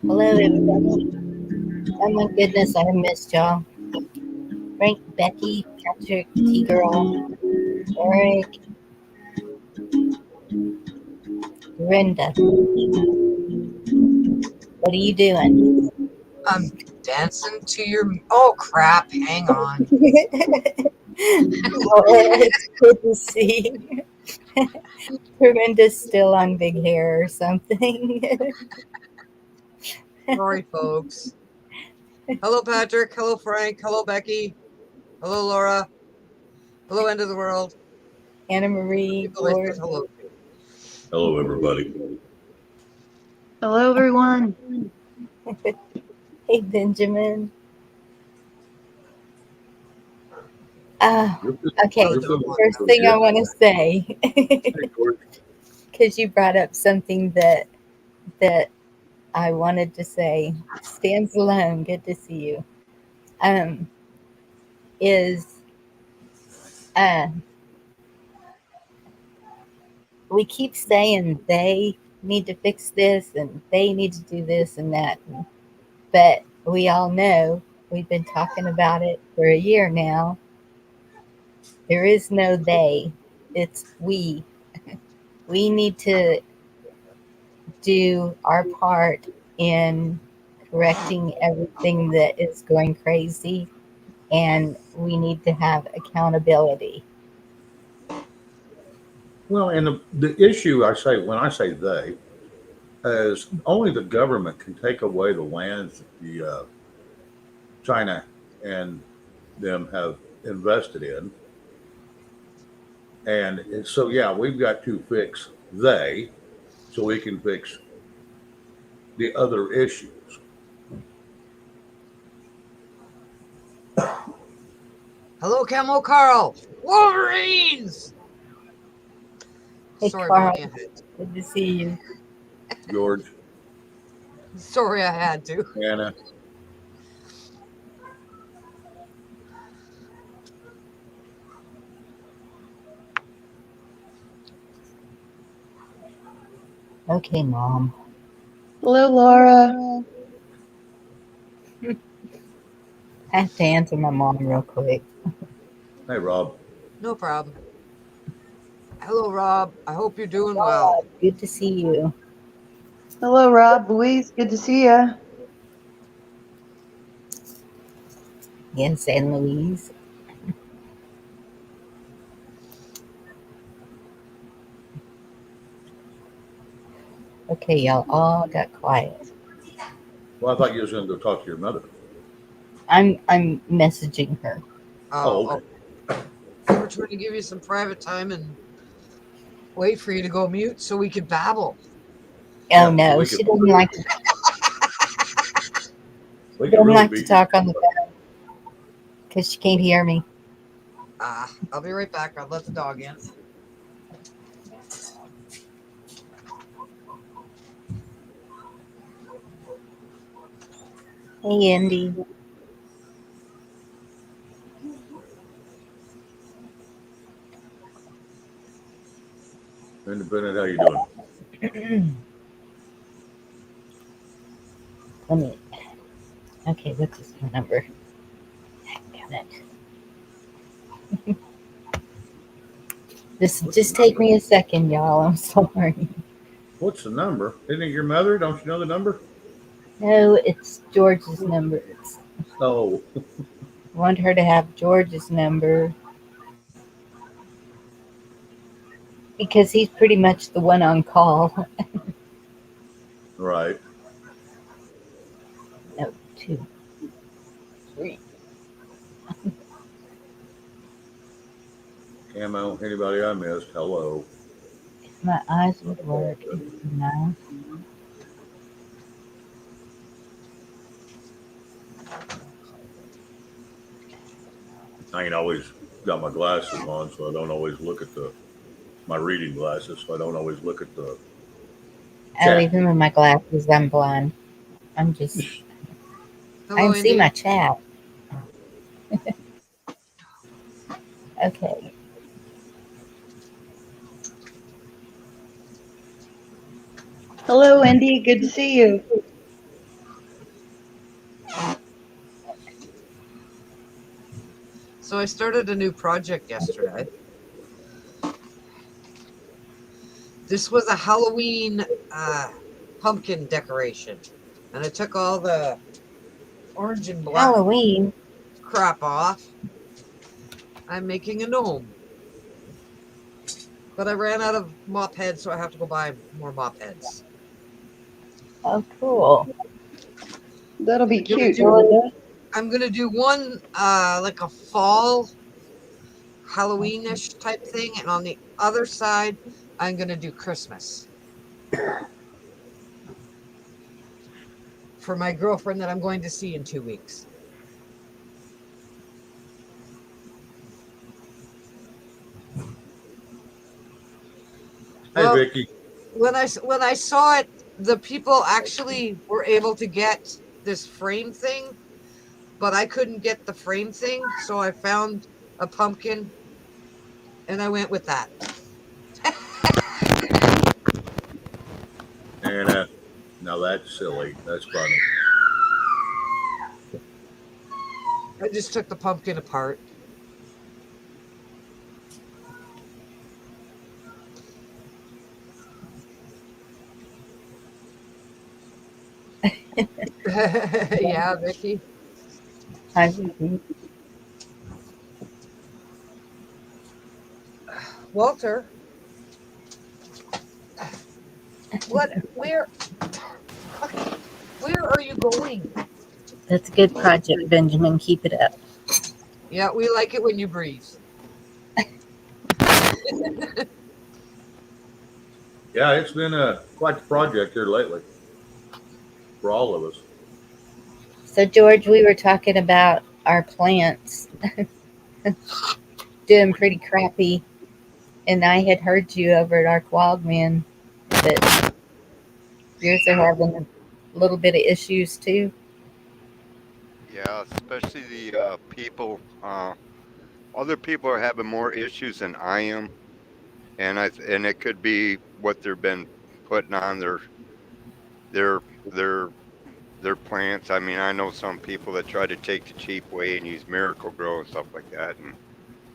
Hello, everybody. Oh my goodness, I missed y'all. Frank, Becky, Patrick, T Girl, Eric, Brenda. What are you doing? I'm dancing to your. Oh crap! Hang on. Well, it's good to see. Brenda's still on big hair or something. Sorry, folks. Hello, Patrick. Hello, Frank. Hello, Becky. Hello, Laura. Hello, end of the world. Anna Marie, People I George. said hello to. Hello, everybody. Hello, everyone. Hey, Benjamin. Oh, You're, okay. Hello, you're Don feeling Juan. First so thing I good. want to say, Hey, George. because you brought up something that I wanted to say, stands alone. Good to see you. Um, is uh, we keep saying they need to fix this and they need to do this and that, but we all know we've been talking about it for a year now. There is no they. It's we. We need to do our part in correcting everything that is going crazy, and we need to have accountability. Well, and the issue I say when I say they is only the government can take away the lands that the China and them have invested in, and so yeah, we've got to fix they so we can fix the other issues. Hello, Camo Carl. Wolverines. Hey, Sorry, Bonnie. Carl, good to see you. George, Sorry, I had to. Anna, Okay, Mom. Hello, Laura. I have to answer my mom real quick. hey Rob, No problem. Hello, Rob. I hope you're doing well. Rob, good to see you. Hello, Rob. Louise, good to see you. Yes, and Louise. Okay, y'all all got quiet. well, I thought you was going to go talk to your mother. I'm messaging her. Oh, Oh, okay. we're trying to give you some private time and wait for you to go mute so we could babble. Oh Yeah, so no, she doesn't like to. we She could doesn't really like to be. talk on the phone because she can't hear me. I'll be right back. I'll let the dog in. Hey, Andy. Independent, how you doing? Let me. Okay, what's his phone number? Got it. What's the Just take number? me a second, y'all. I'm sorry. What's the number? Isn't it your mother? Don't you know the number? No, it's George's number. Oh, I want her to have George's number because he's pretty much the one on call. right. No, two, three. Camo, anybody I missed, hello. If my eyes would work. No. I ain't always got my glasses on, so I don't always look at my reading glasses, so I don't always look at the Oh, chat. even with my glasses, I'm blind. I'm just. I Hello, can see my Indy. chat. Okay. Hello, Andy. Good to see you. So I started a new project yesterday. This was a Halloween pumpkin decoration. And I took all the orange and black Halloween. crap off. I'm making a gnome. But I ran out of mop heads, so I have to go buy more mop heads. Oh, cool. That'll be I'm gonna cute, do- Linda. I'm gonna do one like a fall Halloweenish type thing, and on the other side, I'm gonna do Christmas for my girlfriend that I'm going to see in 2 weeks. Hey, Well, Vicky. when I saw it, the people actually were able to get this frame thing, but I couldn't get the frame thing, so I found a pumpkin, and I went with that. And now that's silly. That's funny. I just took the pumpkin apart. Yeah, Vicky. Hi, Vicky. Walter, what? Where are you going? That's a good project, Benjamin. Keep it up. Yeah, we like it when you breathe. Yeah, it's been quite the project here lately for all of us. So, George, we were talking about our plants doing pretty crappy, and I had heard you over at Ark Wildman that yours are having a little bit of issues too. Yeah, especially the people. Other people are having more issues than I am, and it could be what they've been putting on their their their plants. I mean, I know some people that try to take the cheap way and use Miracle Grow and stuff like that.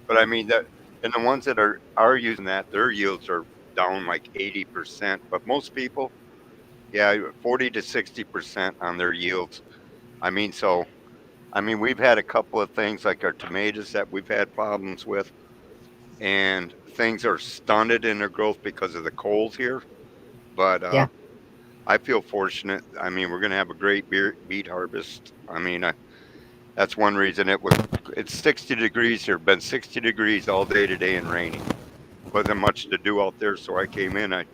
But I mean that, and the ones that are using that, their yields are down like 80%. But most people, yeah, 40 to 60% on their yields. I mean, so I mean, we've had a couple of things like our tomatoes that we've had problems with, and things are stunted in their growth because of the cold here. But Yeah. I feel fortunate. I mean, we're going to have a great beet harvest. I mean, that's one reason it's 60 degrees here. Been 60 degrees all day today and raining. Wasn't much to do out there, so I came in. I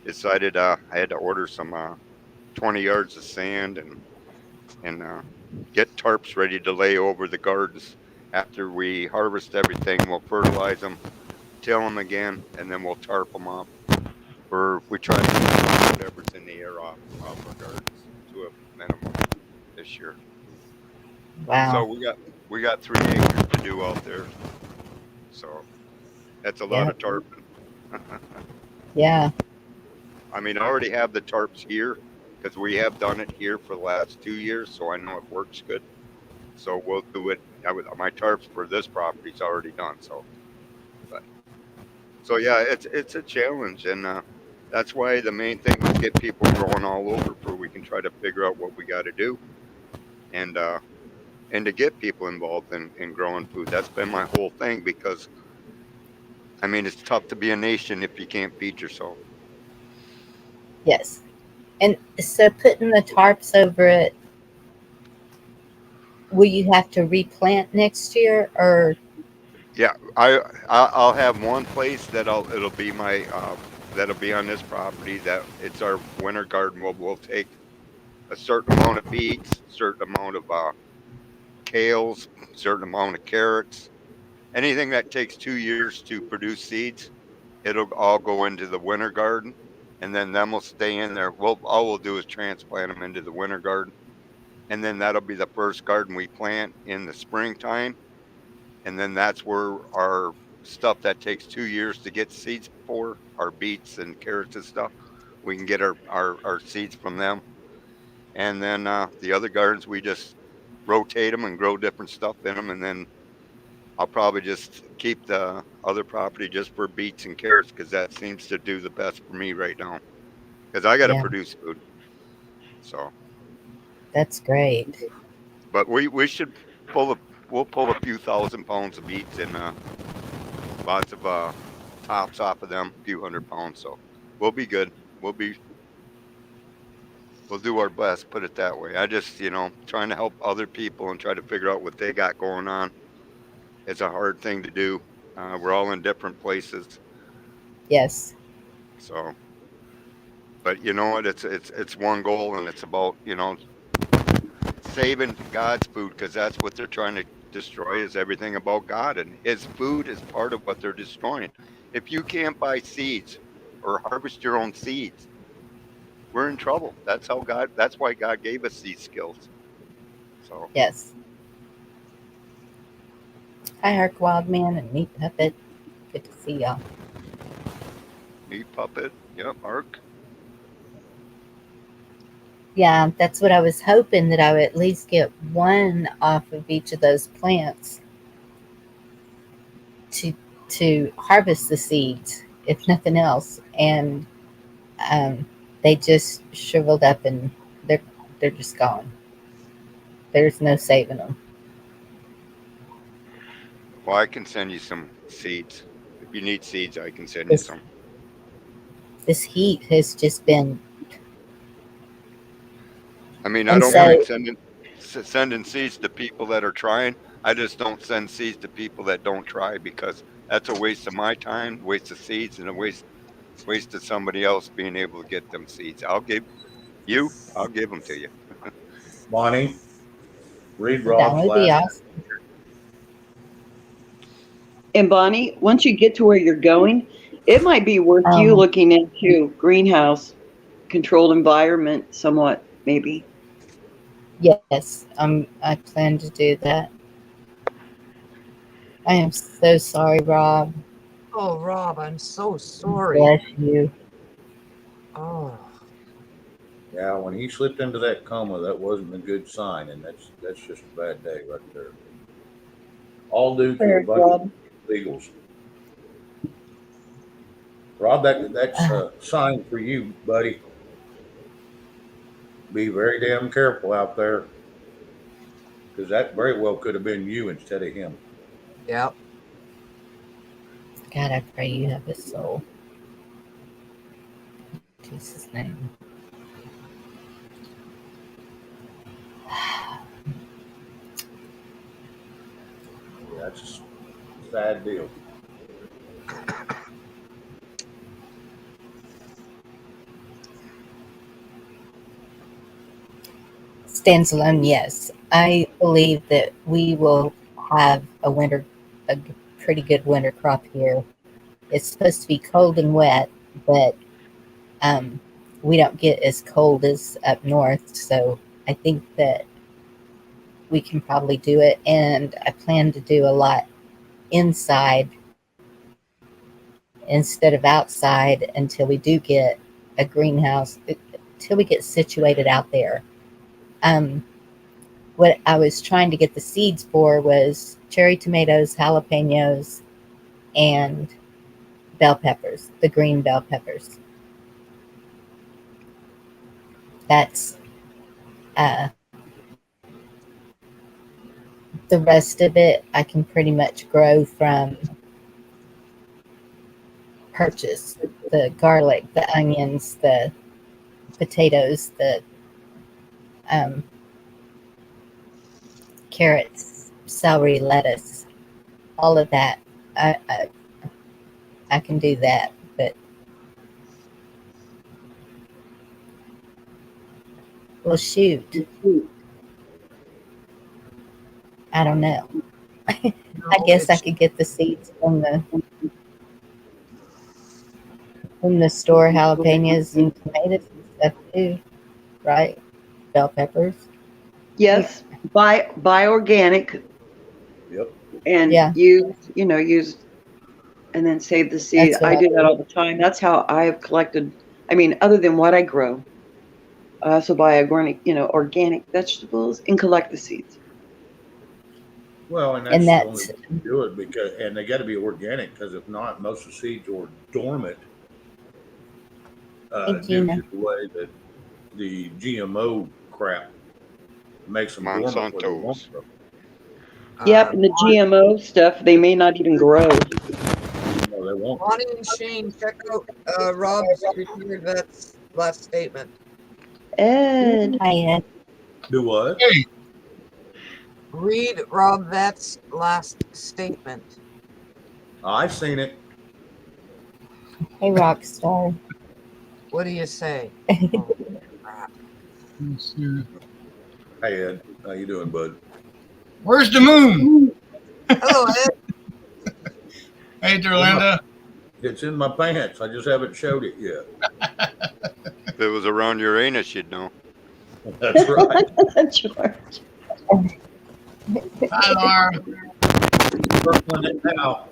decided I had to order some 20 yards of sand and get tarps ready to lay over the gardens. After we harvest everything, we'll fertilize them, till them again, and then we'll tarp them off. We try to keep whatever's in the air off our gardens to a minimum this year. So Wow. we got 3 acres to do out there. So that's a lot Yeah. of tarping. Yeah. I mean, I already have the tarps here because we have done it here for the last 2 years, so I know it works good. So we'll do it. My tarps for this property's already done. But so yeah, it's a challenge, and that's why the main thing is get people growing all over, for we can try to figure out what we got to do, and uh, and to get people involved in growing food. That's been my whole thing, because I mean, it's tough to be a nation if you can't feed yourself. Yes. And so, putting the tarps over it, will you have to replant next year, or Yeah, I'll have one place it'll be my that'll be on this property, that it's our winter garden. We'll take a certain amount of beets, certain amount of kales, certain amount of carrots, anything that takes 2 years to produce seeds. It'll all go into the winter garden, and then them will stay in there. All we'll do is transplant them into the winter garden, and then that'll be the first garden we plant in the springtime, and then that's where our stuff that takes 2 years to get seeds for, our beets and carrots and stuff, we can get our seeds from them. And then the other gardens, we just rotate them and grow different stuff in them, and then I'll probably just keep the other property just for beets and carrots because that seems to do the best for me right now. Because I got to Yeah, produce food. So, that's great. but we should pull a we'll pull a few thousand pounds of beets and lots of tops off of them, a few 100 pounds. So we'll be good. We'll be we'll do our best. Put it that way. I just trying to help other people and try to figure out what they got going on. It's a hard thing to do. We're all in different places. Yes, So, but you know what? It's one goal, and it's about saving God's food because that's what they're trying to destroy. Is everything about God and His food is part of what they're destroying. If you can't buy seeds or harvest your own seeds, we're in trouble. That's how God. That's why God gave us these skills. So, yes. Hi, Hark Wildman and Meat Puppet. Good to see y'all. meat puppet. Yep, Ark. Yeah, that's what I was hoping, that I would at least get one off of each of those plants to harvest the seeds, if nothing else. And um, they just shriveled up and they're just gone. There's no saving them. Well, I can send you some seeds. If you need seeds, I can send you This some. this heat has just been, I mean, I and don't so mind sending seeds to people that are trying. I just don't send seeds to people that don't try because that's a waste of my time, waste of seeds, and a waste of somebody else being able to get them seeds. I'll give them to you. Bonnie, read that Rob's would be last. awesome. And Bonnie, once you get to where you're going, it might be worth you Um, looking into greenhouse controlled environment somewhat, maybe. yes, I plan to do that. I am so sorry, Rob. Oh, Rob, I'm so sorry. Bless you. Oh, Yeah, when he slipped into that coma, that wasn't a good sign, and that's just a bad day right there. All due to a Prayers, bunch Rob. of illegals. Rob, that's Uh, a sign for you, buddy. Be very damn careful out there, because that very well could have been you instead of him. yep. God, I pray you have his soul. In Jesus' name. Yeah, that's a sad deal. Stands alone, yes. I believe that we will have a pretty good winter crop here. It's supposed to be cold and wet, but um, we don't get as cold as up north. So I think that we can probably do it. And I plan to do a lot inside instead of outside until we do get a greenhouse, until we get situated out there. Um, what I was trying to get the seeds for was cherry tomatoes, jalapenos, and bell peppers, the green bell peppers. That's uh, the rest of it I can pretty much grow from purchase. The garlic, the onions, the potatoes, the um, carrots, celery, lettuce, all of that. I, I, I can do that, but well, shoot, I don't know. I No, guess I it's could get the seeds from the store, jalapenos and tomatoes and stuff too, right? Bell peppers. Yes, buy organic Yep. and Yeah, use and then save the seed. that's what I I'll do that do. all the time. That's how I have collected. I mean, other than what I grow, I also buy organic vegetables and collect the seeds. Well, and And that's the only that's way to do it because, and they got to be organic because if not, most of the seeds are dormant hey due to Gina. the way that the GMO crap makes them dormant where they won't Monsanto's. grow. Yep, and the GMO stuff, they may not even grow. No, they won't. Bonnie and Shane, check out Rob's retired vet's last statement. Ed, Hi Ed. Do what? Hey, Read Rob Vet's last statement. I've seen it. Hey Rockstar. What do you say? Oh, crap. let's see. Hey Ed, how you doing, bud? Where's the moon? Hello, Ed. Hey, Derlinda. It's in my pants. I just haven't showed it yet. If it was around Uranus, you'd know. That's right. George. Hi, Laura. Circling it now.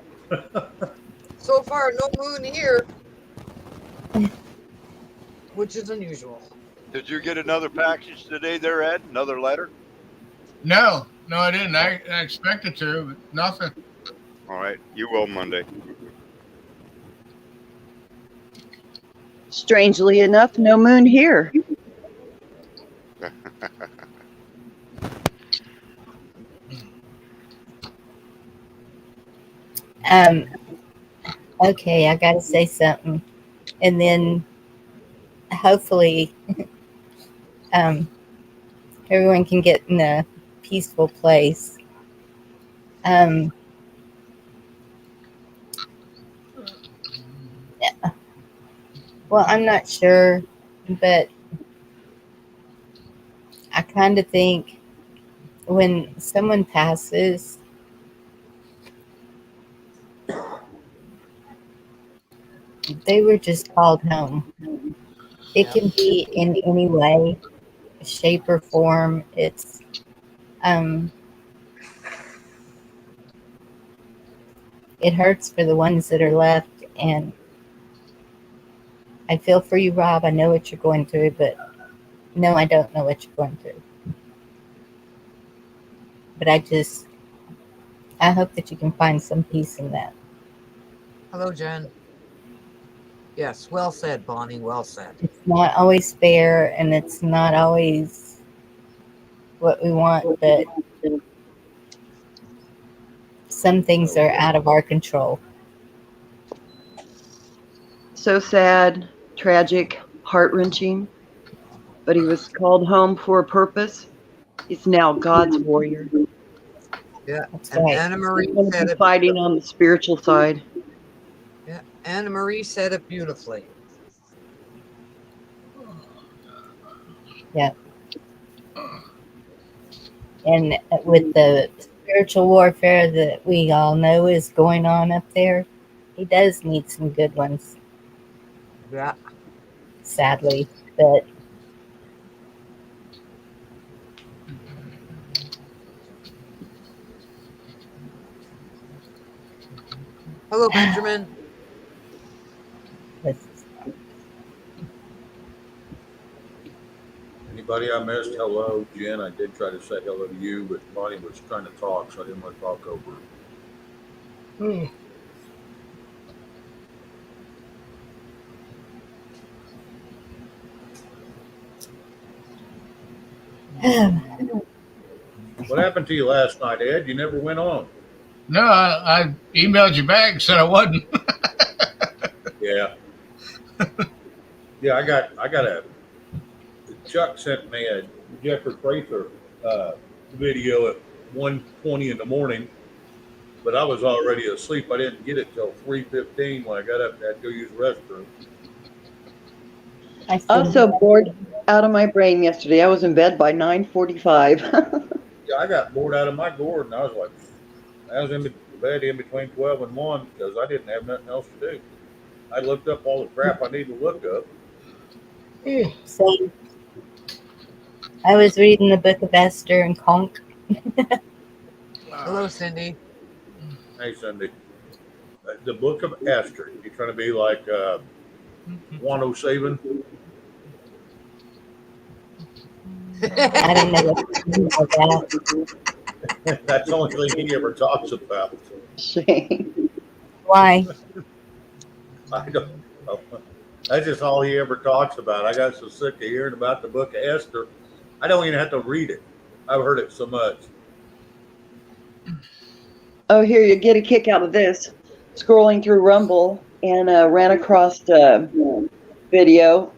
So far, no moon here, which is unusual. Did you get another package today there, Ed? Another letter? No, I didn't. I expected to, but nothing. All right. You will Monday. Strangely enough, no moon here. Um, okay, I gotta say something. And then hopefully everyone can get in a peaceful place. Um, well, I'm not sure, but I kind of think when someone passes, they were just called home. It can be in any way, shape, or form. It's it hurts for the ones that are left, and I feel for you, Rob. I know what you're going through, but no, I don't know what you're going through. But I hope that you can find some peace in that. Hello, Jen. Yes, well said, Bonnie. Well said. It's not always fair, and it's not always what we want, but some things are out of our control. So sad, tragic, heart-wrenching, but he was called home for a purpose. He's now God's warrior. Yeah, That's and right. Anna Marie He's going to said be it. fighting on the spiritual side. Yeah, Anna Marie said it beautifully. Yeah. And with the spiritual warfare that we all know is going on up there, he does need some good ones, Yeah. sadly. But Hello, Benjamin. let's- Anybody I missed? Hello, Jen. I did try to say hello to you, but Bonnie was trying to talk, so I didn't want to talk over her. What happened to you last night, Ed? You never went on. No, I emailed you back and said I wasn't. Yeah. Yeah, I got a Chuck sent me a Jeffrey Prather video at 1:20 in the morning, but I was already asleep. I didn't get it till 3:15 when I got up and had to go use the restroom. I see. Also bored out of my brain yesterday. I was in bed by 9:45. Yeah, I got bored out of my gourd, and I was like, I was in bed in between 12 and 1 because I didn't have nothing else to do. I looked up all the crap I need to look up. So I was reading the book of Esther and Conk. Hello, Cindy. Hey, Cindy. The Book of Esther. You trying to be like 107? I don't know what to do about that. That's the only thing he ever talks about. Shane. Why? I don't know. That's just all he ever talks about. I got so sick of hearing about the book of Esther. I don't even have to read it. I've heard it so much. Oh, here, you get a kick out of this. Scrolling through Rumble and ran across a video,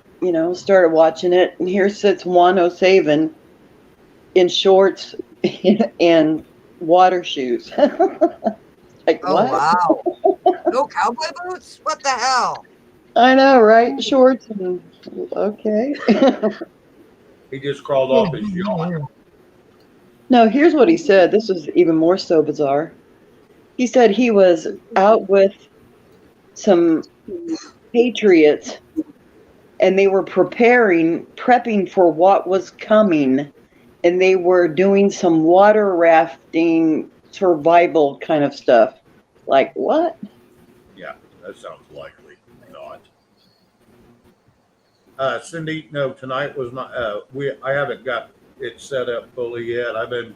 started watching it, and here sits Juan O'Savin in shorts and water shoes. Like, Oh, what? wow. No cowboy boots? What the hell? I know, right? Shorts and okay. He just crawled off his yacht. No, here's what he said. This was even more so bizarre. He said he was out with some patriots and they were prepping for what was coming, and they were doing some water rafting survival kind of stuff. Like, what? Yeah, that sounds likely not. Cindy, no, tonight was not. I haven't got it set up fully yet. I've been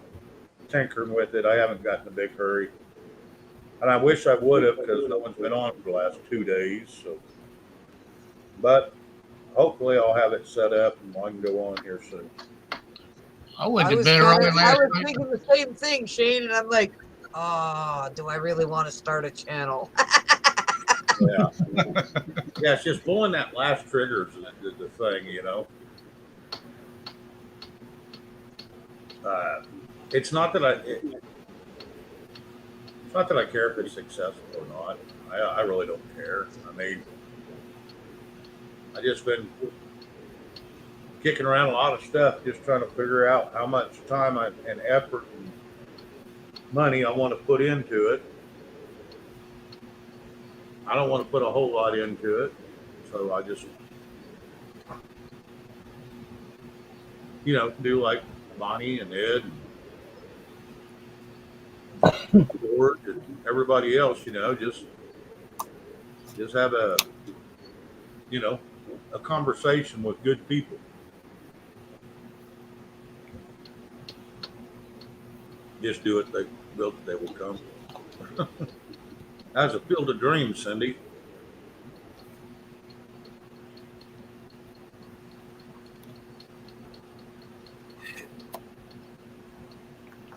tinkering with it. I haven't gotten a big hurry, and I wish I would have because no one's been on for the last 2 days. So, but hopefully I'll have it set up and I can go on here soon. I went I to was, bed kinda, early I last was night. thinking the same thing, Shane, and I'm like, oh, do I really want to start a channel? Yeah, yeah. It's just pulling that last trigger is the thing, It's not that it's not that I care if it's successful or not. I really don't care. I mean, I just been kicking around a lot of stuff, just trying to figure out how much time and effort and money I want to put into it. I don't want to put a whole lot into it, so I just, do like Bonnie and Ed and George and everybody else. Just have a conversation with good people. Just do it. They built it. They will come. That's a field of dreams, Cindy.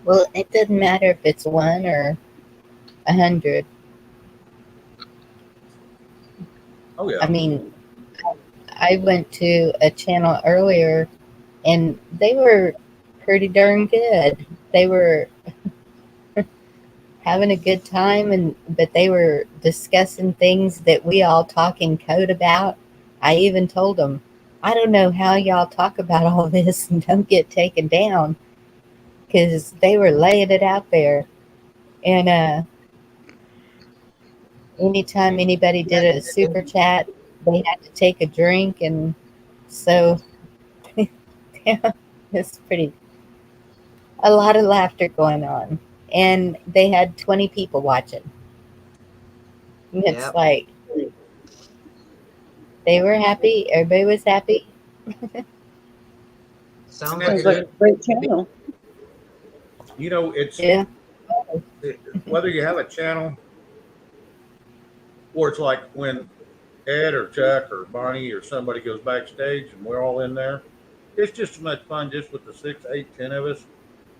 Well, it doesn't matter if it's 1 or 100. Oh yeah. I mean, I went to a channel earlier and they were pretty darn good. They were having a good time, but they were discussing things that we all talk in code about. I even told them, I don't know how y'all talk about all this and don't get taken down, because they were laying it out there. And anytime anybody did a super chat, they had to take a drink, and so yeah, it's a lot of laughter going on. And they had 20 people watching. And it's Yep. like, they were happy, everybody was happy. Sounds Sounds like Sounds like a great channel. It's Yeah. whether you have a channel or it's like when Ed or Chuck or Bonnie or somebody goes backstage and we're all in there. It's just as much fun just with the 6, 8, 10 of us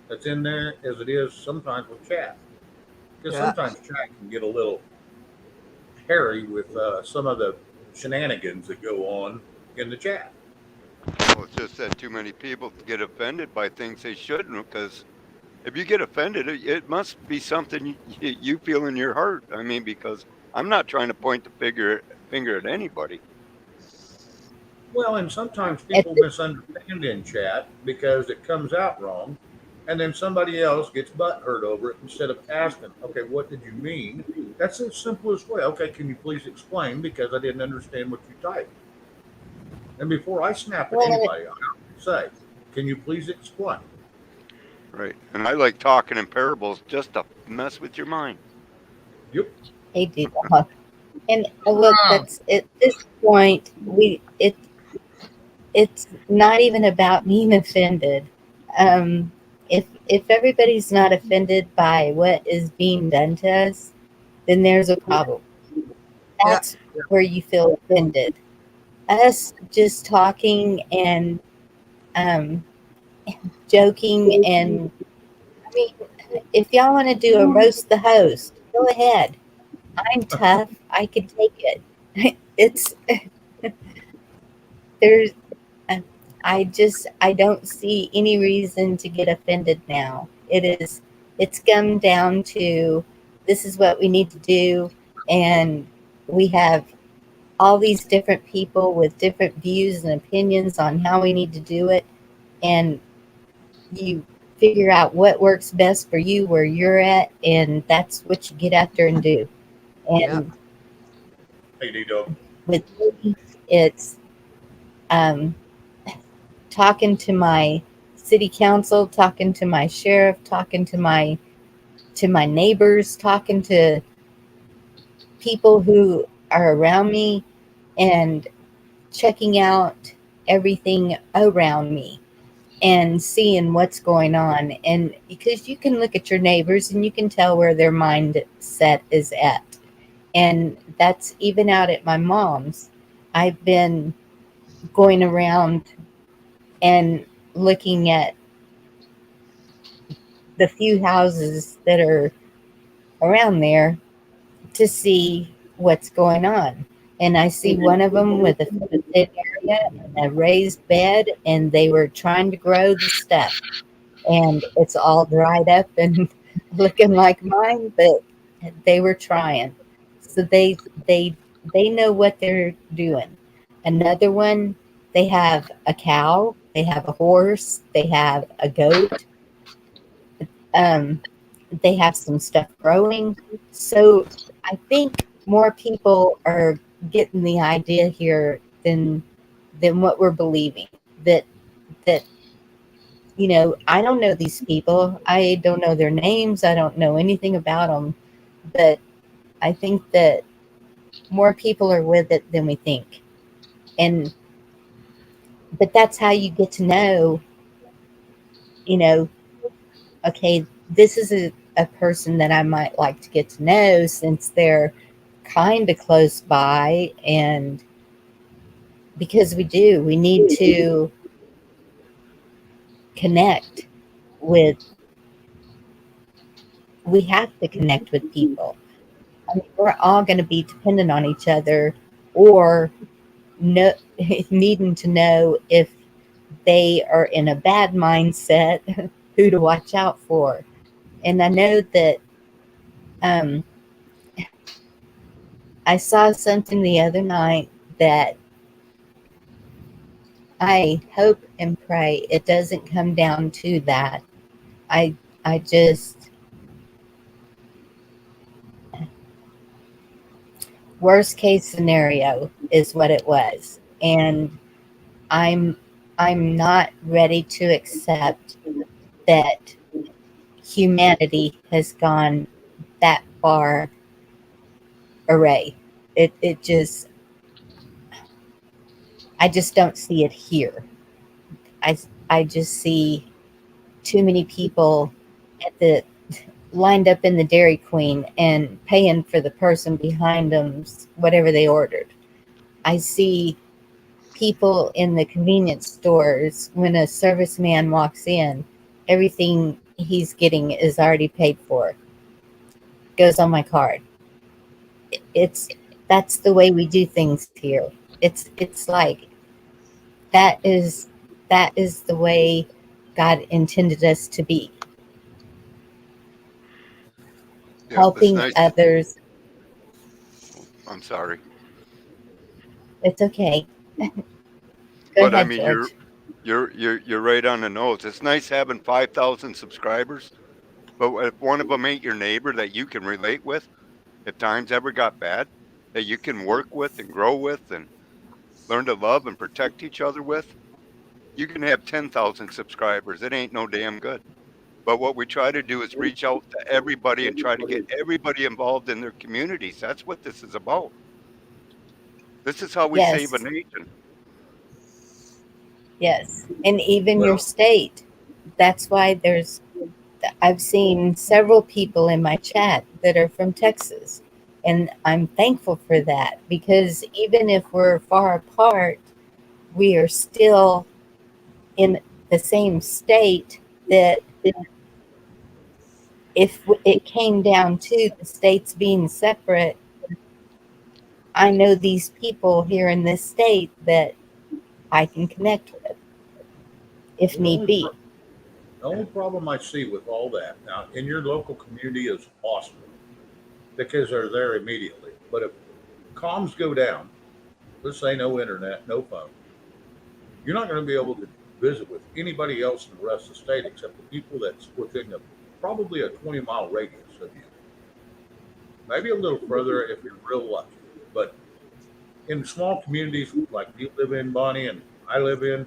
that's in there as it is sometimes with chat. Because Yeah. sometimes chat can get a little hairy with some of the shenanigans that go on in the chat. Well, it's just that too many people get offended by things they shouldn't, because if you get offended, it must be something you feel in your heart. I mean, because I'm not trying to point the finger at anybody. Well, and sometimes people misunderstand in chat because it comes out wrong, and then somebody else gets butt hurt over it instead of asking, okay, what did you mean? That's the simplest way. Okay, can you please explain, because I didn't understand what you typed. And before I snap at anybody, I say, can you please explain? Right. And I like talking in parables just to mess with your mind. Yep. They do that. And look, that's at this point, it's not even about being offended. If everybody's not offended by what is being done to us, then there's a problem. Yeah. That's where you feel offended. Us just talking and um, joking, and I mean, if y'all want to do a roast the host, go ahead. I'm tough. I can take it. It's there's uh, I don't see any reason to get offended now. It's come down to this is what we need to do, and we have all these different people with different views and opinions on how we need to do it, and you figure out what works best for you where you're at, and that's what you get out there and do. Yeah. And Hey, D-Dog. with me, it's um, talking to my city council, talking to my sheriff, talking to my neighbors, talking to people who are around me, and checking out everything around me and seeing what's going on. And because you can look at your neighbors and you can tell where their mindset is at. And that's even out at my mom's. I've been going around and looking at the few houses that are around there to see what's going on. And I see one of them with a fenced area and a raised bed, and they were trying to grow the stuff. And it's all dried up and looking like mine, but they were trying. So they know what they're doing. Another one, they have a cow, they have a horse, they have a goat, um, they have some stuff growing. So I think more people are getting the idea here than what we're believing. That I don't know these people. I don't know their names. I don't know anything about them. But I think that more people are with it than we think. And but that's how you get to know, you know, okay, this is a person that I might like to get to know since they're kind of close by. And because we need to connect with, we have to connect with people. I mean, we're all going to be dependent on each other, or no, needing to know if they are in a bad mindset, who to watch out for. And I know that um, I saw something the other night that I hope and pray it doesn't come down to that. I I just worst case scenario is what it was. And I'm I'm not ready to accept that humanity has gone that far array. It just, I just don't see it here. I just see too many people at the lined up in the Dairy Queen and paying for the person behind them's whatever they ordered. I see people in the convenience stores when a serviceman walks in, everything he's getting is already paid for. Goes on my card. It's That's the way we do things here. It's like that is that is the way God intended us to be. Yep, it's Helping nice. others. I'm sorry, It's okay. Go but I ahead, mean you're George. you're you're you're right on the nose. It's nice having 5,000 subscribers, but if one of them ain't your neighbor that you can relate with, if times ever got bad, that you can work with and grow with and learn to love and protect each other with, you can have 10,000 subscribers. It ain't no damn good. But what we try to do is reach out to everybody and try to get everybody involved in their communities. That's what this is about. This is how we save a Yes, nation. yes. And even your Well, state. that's why I've seen several people in my chat that are from Texas. And I'm thankful for that because even if we're far apart, we are still in the same state that if it came down to the states being separate, I know these people here in this state that I can connect with if Well, the need only be. the only problem I see with all that now in your local community is awesome because they're there immediately. But if comms go down, let's say no internet, no phone, you're not going to be able to visit with anybody else in the rest of the state except the people that's within probably a 20-mile radius of you. Maybe a little further if you're real lucky. But in small communities like you live in, Bonnie, and I live in,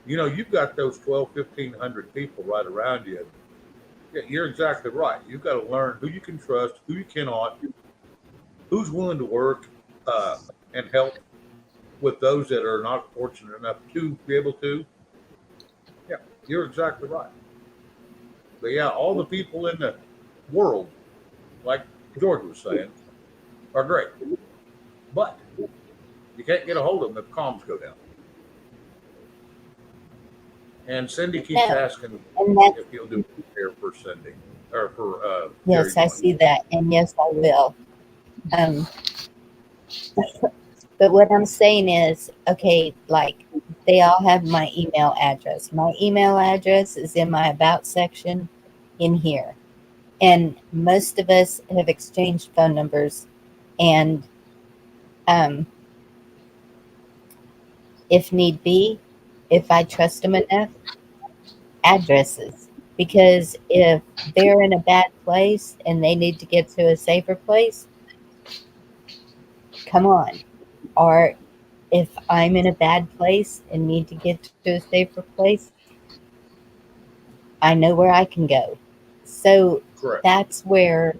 you've got those 12, 1,500 people right around you. Yeah, you're exactly right. You've got to learn who you can trust, who you cannot, who's willing to work and help with those that are not fortunate enough to be able to. Yeah, you're exactly right. But yeah, all the people in the world, like George was saying, are great. But you can't get a hold of them if comms go down. And Cindy keeps No, asking and that's if you'll do prayer for Cindy or for Gary yes, I Joyce. see that, and yes, I will. Um, but what I'm saying is, okay, like they all have my email address. My email address is in my about section in here, and most of us have exchanged phone numbers, and um, if need be, if I trust them enough, addresses. Because if they're in a bad place and they need to get to a safer place, come on. Or if I'm in a bad place and need to get to a safer place, I know where I can go. So Correct. that's where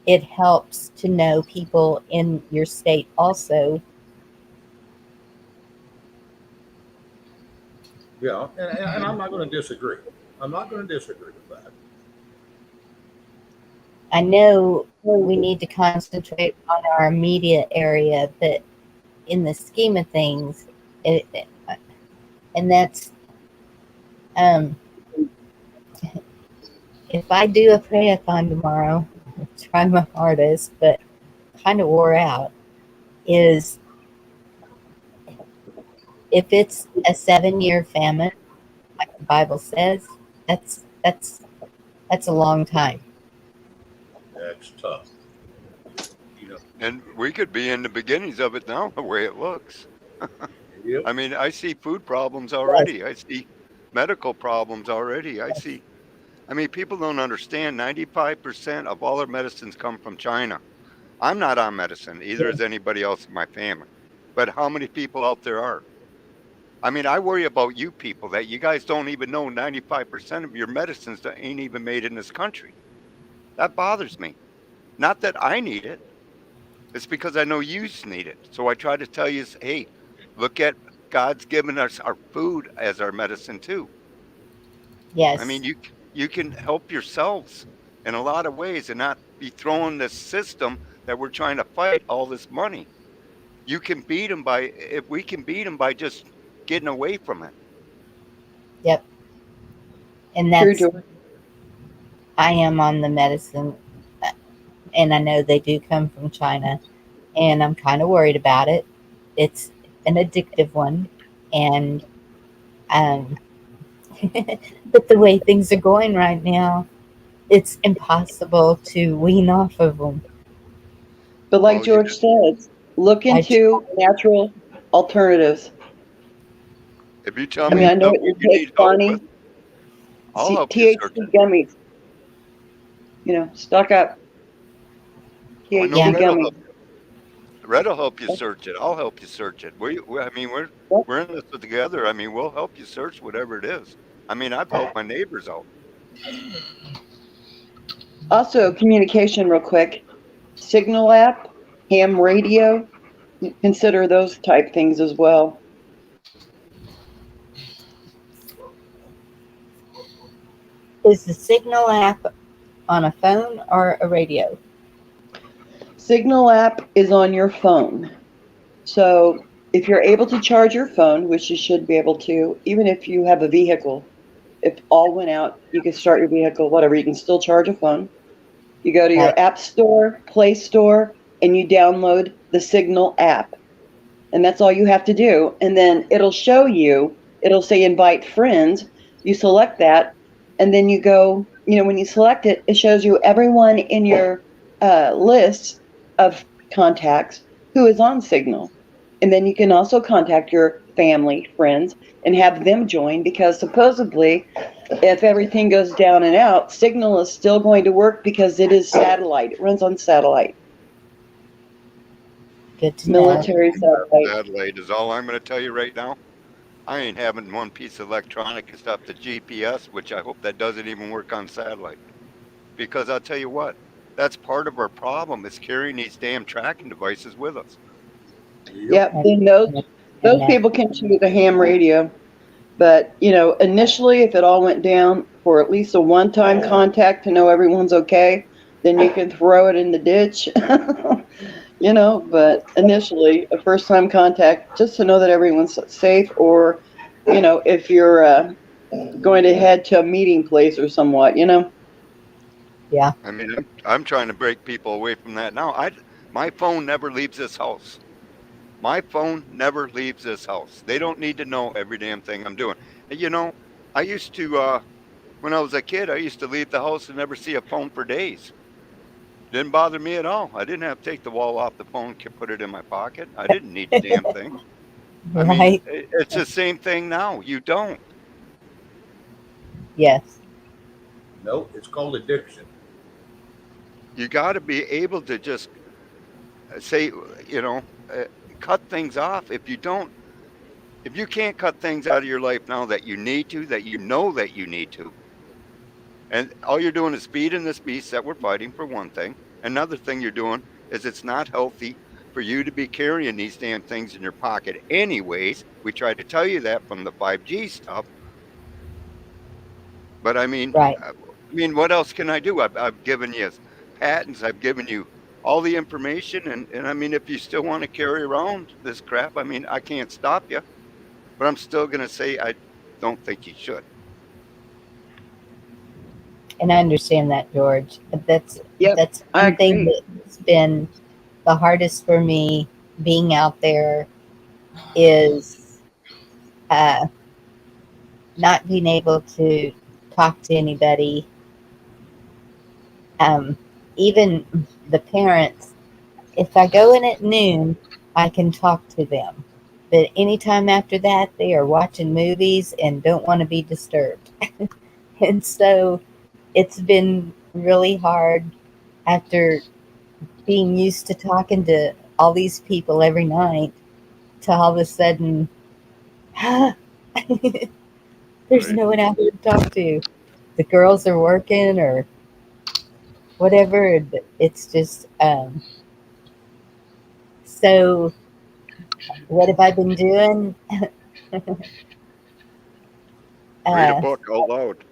it helps to know people in your state also. Yeah, and I'm not going to disagree. I'm not going to disagree with that. I know we need to concentrate on our immediate area, but in the scheme of things, and that's um, if I do a prayathon tomorrow, I'll try my hardest, but kind of wore out. Is if it's a 7-year famine, like the Bible says, that's that's that's a long time. That's tough. You know. And we could be in the beginnings of it now, the way it looks. Yep. I mean, I see food problems Yes, already. I see medical problems already. I mean, people don't understand 95% of all our medicines come from China. I'm not on medicine, either yes, is anybody else in my family. But how many people out there are? I mean, I worry about you people that you guys don't even know 95% of your medicines that ain't even made in this country. That bothers me. Not that I need it, it's because I know you need it. So I try to tell you, hey, look at God's given us our food as our medicine too. I mean, yes, you can help yourselves in a lot of ways and not be throwing this system that we're trying to fight all this money. You can beat them by if we can beat them by just getting away from it. yep. And True, that's George. I am on the medicine, uh, and I know they do come from China, and I'm kind of worried about it. It's an addictive one, and um, but the way things are going right now, it's impossible to wean off of them. But like Well, you George just says, look I tr- into natural alternatives. if you tell I mean, me I know what something you you take, need help with, Bonnie. I'll help you search THC it. gummies. Stock up. Oh, I know yeah, THC Red will help. gummies. Red will help you search it. I'll help you search it. I mean, Yep. we're in this together. I mean, we'll help you search whatever it is. I mean, I've helped my neighbors out. Also, communication, real quick. Signal app, ham radio. Consider those type things as well. Is the Signal app on a phone or a radio? Signal app is on your phone. So if you're able to charge your phone, which you should be able to, even if you have a vehicle, if all went out, you can start your vehicle, whatever, you can still charge a phone. You go to Right. your App Store, Play Store, and you download the Signal app. And that's all you have to do. And then it'll show you, it'll say invite friends. You select that, and then you go, when you select it, it shows you everyone in your list of contacts who is on Signal. And then you can also contact your family, friends, and have them join, because supposedly, if everything goes down and out, Signal is still going to work because it is satellite. It runs on satellite, Good to know. military satellite. Satellite is all I'm going to tell you right now. I ain't having one piece of electronic stuff, the GPS, which I hope that doesn't even work on satellite. Because I'll tell you what, that's part of our problem is carrying these damn tracking devices with us. Yep. And, Then those and those that, people can choose a ham radio. But, initially, if it all went down, for at least a one-time contact to know everyone's okay, then you can throw it in the ditch. But initially, a first-time contact, just to know that everyone's safe, or, if you're going to head to a meeting place or somewhat. yeah. I mean, I'm trying to break people away from that now. My phone never leaves this house. My phone never leaves this house. They don't need to know every damn thing I'm doing. And I used to, when I was a kid, I used to leave the house and never see a phone for days. Didn't bother me at all. I didn't have to take the wall off the phone, put it in my pocket. I didn't need the damn thing. I mean, Right? it's the same thing now. You don't. Yes. No, it's called addiction. You got to be able to just say, you know, uh, cut things off. If you can't cut things out of your life now that you need to, that you know that you need to, and all you're doing is feeding this beast that we're fighting, for one thing. Another thing you're doing is it's not healthy for you to be carrying these damn things in your pocket anyways. We tried to tell you that from the 5G stuff. But Right. what else can I do? I've given you patents. I've given you all the information. And I mean, if you still want to carry around this crap, I mean, I can't stop you. But I'm still going to say I don't think you should. And I understand that, George. But Yep, that's I one thing agree. that's been the hardest for me being out there is uh, not being able to talk to anybody. Um, Even the parents, if I go in at noon, I can talk to them. But anytime after that, they are watching movies and don't want to be disturbed. And so it's been really hard after being used to talking to all these people every night to all of a sudden, there's Right. no one out here to talk to. The girls are working or whatever. It's just, so what have I been doing? Read a uh, book out loud.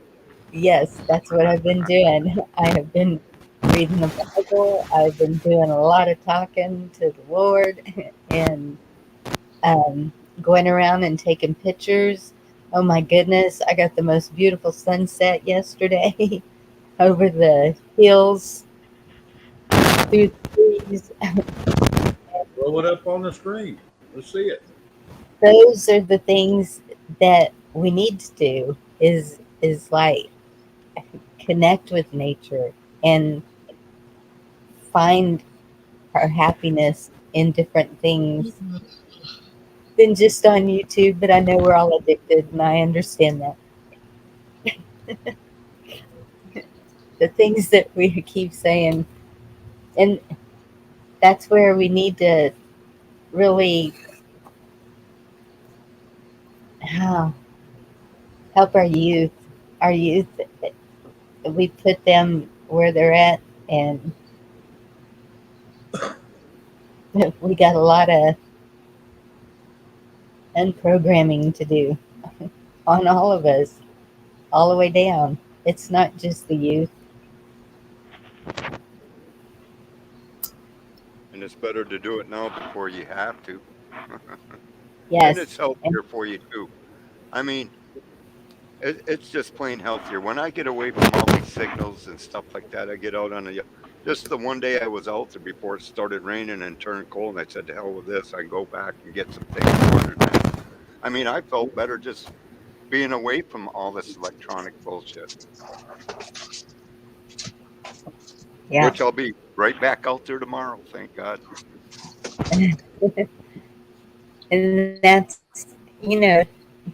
yes, that's what I've been doing. I have been reading the Bible. I've been doing a lot of talking to the Lord and um, going around and taking pictures. Oh my goodness, I got the most beautiful sunset yesterday over the hills, through the trees. Throw it up on the screen. Let's see it. Those are the things that we need to do is like connect with nature and find our happiness in different things than just on YouTube, but I know we're all addicted and I understand that. The things that we keep saying, and that's where we need to really uh, help our youth. Our youth, we put them where they're at, and we got a lot of unprogramming to do on all of us, all the way down. It's not just the youth. And it's better to do it now before you have to. And it's Yes. And healthier for you too. I mean, it's just plain healthier. When I get away from all these signals and stuff like that, I get out on the just the one day I was out there before it started raining and turned cold, and I said, "To hell with this! I can go back and get some things ordered." I mean, I felt better just being away from all this electronic bullshit. yeah. Which I'll be right back out there tomorrow. Thank God. And that's,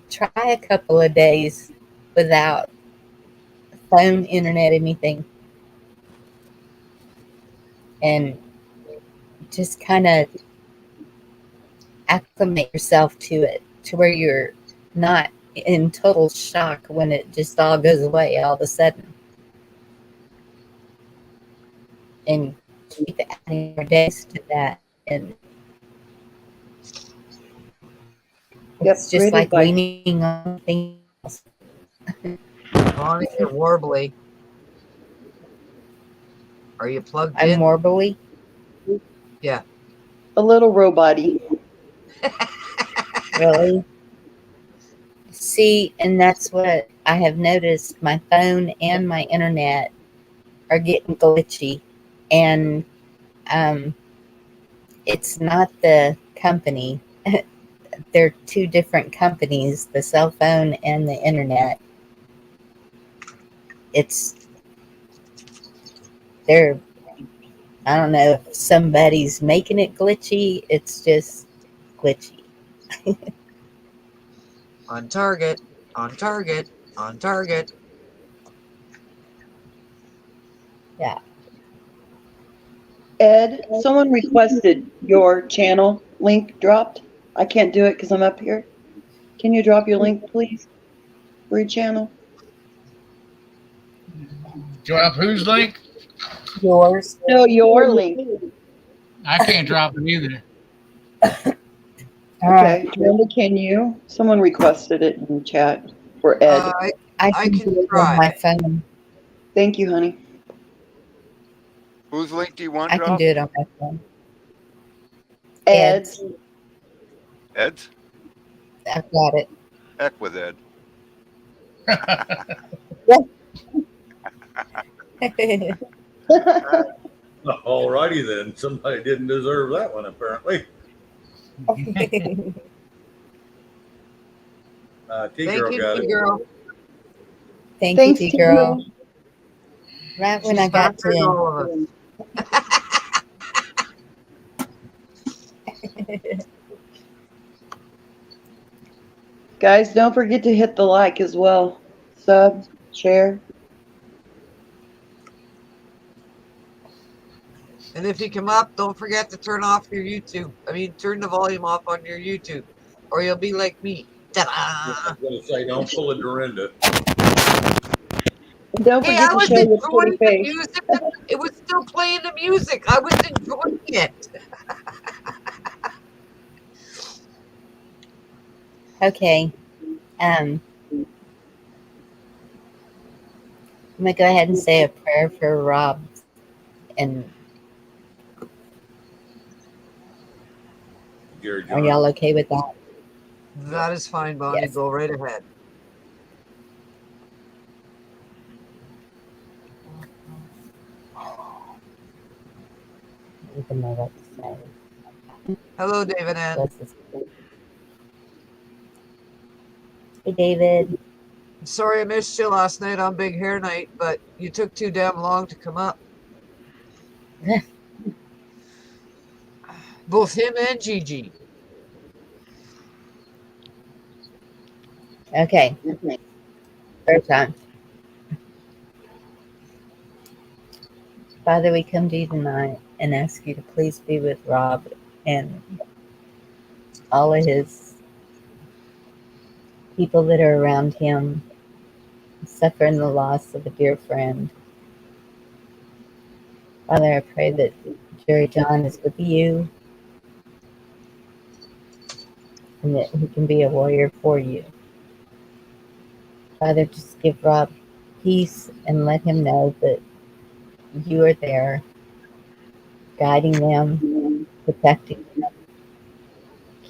try a couple of days without phone, internet, anything, and just kind of acclimate yourself to it to where you're not in total shock when it just all goes away all of a sudden. And keep adding more days to that. And Yep, it's just great like advice. leaning on things else. Bonnie, you're warbly. Are you plugged I'm in? morbidly. Yeah. A little robot-y. Really? See, and that's what I have noticed. My phone and my internet are getting glitchy. And um, it's not the company. They're two different companies, the cell phone and the internet. It's, they're, I don't know if somebody's making it glitchy. It's just glitchy. On target. On target. On target. Yeah. Ed, someone requested your channel link dropped. I can't do it because I'm up here. Can you drop your link, please, for your channel? Drop whose link? Yours. No, your link. I can't drop it either. All right. Okay. Brenda, can you? Someone requested it in the chat for Ed. I I can can do it try. on my phone. Thank you, honey. Whose link do you want I can dropped? do it on my phone. Ed. Ed's. Ed's? I've got it. Heck with Ed. All righty then. Somebody didn't deserve that one, apparently. Thank T-Girl you, got it. T-Girl. Thank you, Thanks, T girl. T-Girl. Right when She's I got faster than to. all of us. Guys, don't forget to hit the like as well. Sub, share. And if you come up, don't forget to turn off your YouTube. Turn the volume off on your YouTube, or you'll be like me. Ta-da! I was going to say, don't pull a Dorinda. And don't Hey, forget I to was show your pretty enjoying the face. music. It was still playing the music. I was enjoying it. Okay. I'm going to go ahead and say a prayer for Rob. And Gary are John. y'all okay with that? That is fine, Bonnie. Yes. Go right ahead. Even know what to say. Hello, David Ann. Bless his- Hey, David. I'm sorry I missed you last night on Big Hair Night, but you took too damn long to come up. Both him and Gigi. Okay. Third time. Father, we come to you tonight and ask you to please be with Rob and all of his people that are around him, suffering the loss of a dear friend. Father, I pray that Jerry John is with you and that he can be a warrior for you. Father, just give Rob peace and let him know that you are there, guiding them, protecting them.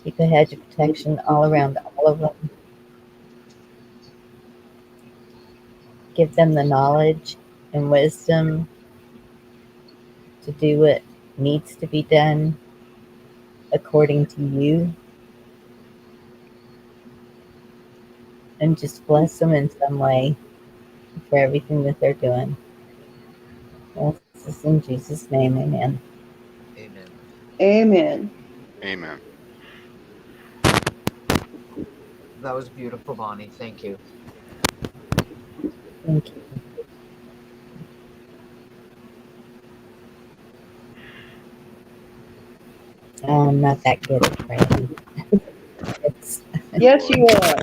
Keep a hedge of protection all around all of them. Give them the knowledge and wisdom to do what needs to be done according to you, and just bless them in some way for everything that they're doing. This is in Jesus' name, amen. Amen. Amen. Amen. That was beautiful, Bonnie. Thank you. Thank you. I'm not that good at praying. It's, Yes, you are.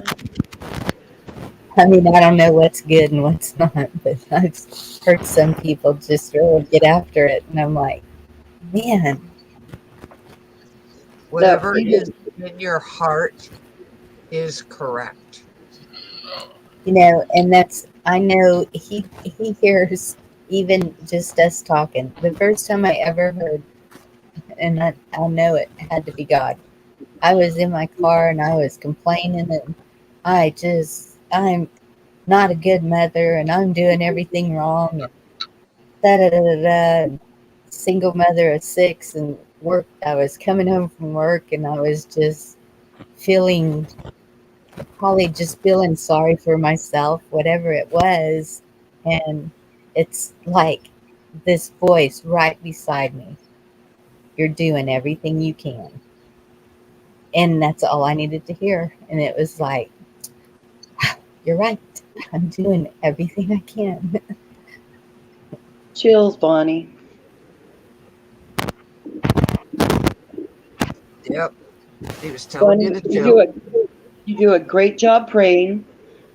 I mean, I don't know what's good and what's not, but I've heard some people just really get after it, and I'm like, man, No, Whatever you is in your heart is correct. and that's, I know he hears even just us talking. The first time I ever heard, and I know it had to be God. I was in my car and I was complaining, and I'm not a good mother, and I'm doing everything wrong, and da da da da da. And single mother of 6, and work. I was coming home from work, and I was just feeling, probably just feeling sorry for myself, whatever it was. And it's like this voice right beside me. You're doing everything you can. And that's all I needed to hear. And it was like, you're right. I'm doing everything I can. chills, Bonnie. Yep. He was telling you Bonnie, to chill. you do a great job praying.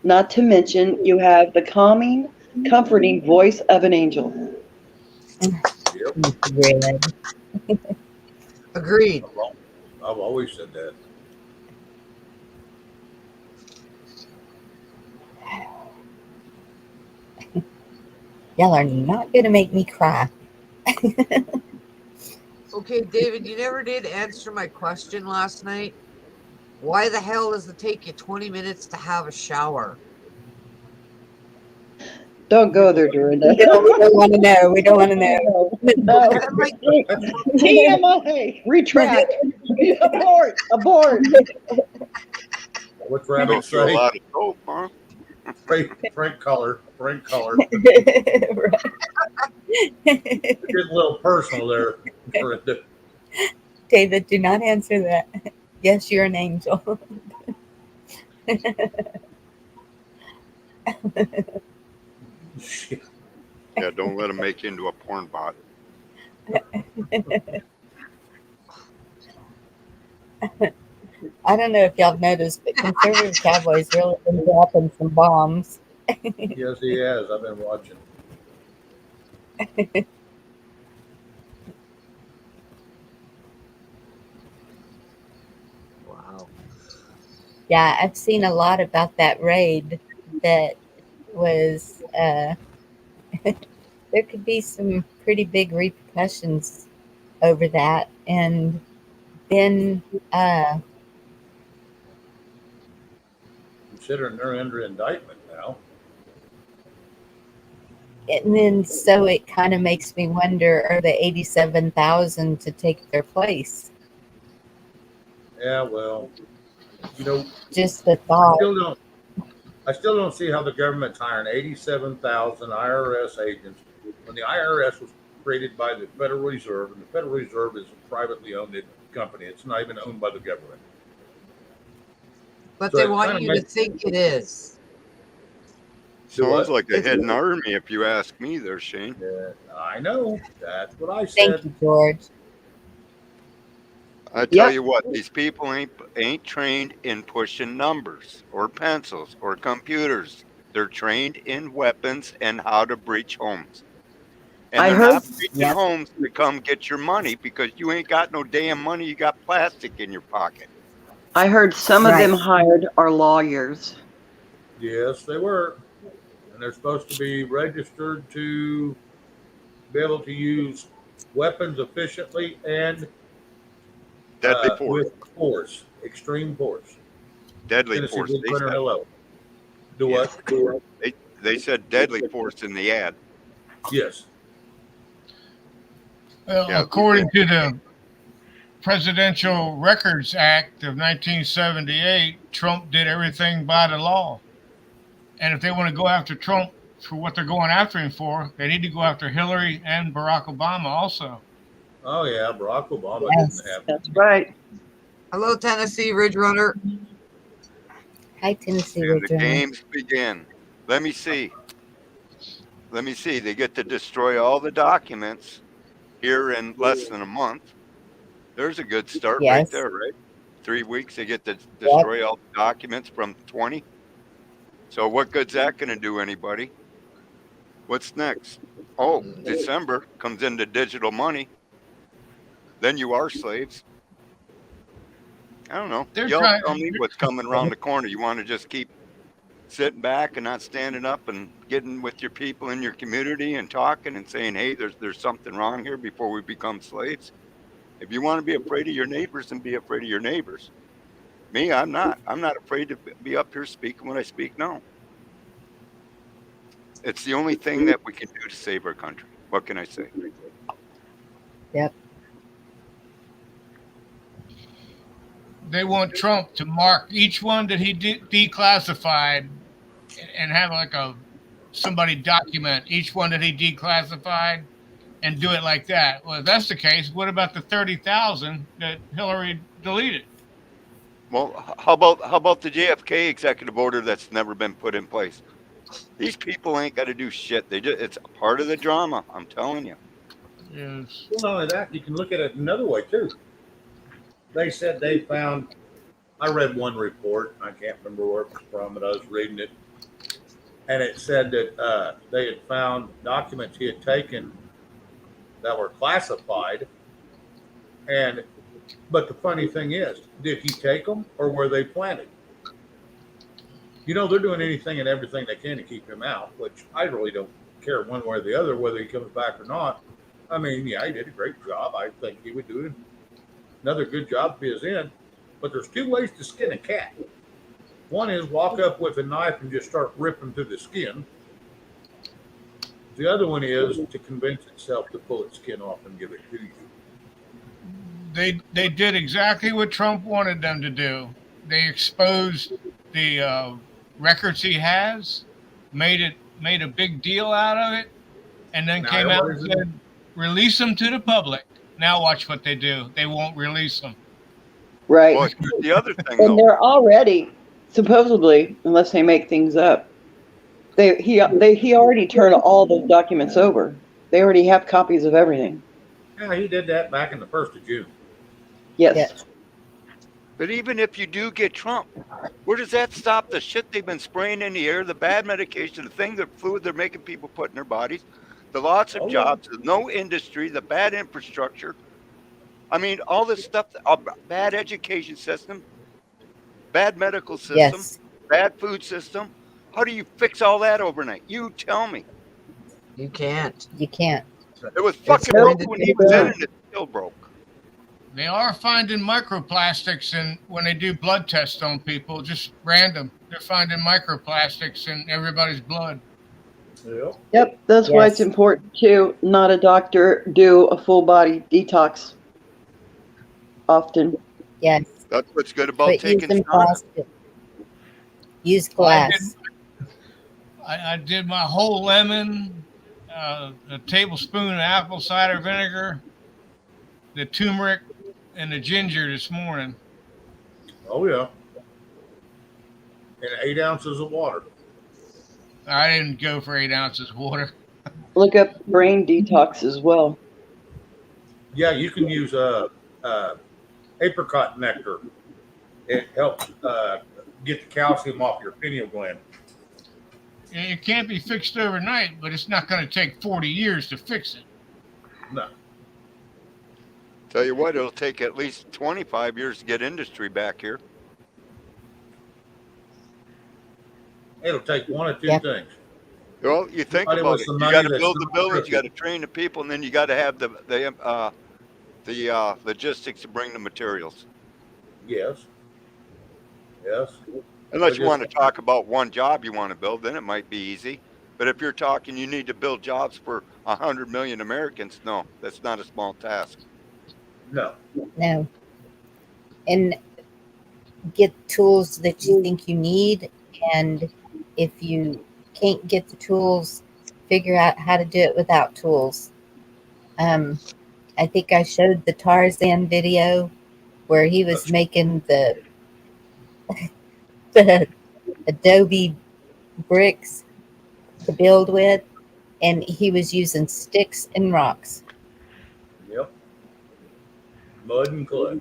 Not to mention, you have the calming, comforting voice of an angel. Yep. Really. Agreed. I've always said that. Y'all are not going to make me cry. Okay, David, you never did answer my question last night. Why the hell does it take you 20 minutes to have a shower? Don't go there, Dorinda. We don't want to know. We don't want to know. No. I'm like, TMI. Retract. Abort. What's Go Rabbit through a say? lot of soap, huh? Frank color. Right. It's getting a little personal there, Dorinda. David, do not answer that. Yes, you're an angel. Yeah, don't let them make you into a porn bot. I don't know if y'all have noticed, but Conservative Cowboy's really been dropping some bombs. Yes, he has. I've been watching. wow. Yeah, I've seen a lot about that raid that was, there could be some pretty big repercussions over that. And then, Considering they're under indictment now. so it kind of makes me wonder, are the 87,000 to take their place? Yeah, well, you know, Just the I thought. still don't. I still don't see how the government's hiring 87,000 IRS agents when the IRS was created by the Federal Reserve, and the Federal Reserve is a privately owned company. It's not even owned by the government. But So they it want kind of you to makes think it is. do Sounds what? like a hidden army, if you ask me there, Shane. I know. That's what I Thank said. you, George. I tell Yep. you what, these people ain't trained in pushing numbers or pencils or computers. They're trained in weapons and how to breach homes. And I they're heard not breaching Yep. homes to come get your money because you ain't got no damn money. You got plastic in your pocket. some of Right. them hired are lawyers. Yes, they were. And they're supposed to be registered to be able to use weapons efficiently and Deadly force. with force, extreme force. Deadly Tennessee force. Big Printer, hello. Do Yeah. what? They said deadly force in the ad. Yes. Well, Yeah. according to the Presidential Records Act of 1978, Trump did everything by the law. And if they want to go after Trump for what they're going after him for, they need to go after Hillary and Barack Obama also. Oh yeah, Barack Obama Yes. didn't have. That's right. Hello, Tennessee Ridge Runner. Hi, Tennessee And the Ridge Runner. games begin. Let me see. They get to destroy all the documents here in less than a month. There's a good start right Yes. there, right? 3 weeks, they get to Yep. destroy all the documents from 20. So what good's that going to do anybody? What's next? Oh, December comes into digital money. Then you are slaves. I don't know. They're Y'all trying. tell me what's coming around the corner. You want to just keep sitting back and not standing up and getting with your people in your community and talking and saying, hey, there's something wrong here before we become slaves? If you want to be afraid of your neighbors, then be afraid of your neighbors. Me, I'm not. I'm not afraid to be up here speaking when I speak. No. It's the only thing that we can do to save our country. What can I say? Yep. They want Trump to mark each one that he declassified and have like somebody document each one that he declassified and do it like that. Well, if that's the case, what about the 30,000 that Hillary deleted? Well, how about the JFK executive order that's never been put in place? These people ain't got to do shit. It's a part of the drama. I'm telling you. Yes. Well, not only that, you can look at it another way too. They said they found. I read one report. I can't remember where it was from, but I was reading it, and it said that they had found documents he had taken that were classified. But the funny thing is, did he take them or were they planted? You know, they're doing anything and everything they can to keep him out, which I really don't care one way or the other whether he comes back or not. I mean, yeah, he did a great job. I think he would do another good job if he was in. But there's two ways to skin a cat. One is walk up with a knife and just start ripping through the skin. The other one is to convince itself to pull its skin off and give it to you. They did exactly what Trump wanted them to do. They exposed the records he has, made a big deal out of it, and then came out and said, release them to the public. Now watch what they do. They won't release them. Right. Well, here's the other thing, And though. they're already, supposedly, unless they make things up, he already turned all those documents over. They already have copies of everything. Yeah, he did that back in the 1st of June. Yes. Yes. But even if you do get Trump, where does that stop the shit they've been spraying in the air, the bad medication, the fluid they're making people put in their bodies, the lots of jobs, the no industry, the bad infrastructure? I mean, all this stuff, bad education system, bad medical system, Yes. bad food system. How do you fix all that overnight? You tell me. You can't. You can't. It was fucking going broke to when be he was in done. it. It's still broke. They are finding microplastics, and when they do blood tests on people, just random, they're finding microplastics in everybody's blood. Yeah. Yep. That's why it's Yes. important to not a doctor do a full body detox often. Yes. That's what's good about But use taking them sauna. plastic. Use glass. I did my whole lemon, a tablespoon of apple cider vinegar, the turmeric, and the ginger this morning. Oh, yeah. And 8 ounces of water. I didn't go for 8 ounces of water. Look up brain detox as well. Yeah, you can use apricot nectar. It helps get the calcium off your pineal gland. It can't be fixed overnight, but it's not going to take 40 years to fix it. No. Tell you what, it'll take at least 25 years to get industry back here. It'll take one of two Yep. things. Well, you think But it about was it. the You got money to that's build the not buildings, you got to crooked. train the people, and then you got to have the logistics to bring the materials. Yes, yes. Unless They you just want to talk about one job you want to build, then it might be easy. But if you're talking, you need to build jobs for 100 million Americans. No, that's not a small task. no. No. And get tools that you think you need. And if you can't get the tools, figure out how to do it without tools. Um, I think I showed the Tarzan video where he was That's making the Adobe bricks to build with, and he was using sticks and rocks. yep. Mud and clay.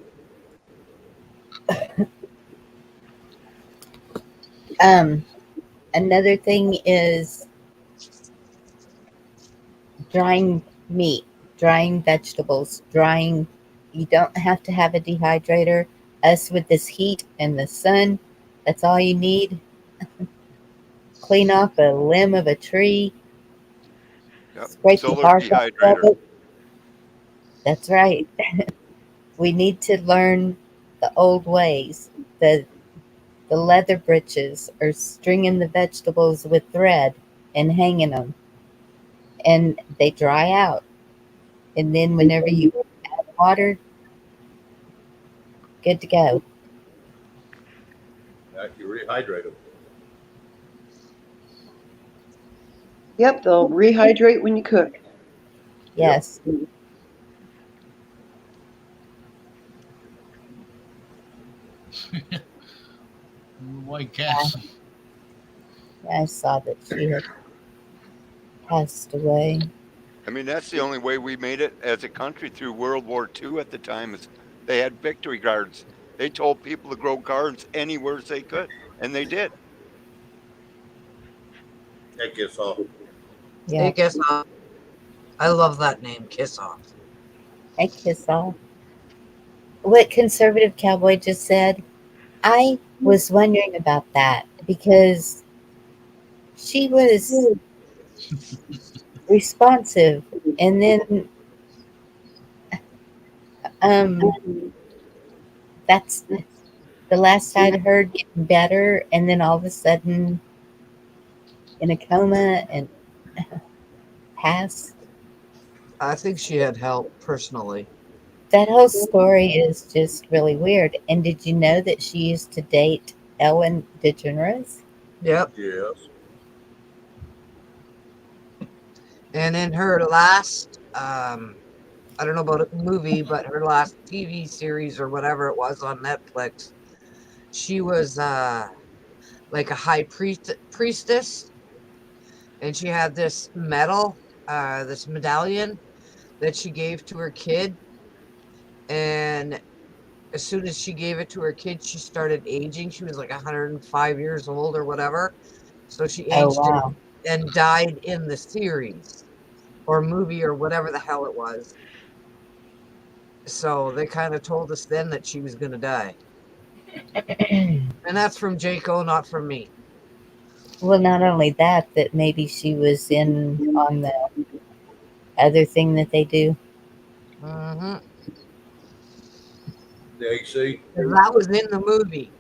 Um, Another thing is drying meat, drying vegetables, drying. You don't have to have a dehydrator. Us with this heat and the sun, that's all you need. Clean off a limb of a tree, Yep. scrape the Solar bark off of dehydrator. it. That's right. We need to learn the old ways. The leather breeches or stringing the vegetables with thread and hanging them, and they dry out. And then whenever you add water, good to go. You rehydrate them. Yep, they'll rehydrate when you cook. Yep. Yes. White Castle. I saw that she had passed away. I mean, that's the only way we made it as a country through World War II at the time is they had victory gardens. They told people to grow gardens anywhere they could, and they did. That gets off. Yeah. Hey, Kiss Off. I love that name, Kiss Off. I kiss off. What conservative cowboy just said, I was wondering about that because she was responsive, and then um that's the last I'd heard, getting better, and then all of a sudden in a coma and passed. I think she had help personally. That whole story is just really weird. And did you know that she used to date Ellen DeGeneres? Yep. Yes. And in her last, I don't know about a movie, but her last TV series or whatever it was on Netflix, she was like a priestess, and she had this medal, this medallion that she gave to her kid. And as soon as she gave it to her kid, she started aging. She was like 105 years old or whatever. So she Oh, aged wow. and died in the series or movie or whatever the hell it was. So they kind of told us then that she was going to die. And that's from Jaco, not from me. Well, not only that, that maybe she was in on the other thing that they do. Mm-hmm. The AC. That was in the movie.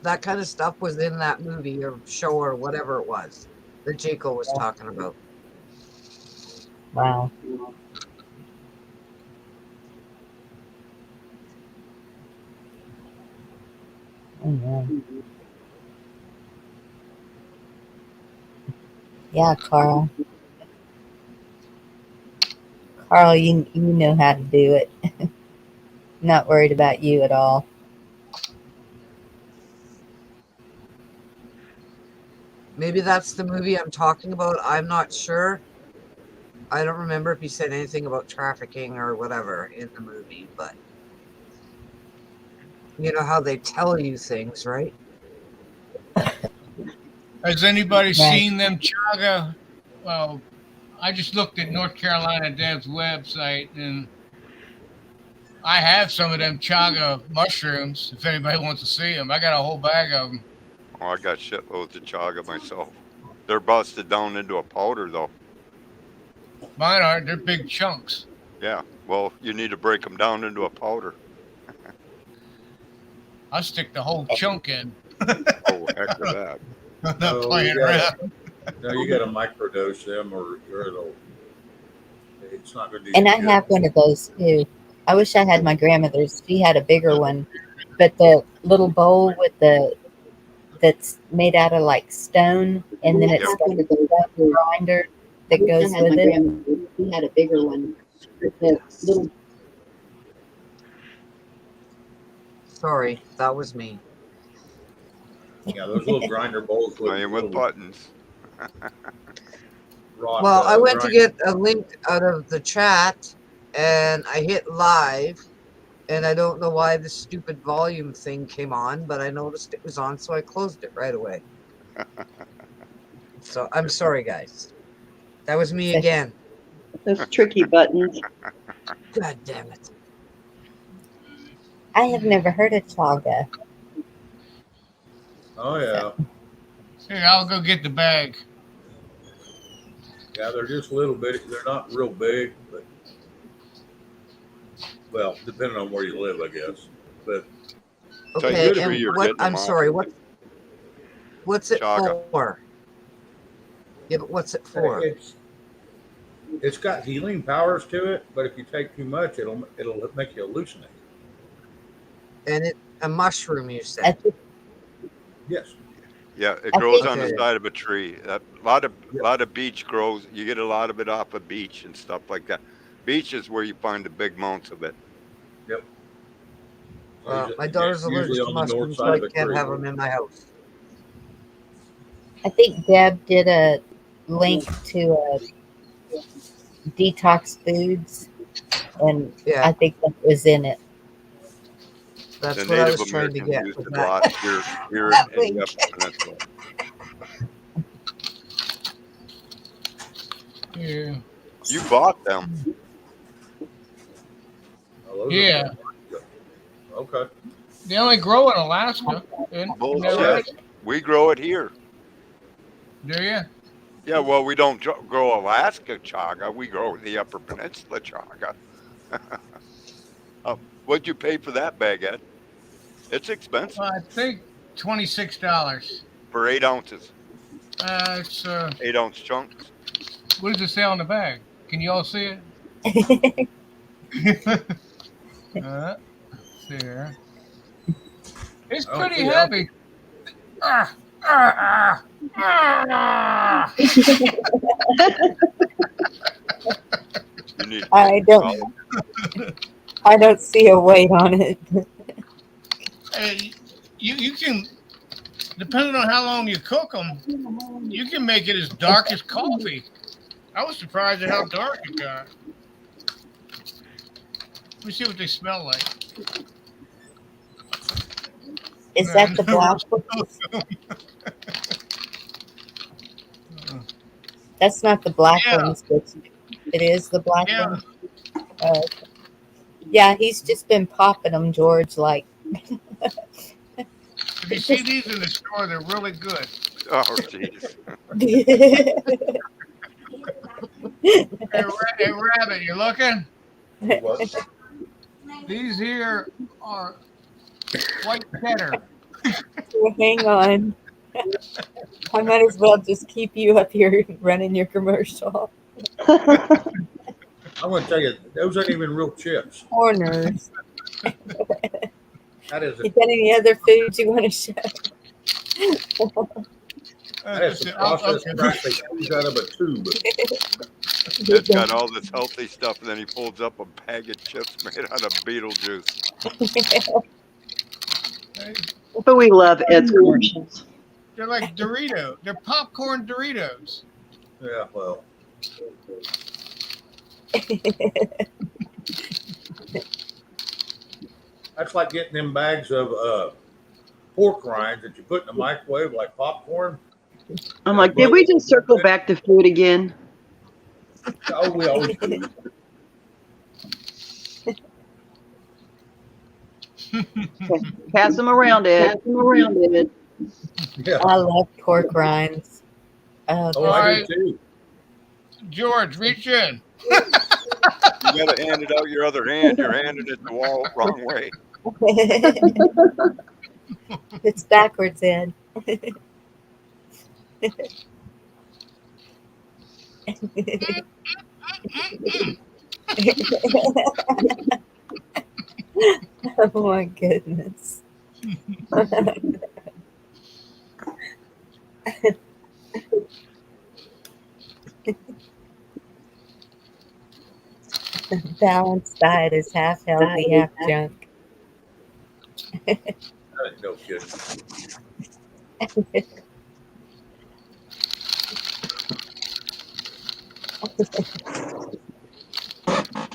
That kind of stuff was in that movie or show or whatever it was that Jaco was talking about. Wow. Oh, yeah. Yeah, Carl. Carl, you know how to do it. Not worried about you at all. Maybe that's the movie I'm talking about. I'm not sure. I don't remember if he said anything about trafficking or whatever in the movie, but you know how they tell you things, right? Has anybody Right. seen them chaga? Well, I just looked at North Carolina Dev's website, and I have some of them chaga mushrooms. If anybody wants to see them, I got a whole bag of them. Oh, I got shitloads of chaga myself. They're busted down into a powder, though. Mine aren't. They're big chunks. Yeah. Well, you need to break them down into a powder. I stick the whole chunk in. Oh, heck with that. I'm not No, playing you gotta, around. no, you got to microdose them, or it's not going to do And you I good. have one of those too. I wish I had my grandmother's. She had a bigger one, but the little bowl with that's made out of like stone, and then it's Yep. got the stone grinder that goes with it. He had a bigger one. The little Sorry, that was me. Yeah, those little grinder bowls with Playing with little buttons. rod. Well, I went to grind- get a link out of the chat, and I hit live, and I don't know why the stupid volume thing came on, but I noticed it was on, so I closed it right away. So I'm sorry, guys. That was me again. those tricky buttons. God damn it. I have never heard of chaga. Oh yeah, Here, I'll go get the bag. yeah. They're just a little bit. They're not real big, but well, depending on where you live, I guess. But Tell you Okay, good if and you're what? getting them I'm off. sorry. What's it Chaga. for? Yeah, but what's it for? it's got healing powers to it. But if you take too much, it'll make you hallucinate. And a mushroom, you I said. think Yes. Yeah, it I grows think- on the Okay. side of a tree. A lot of beech grows. You get a lot of it off of beech and stuff like that. Beech is where you find the big amounts of it. Yep. My daughter's allergic usually to on the north mushrooms, so side I of a can't tree. have them in my house. I think Deb did a link to detox foods, and Yeah, I think that was in it. that's The what I Native was trying to Americans get used with it a that. lot here That in the link. Upper Peninsula. Yeah. You bought them. Oh, those are Yeah. good. Okay. They only grow in Alaska. Isn't that Bullshit. right? We grow it here. Do you? Yeah, well, we don't grow Alaska chaga. We grow the Upper Peninsula chaga. What'd you pay for that bag, Ed? It's expensive I think $26. for 8 ounces, It's 8-ounce chunks. what does it say on the bag? Can you all see it? See here. It's Oh, pretty yeah. heavy. Ah. You need to I don't see a weight on it. Hey, you can, depending on how long you cook them, you can make it as dark as coffee. I was surprised at how dark it got. Let me see what they smell like. Is that the black one? That's not the black Yeah. ones, but it is the black Yeah. one. Okay. Yeah, he's just been popping them, George. Like, If you see these in the store, they're really good. Oh, jeez. Hey, Rabbit, you looking? What? These here are white cheddar. hang on. I might as well just keep you up here running your commercial. I'm going to tell you, those aren't even real chips. Corners. That is You got any other foods you want to show? that is some processed crap they squeeze out of a tube. Ed's got all this healthy stuff, and then he pulls up a bag of chips made out of Beetlejuice. But we love Ed's commercials. They're like Doritos. They're popcorn Doritos. Yeah, well, that's like getting them bags of pork rinds that you put in the microwave like popcorn. I'm like, did we just circle back to food again? Oh, we always do. Pass them around, Ed. Yeah. I love pork rinds. Oh, Oh, All I right, do too. George, reach in. You got to hand it out your other hand. You're handing it the wrong way. it's backwards, Ed. Oh my goodness. Balanced diet is half healthy, half junk. That ain't no kidding.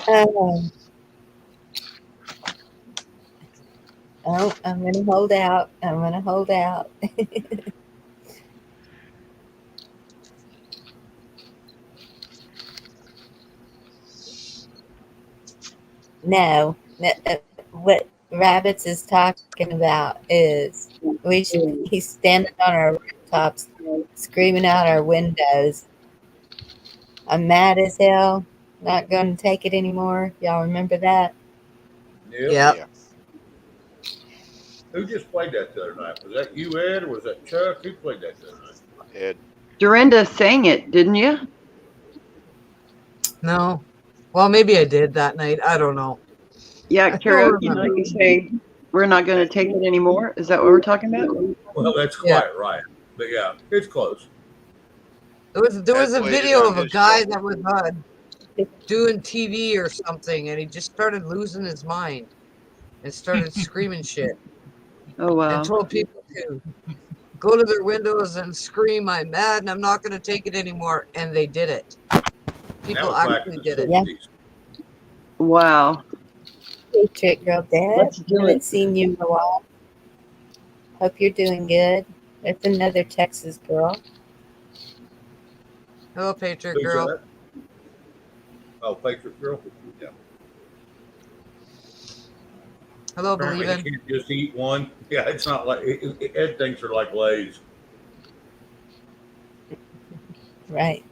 Oh, oh, I'm going to hold out. I'm going to hold out. No, what Rabbits is talking about is we should be standing on our rooftops, screaming out our windows. I'm mad as hell. Not going to take it anymore. Y'all remember that? Yep. Yep. Yeah. Who just played that the other night? Was that you, Ed, or was that Chuck? Who played that the other night? Ed. Dorinda sang it, didn't you? No. Well, maybe I did that night. I don't know. Yeah, I don't karaoke remember. night. You say we're not going to take it anymore. Is that what we're talking about? Well, that's Yeah. quite right. But yeah, it's close. There was Ed a played it video on of a his guy show. that was doing TV or something, and he just started losing his mind and started screaming shit Oh wow. and told people to go to their windows and scream, "I'm mad and I'm not going to take it anymore." And they did it. That People was back in actually the did it. Yeah. 60s. Wow. Hey, Trick Girl Dad. Let's do Haven't it. seen you in a while. Hope you're doing good. That's another Texas girl. Hello, Patriot Who's Girl. that? Oh, Patriot Girl? Yeah. Hello, Apparently Believin'. he can't just eat one. Yeah, it's not like Ed thinks they're like Lay's. Right.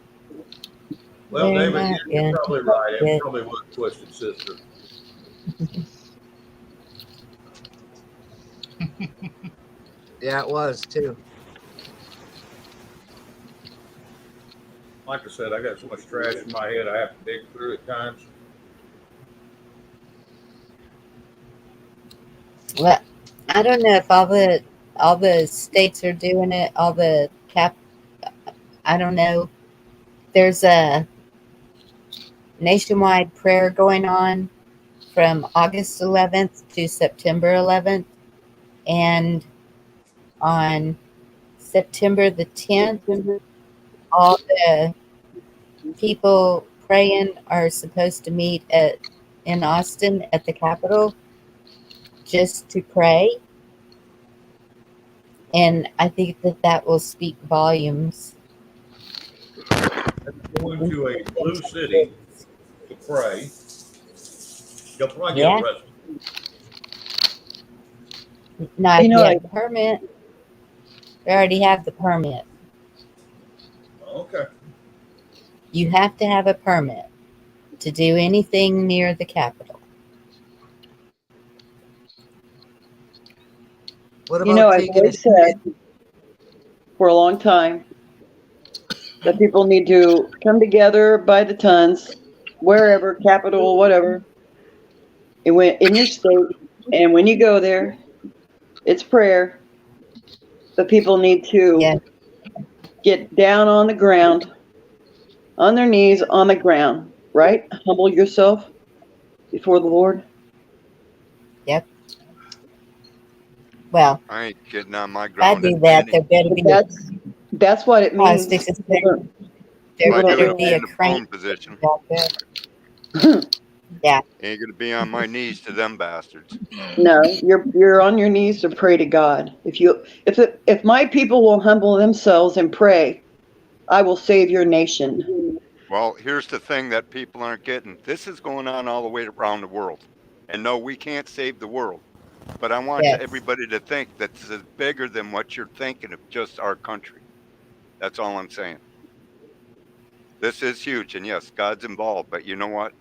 Well, They're David, not you're going to probably right. take It it. probably was Twisted Sister. Yeah, it was too. Like I said, I got so much trash in my head I have to dig through at times. Well, I don't know if all the states are doing it. All the cap. I don't know. There's a nationwide prayer going on from August 11th to September 11th, and on September the 10th, all the people praying are supposed to meet in Austin at the Capitol just to pray. And I think that will speak volumes. Going to a blue city to pray. You'll probably get Yeah. arrested. Not You if know, you I, have a permit. They already have the permit. Okay. You have to have a permit to do anything near the Capitol. What you know, about I've taking a always shit? said for a long time that people need to come together by the tons, wherever, capital, whatever, in your state. And when you go there, it's prayer. But people need Yeah. to get down on the ground, on their knees, on the ground, right? Humble yourself before the Lord. Yep. Well, I ain't getting on my if I ground do in that, any. there better But be that's what it I was means. fixing to say, People there If I do, better it'll be be a in the crane prone position. out there. don't- Yeah. Ain't gonna be on my knees to them bastards. No, you're on your knees to pray to God. If my people will humble themselves and pray, I will save your nation. Well, here's the thing that people aren't getting. This is going on all the way around the world. And no, we can't save the world. But I want Yes. everybody to think that this is bigger than what you're thinking of just our country. That's all I'm saying. This is huge, and yes, God's involved. But you know what?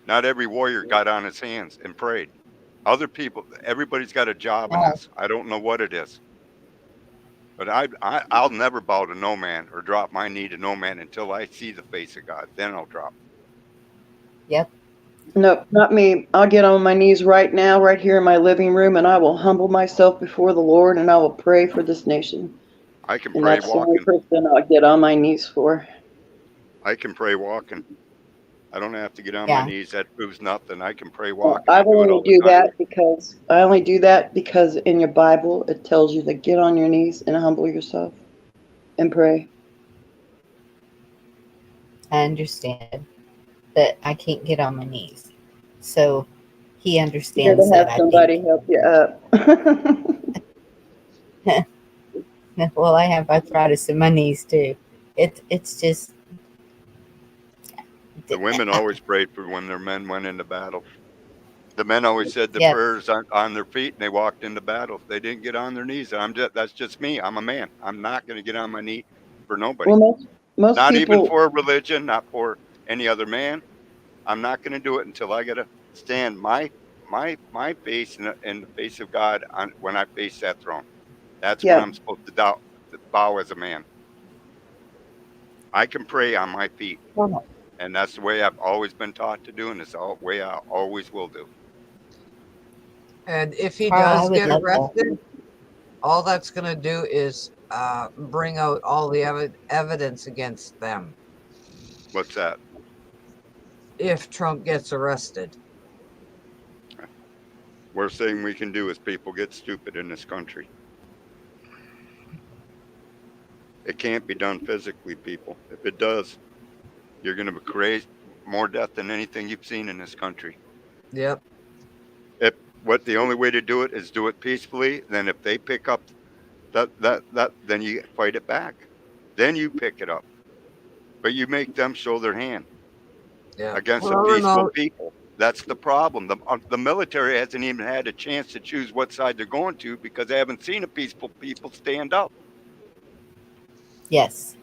Not every warrior got on his hands and prayed. Other people, everybody's got a job in No, this. I don't know what it is, but I'll never bow to no man or drop my knee to no man until I see the face of God. Then I'll drop. yep. Nope, not me. I'll get on my knees right now, right here in my living room, and I will humble myself before the Lord, and I will pray for this nation. I can And pray that's the only walking. person I'll get on my knees for. I can pray walking. I don't have to get on my Yeah. knees. That proves nothing. I can pray Well, walking. I I will do it only all the do time. that because in your Bible it tells you to get on your knees and humble yourself and pray. I understand, but I can't get on my knees. So he You understands gotta that, have I somebody think. help you up. Well, I have arthritis in my knees too. It's just The women always prayed for when their men went into battle. The men always said the yes, prayers on their feet and they walked into battle. They didn't get on their knees. That's just me. I'm a man. I'm not going to get on my knee for nobody. Well, most Not even people, for a religion, not for any other man. I'm not going to do it until I got to stand my face in the face of God when I face that throne. That's when yeah, I'm supposed to bow as a man. I can pray on my feet, well, and that's the way I've always been taught to do, and it's the way I always will do. And if he Carl, I does would get love that. arrested, all that's going to do is bring out all the evidence against them What's that? if Trump gets arrested. Worst thing we can do is people get stupid in this country. It can't be done physically, people. If it does, you're going to create more death than anything you've seen in this country. Yep. If the only way to do it is do it peacefully, then if they pick up then you fight it back. Then you pick it up. But you make them show their hand Yeah. against the Well, peaceful remote. people. That's the problem. The military hasn't even had a chance to choose what side they're going to because they haven't seen a peaceful people stand up. Yes.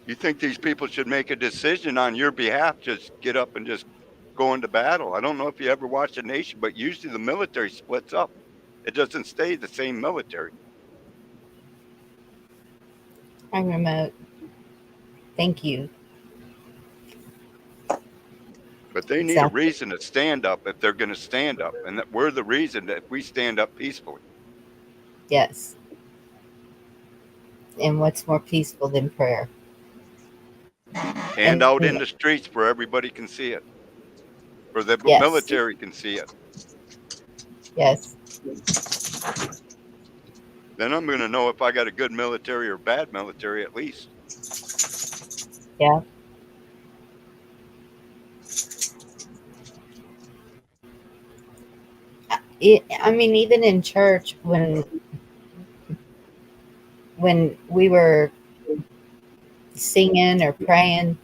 You think these people should make a decision on your behalf? Just get up and just go into battle. I don't know if you ever watched a nation, but usually the military splits up. It doesn't stay the same military. I'm remote. Thank you. But they need a Exactly. reason to stand up if they're going to stand up. And that we're the reason that we stand up peacefully. Yes. And what's more peaceful than prayer? And out in And the streets where everybody can see it. Where the yes, military can see it. yes, Then I'm going to know if I got a good military or bad military at least. yeah. I mean, even in church, when we were singing or praying,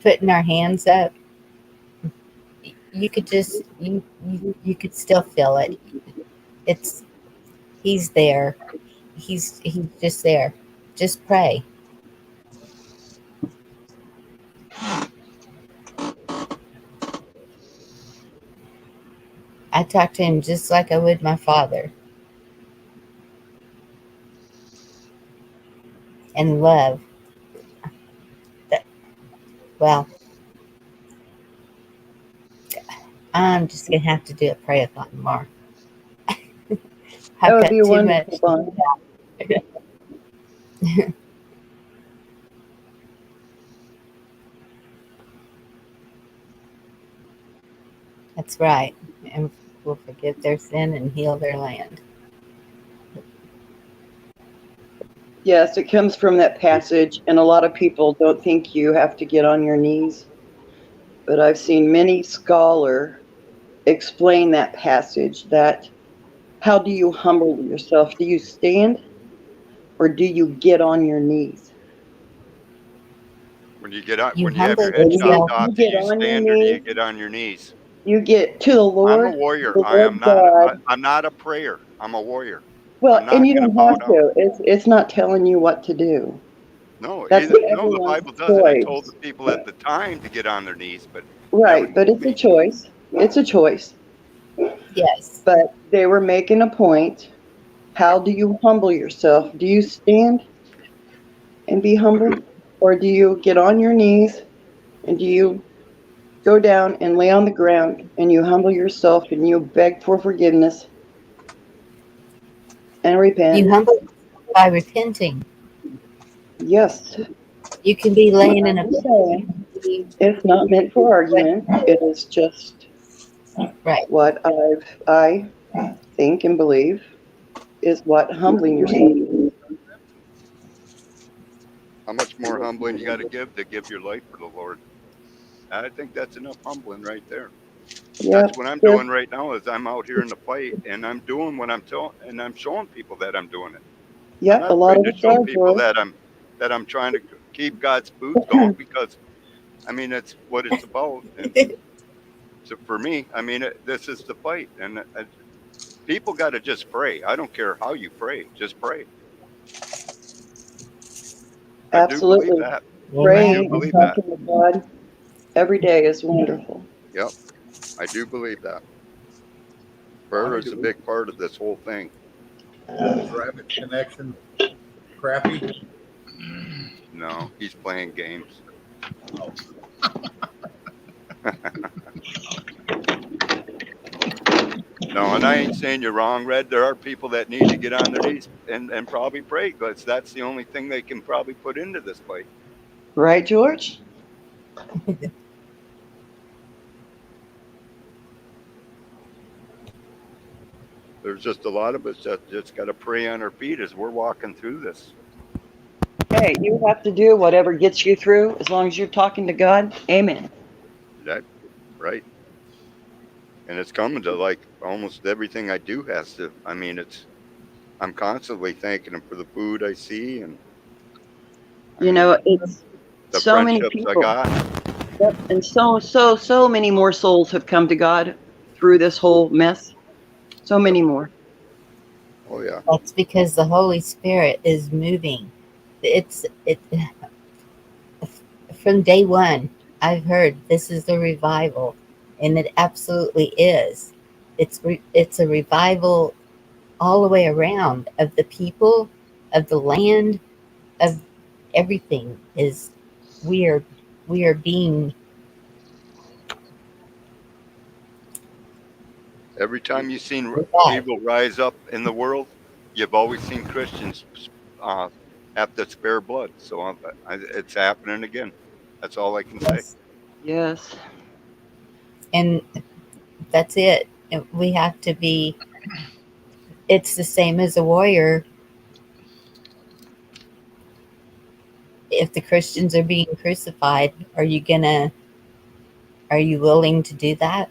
putting our hands up, you could just you could still feel it. It's he's there. He's just there. Just pray. I talk to him just like I would my father. And love. That, well, I'm just gonna have to do a pray-a-thon tomorrow. that I've would be got too much. wonderful, Bonnie. That's right. And we'll forgive their sin and heal their land. Yes, it comes from that passage, and a lot of people don't think you have to get on your knees. But I've seen many scholar explain that passage that how do you humble yourself? Do you stand or do you get on your knees? When you get out, You when you have humble your head And chopped yourself. off, you do get you on your stand or do you knees, get on your knees? you get to the I'm a Lord, warrior. the I Lord am not. God. I'm not a prayer. I'm a warrior. Well, I'm and you knocking don't about have out. to. It's not telling you what to do. No, That's no, the everyone's Bible doesn't. It told the choice. people at the time to get on their knees, but never Right, but told it's a me. choice. It's a choice. Yes. But they were making a point. How do you humble yourself? Do you stand and be humble? Or do you get on your knees and do you go down and lay on the ground and you humble yourself and you beg for forgiveness and You repent? humble by repenting. Yes. You can be And laying in a I'm saying it's not meant for argument. It is just right. what I think and believe is what humbling yourself is. How much more humbling you got to give your life for the Lord? I think that's enough humbling right there. That's Yep. what I'm Just doing right now. Is I'm out here in the fight, and I'm doing what I'm telling, and I'm showing people that I'm doing it. I'm yep. A not lot afraid of to us show are, people George. that I'm trying to keep God's food going because I mean it's what it's about. And so for me, I mean this is the fight, and people got to just pray. I don't care how you pray, just pray. I do believe Absolutely. that. I do Amen. Praying and believe that. talking to God every day is wonderful. Yep, I do believe that. Prayer Bonnie, is a big part of this whole thing. is Rabbit connection crappy? No, he's playing games. Oh, No, and I ain't saying you're wrong, Red. There are people that need to get on their knees and probably pray because that's the only thing they can probably put into this fight. Right, George? There's just a lot of us that just got to pray on our feet as we're walking through this. Hey, you have to do whatever gets you through as long as you're talking to God. Amen. That right? And it's coming to like almost everything I do has to. I mean, it's I'm constantly thanking Him for the food I see, and I You mean know, it's the so many friendships I people. got. Yep. And so many more souls have come to God through this whole mess. So Yep. many more. Oh yeah. That's because the Holy Spirit is moving. It from day one. I've heard this is the revival, and it absolutely is. It's a revival all the way around of the people, of the land, of everything. Is we are we are being Every time you've seen revived. evil rise up in the world, you've always seen Christians uh, have to spare blood. So it's happening again. That's all I can say. Yes, Yes. and that's it. And we have to be. It's the same as a warrior. If the Christians are being crucified, are you gonna? Are you willing to do that?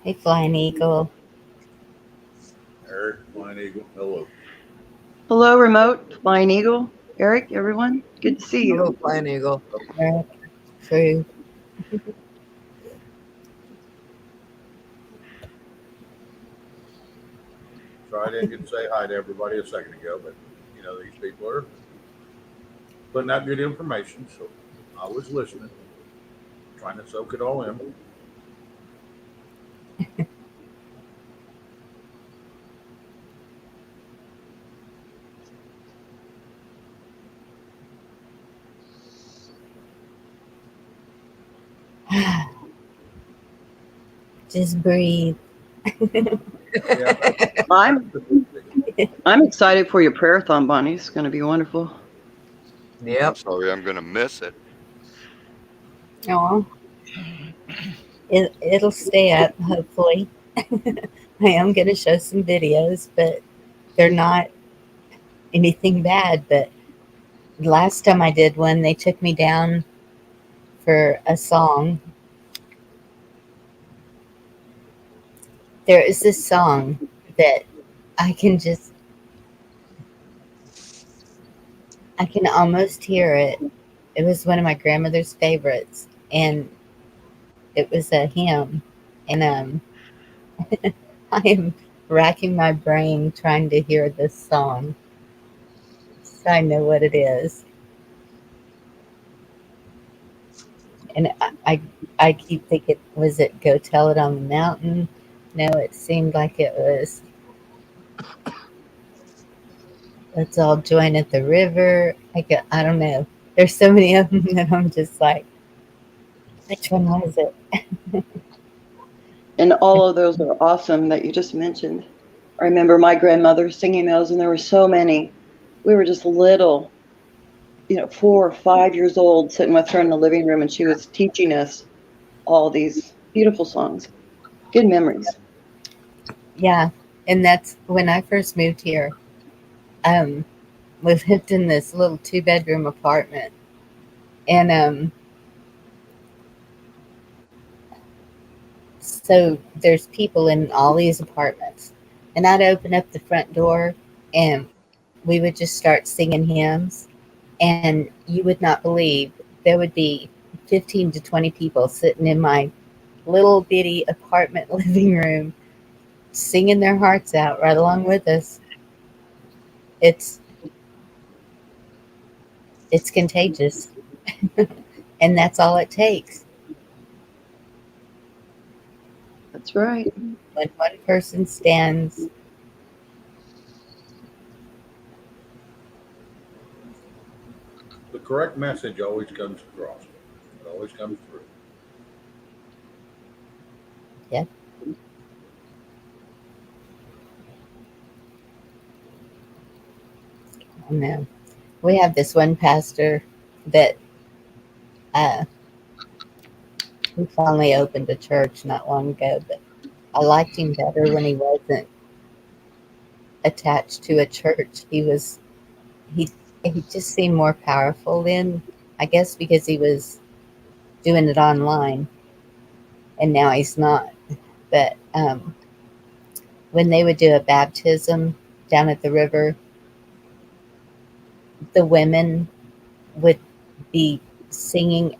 Hey, Flying Eagle. Eric, Flying Eagle, hello. Hello, remote, Flying Eagle, Eric, everyone. Good to see Hello, you. Flying Eagle. Eric, True. So I didn't get to say hi to everybody a second ago, but these people are putting out good information, so I was listening, trying to soak it all in. Just breathe. Yeah, I'm I'm excited for your prayer-thon, Bonnie. It's going to be wonderful. I'm Yep. sorry, I'm going to miss it. Oh, it'll stay up, hopefully. I am going to show some videos, but they're not anything bad. But last time I did one, they took me down for a song. There is this song that I can just, I can almost hear it. It was one of my grandmother's favorites, and it was a hymn. And I am racking my brain trying to hear this song, so I know what it is. And I keep thinking, was it "Go Tell It on the Mountain"? No, it seemed like it was "Let's All Join at the River." I don't know. There's so many of them that I'm just like, which one was it? And all of those are awesome that you just mentioned. I remember my grandmother singing those, and there were so many. We were just little, 4 or 5 years old, sitting with her in the living room, and she was teaching us all these beautiful songs. Good memories. Yeah, and that's when I first moved here. Um, we lived in this little two-bedroom apartment, and so there's people in all these apartments, and I'd open up the front door, and we would just start singing hymns, and you would not believe there would be 15 to 20 people sitting in my little bitty apartment living room singing their hearts out right along with us. It's it's contagious, and that's all it takes. That's right. When one person stands, The correct message always comes across. It always comes through. yeah, I know. We have this one pastor that uh, he finally opened a church not long ago, but I liked him better when he wasn't attached to a church. He he just seemed more powerful then, I guess because he was doing it online, and now he's not. But when they would do a baptism down at the river, the women would be singing.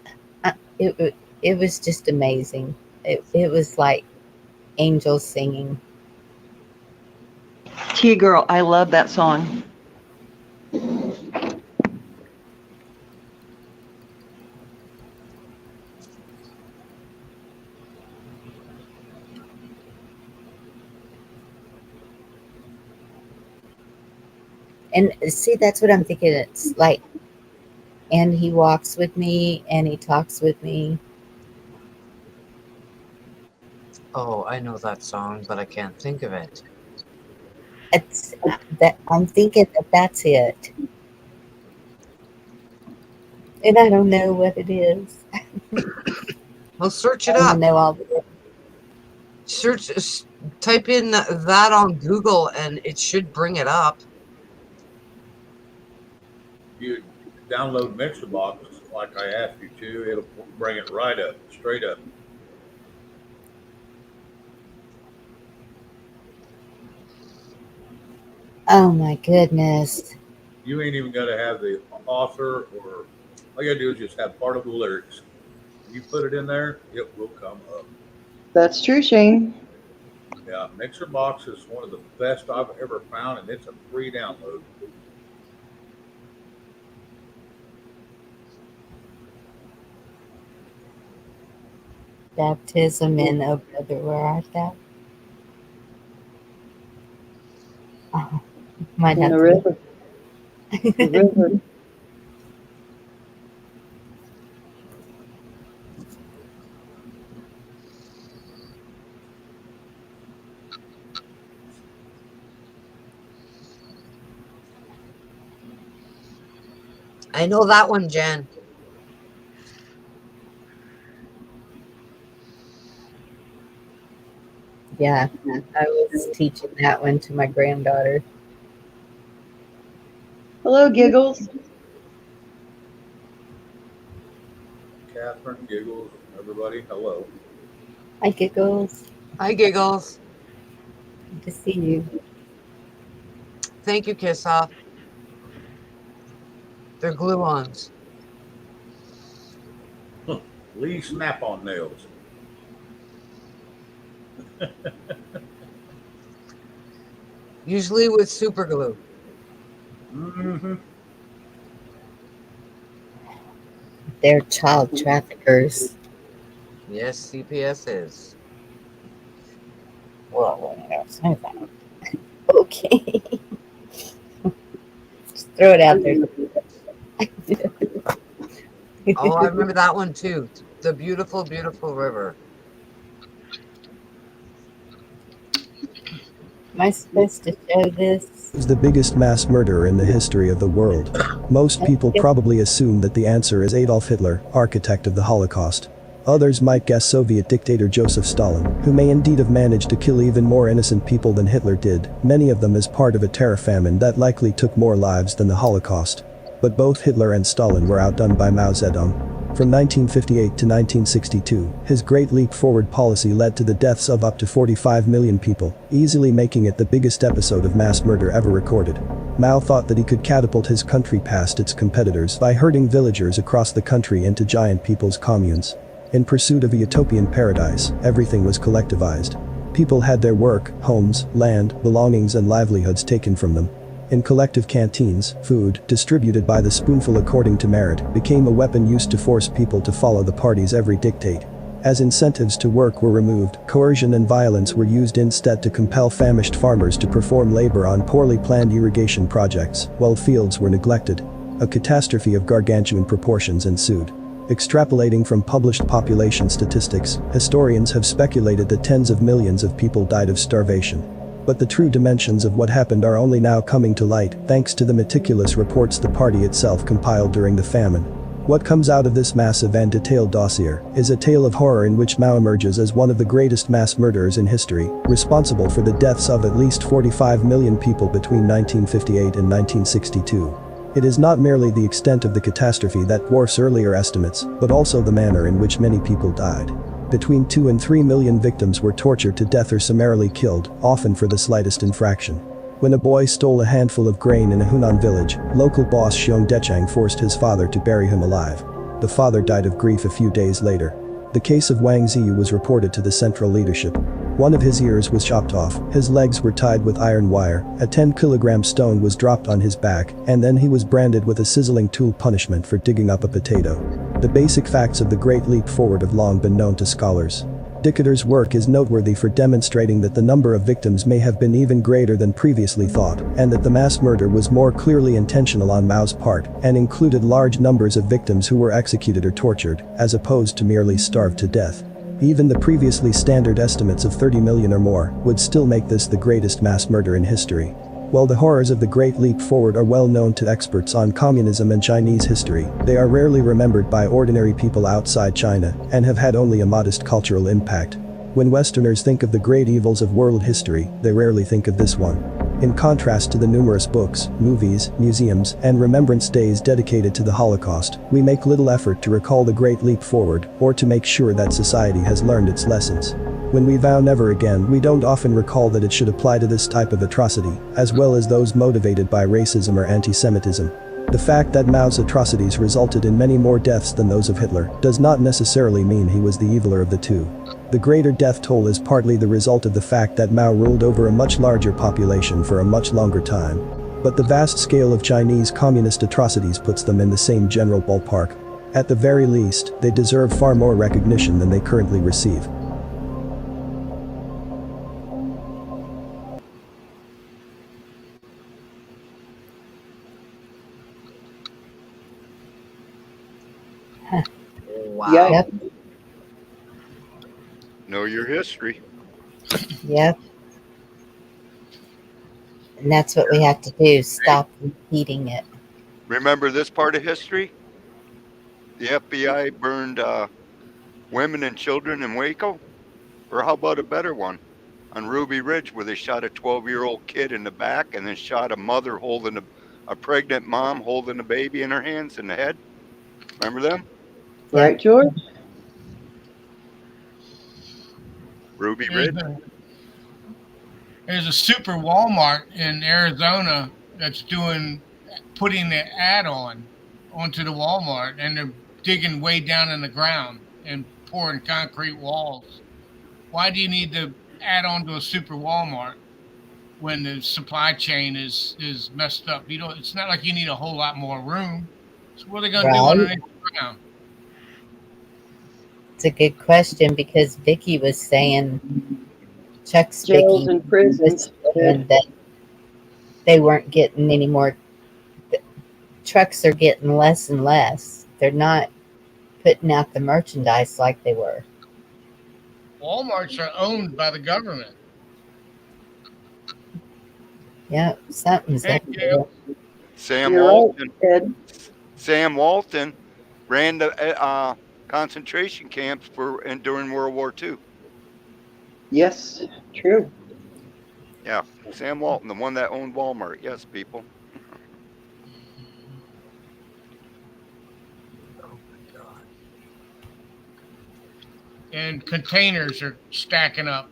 It was just amazing. It was like angels singing. T Girl, I love that song. And see, that's what I'm thinking. It's like, and he walks with me and he talks with me. Oh, I know that song, but I can't think of it. It's that I'm thinking that that's it, and I don't know what it is. Well, search I it don't up. even know all the. Search, type in that on Google, and it should bring it up. You download Mixerbox like I asked you to, it'll bring it right up, straight up. Oh my goodness. You ain't even got to have the author, or all you got to do is just have part of the lyrics. You put it in there, it will come up. That's true, Shane. Yeah, Mixerbox is one of the best I've ever found, and it's a free download. Baptism in a brother, where art thou? Oh, might In have the to river. The look. river. I know that one, Jen. Yeah, I was teaching that one to my granddaughter. Hello, Giggles. Catherine, Giggles, everybody, hello. Hi, Giggles. Hi, Giggles. Good to see you. Thank you, Kiss Off. They're glue-ons. Lee snap-on nails. Usually with super glue. Mm-hmm. They're child traffickers. Yes, CPS is. Well, I never say that. Okay. Just throw it out there. Oh, I remember that one too. The beautiful, beautiful river. Am I supposed to show this? Who's the biggest mass murderer in the history of the world? Most people probably assume that the answer is Adolf Hitler, architect of the Holocaust. Others might guess Soviet dictator Joseph Stalin, who may indeed have managed to kill even more innocent people than Hitler did, many of them as part of a terror famine that likely took more lives than the Holocaust. But both Hitler and Stalin were outdone by Mao Zedong. From 1958 to 1962, his Great Leap Forward policy led to the deaths of up to 45 million people, easily making it the biggest episode of mass murder ever recorded. Mao thought that he could catapult his country past its competitors by herding villagers across the country into giant people's communes. In pursuit of a utopian paradise, everything was collectivized. People had their work, homes, land, belongings and livelihoods taken from them. In collective canteens, food, distributed by the spoonful according to merit, became a weapon used to force people to follow the party's every dictate. As incentives to work were removed, coercion and violence were used instead to compel famished farmers to perform labor on poorly planned irrigation projects, while fields were neglected. A catastrophe of gargantuan proportions ensued. Extrapolating from published population statistics, historians have speculated that tens of millions of people died of starvation. But the true dimensions of what happened are only now coming to light, thanks to the meticulous reports the party itself compiled during the famine. What comes out of this massive and detailed dossier is a tale of horror in which Mao emerges as one of the greatest mass murderers in history, responsible for the deaths of at least 45 million people between 1958 and 1962. It is not merely the extent of the catastrophe that dwarfs earlier estimates, but also the manner in which many people died. Between 2 and 3 million victims were tortured to death or summarily killed, often for the slightest infraction. When a boy stole a handful of grain in a Hunan village, local boss Xiong Dechang forced his father to bury him alive. The father died of grief a few days later. The case of Wang Ziyu was reported to the central leadership. One of his ears was chopped off, his legs were tied with iron wire, a 10-kilogram stone was dropped on his back, and then he was branded with a sizzling tool punishment for digging up a potato. The basic facts of the Great Leap Forward have long been known to scholars. Dickiter's work is noteworthy for demonstrating that the number of victims may have been even greater than previously thought, and that the mass murder was more clearly intentional on Mao's part, and included large numbers of victims who were executed or tortured, as opposed to merely starved to death. Even the previously standard estimates of 30 million or more would still make this the greatest mass murder in history. While the horrors of the Great Leap Forward are well known to experts on communism and Chinese history, they are rarely remembered by ordinary people outside China and have had only a modest cultural impact. When Westerners think of the great evils of world history, they rarely think of this one. In contrast to the numerous books, movies, museums, and remembrance days dedicated to the Holocaust, we make little effort to recall the Great Leap Forward or to make sure that society has learned its lessons. When we vow never again, we don't often recall that it should apply to this type of atrocity, as well as those motivated by racism or anti-Semitism. The fact that Mao's atrocities resulted in many more deaths than those of Hitler does not necessarily mean he was the eviler of the two. The greater death toll is partly the result of the fact that Mao ruled over a much larger population for a much longer time. But the vast scale of Chinese communist atrocities puts them in the same general ballpark. At the very least, they deserve far more recognition than they currently receive. Wow. Yep. Know your history. Yep. And that's what we have to do, stop repeating it. Remember this part of history? The FBI burned women and children in Waco? Or how about a better one? On Ruby Ridge, where they shot a 12-year-old kid in the back and then shot a mother holding a pregnant mom holding a baby in her hands in the head? Remember them? Right, George? Ruby There's Ridge? there's a super Walmart in Arizona that's putting the ad on onto the Walmart, and they're digging way down in the ground and pouring concrete walls. Why do you need to add on to a super Walmart when the supply chain is messed up? You know, it's not like you need a whole lot more room. So what are they going to do Right? underneath the ground? It's a good question because Vicky was saying, Chuck's Jails Vicky and was prisons. saying that they weren't getting any more. Trucks are getting less and less. They're not putting out the merchandise like they were. Walmarts are owned by the government. Yeah, something's Hey, up there. Sam You're right, Walton. Ed. Sam Walton ran the concentration camps during World War II. Yes, true. Yeah, Sam Walton, the one that owned Walmart. Yes, people. and containers are stacking up.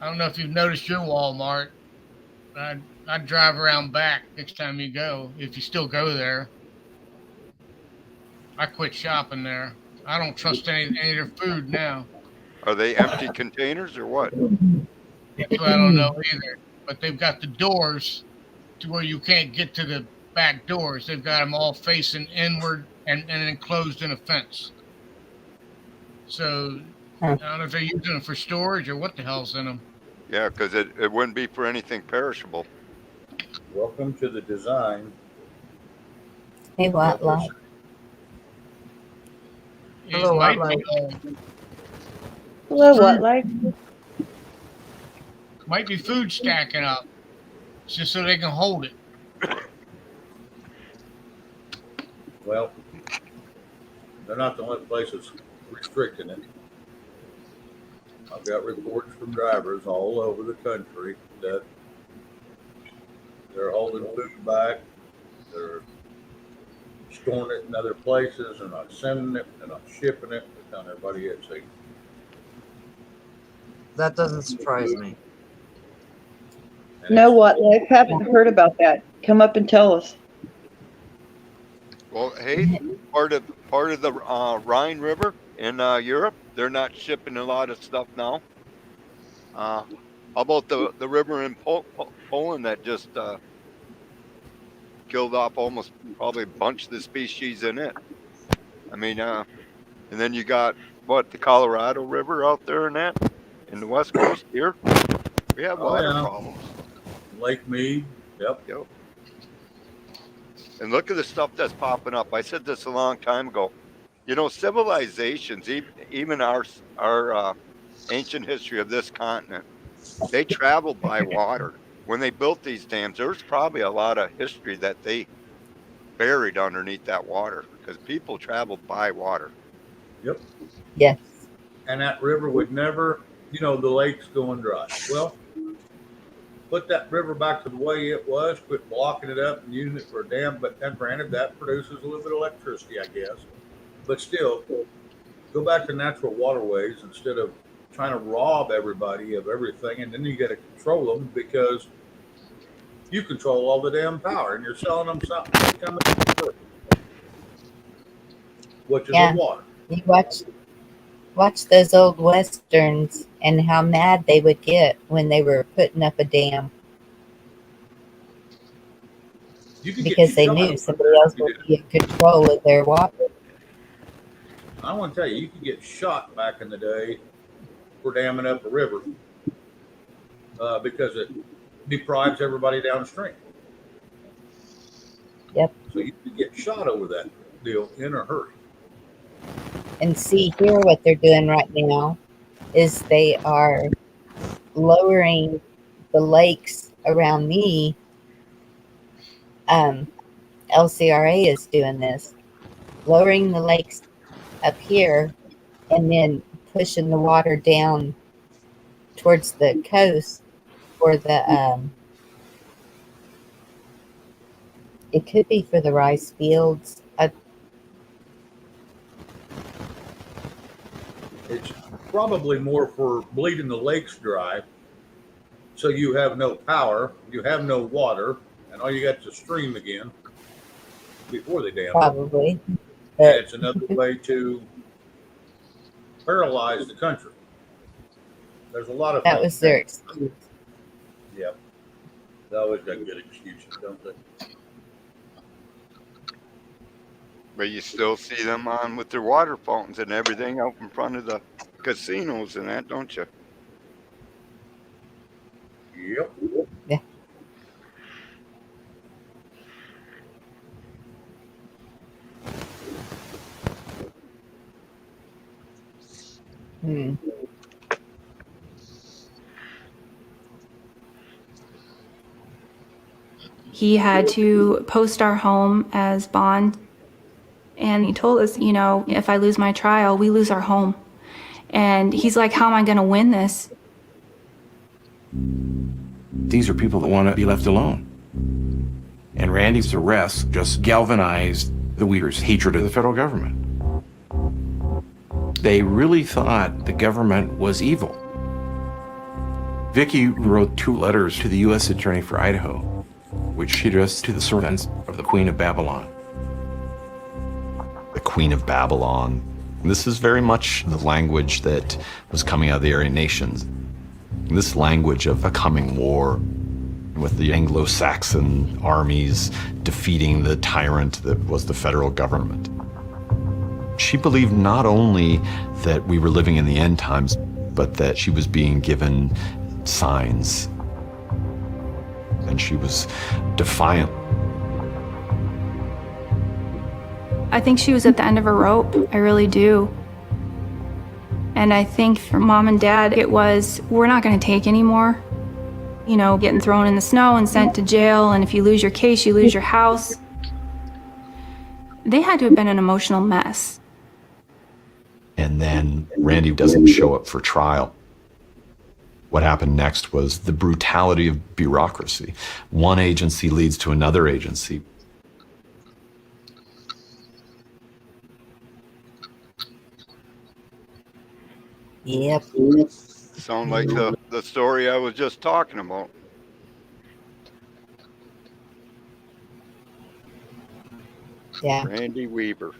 I don't know if you've noticed your Walmart. I'd drive around back next time you go, if you still go there. I quit shopping there. I don't trust any of their food now. Are they empty containers or what? That's what I don't know either. But they've got the doors to where you can't get to the back doors. They've got them all facing inward and enclosed in a fence. So Huh. I don't know if they're using them for storage or what the hell's in them. Yeah, because it wouldn't be for anything perishable. Welcome to the design. Hey, what like? It Hello, might Wildlife. be, Hello, what food, like? might be food stacking up just so they can hold it. Well, they're not the only places restricting it. I've got reports from drivers all over the country that they're holding food back. They're storing it in other places. They're not sending it. They're not shipping it. They're telling everybody it's safe. That doesn't surprise me. And No, it's- what like? Haven't heard about that. Come up and tell us. Well, hey, part of the Rhine River in Europe, they're not shipping a lot of stuff now. How about the river in Poland that just killed off almost probably a bunch of the species in it? I mean, and then you got what, the Colorado River out there and that in the West Coast here. We have Oh, water yeah. problems. Lake Mead. Yep. Yep. And look at the stuff that's popping up. I said this a long time ago. You know, civilizations, even our ancient history of this continent, they traveled by water. When they built these dams, there's probably a lot of history that they buried underneath that water because people traveled by water. Yep. Yes. And that river would never, the lake's going dry. Well, put that river back to the way it was, quit blocking it up and using it for a dam. But then granted, that produces a little bit of electricity, I guess. But still, go back to natural waterways instead of trying to rob everybody of everything. And then you got to control them because you control all the damn power and you're selling them something that's coming free, which is Yeah. the water. You watch those old westerns and how mad they would get when they were putting up a dam You could because get they shot knew over somebody there else if you would did. be in control of their water. I want to tell you, you could get shot back in the day for damming up a river because it deprives everybody downstream. Yep. So you could get shot over that deal in a hurry. And see here, what they're doing right now is they are lowering the lakes around me. LCRA is doing this, lowering the lakes up here and then pushing the water down towards the coast for the it could be for the rice fields. It's probably more for bleeding the lakes dry. So you have no power, you have no water, and all you got is a stream again. before they damn it. probably. And But it's another way to paralyze the country. There's a lot of that things. was their excuse. Yeah. They always got good excuses, don't they? But you still see them on with their water fountains and everything out in front of the casinos and that, don't you? Yep. Yeah. Hmm. He had to post our home as bond. And he told us, you know, if I lose my trial, we lose our home. And he's like, how am I going to win this? These are people that want to be left alone. And Randy's arrest just galvanized the Uyghurs' hatred of the federal government. They really thought the government was evil. Vicky wrote 2 letters to the U.S. Attorney for Idaho, which she addressed to the servants of the Queen of Babylon. The Queen of Babylon. This is very much the language that was coming out of the Aryan nations. This language of a coming war with the Anglo-Saxon armies defeating the tyrant that was the federal government. She believed not only that we were living in the end times, but that she was being given signs. And she was defiant. I think she was at the end of her rope. I really do. And I think for Mom and Dad, it was, we're not going to take anymore. You know, getting thrown in the snow and sent to jail, and if you lose your case, you lose your house. They had to have been an emotional mess. And then Randy doesn't show up for trial. What happened next was the brutality of bureaucracy. One agency leads to another agency. Yep. Sound like the story I was just talking about. Yeah. Randy Weaver.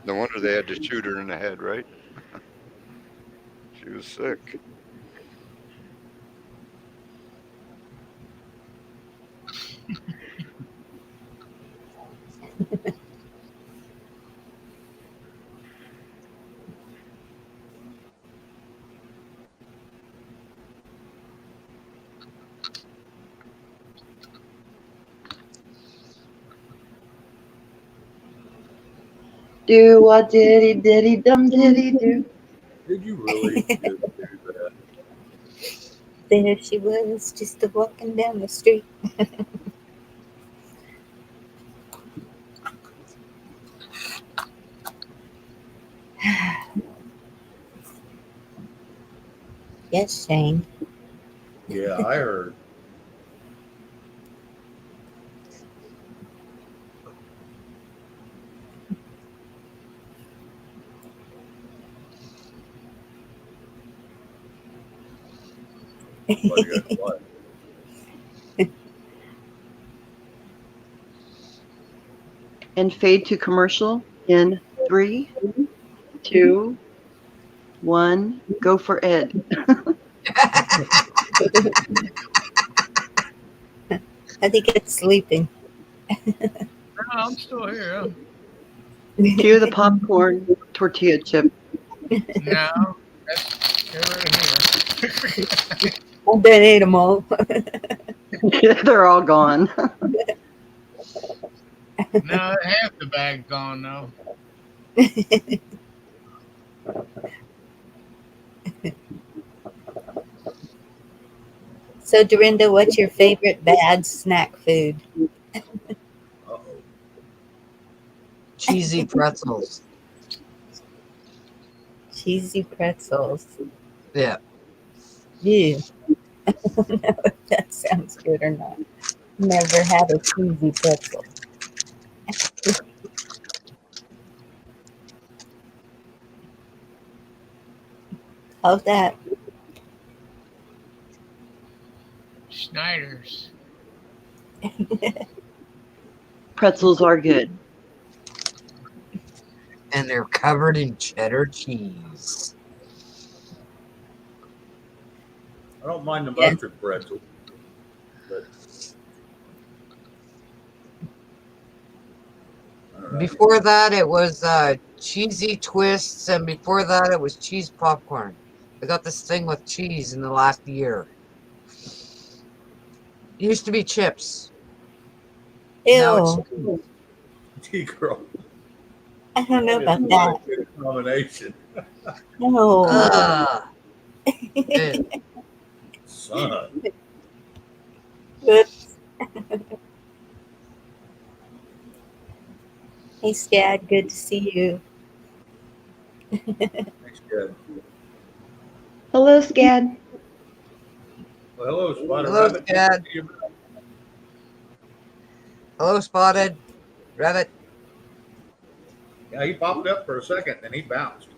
No wonder they had to shoot her in the head, right? She was sick. Do what diddy dum diddy do. Did you really do that? There she was, just a walking down the street. Yes, Shane. Yeah, I heard. Well, guess what? And fade to commercial in 3, 2, 1. Go for Ed. I think it's sleeping. No, I'm still here. Cue the popcorn tortilla chip. No, they're right here. I done ate them all. They're all gone. No, half the bag's gone though. So, Dorinda, what's your favorite bad snack food? Uh-oh. Cheesy pretzels. Cheesy pretzels. Yeah. Ew. I don't know if that sounds good or not. Never had a cheesy pretzel. How's that? Schneider's. Pretzels are good. And they're covered in cheddar cheese. I don't mind the Yes. mustard pretzel, but I don't know. Before that, it was cheesy twists, and before that, it was cheese popcorn. I got this thing with cheese in the last year. It used to be chips. Now it's Ew. Tea girl. I don't know That is about not that. a good combination. No. ugh. Man, Son. Whoops. Hey, Scad. Good to see you. Thanks, Dad. Hello, Scad. Well, hello, Spider hello, Rabbit. Dad. Hello, Spotted Rabbit. Yeah, he popped up for a second, then he bounced.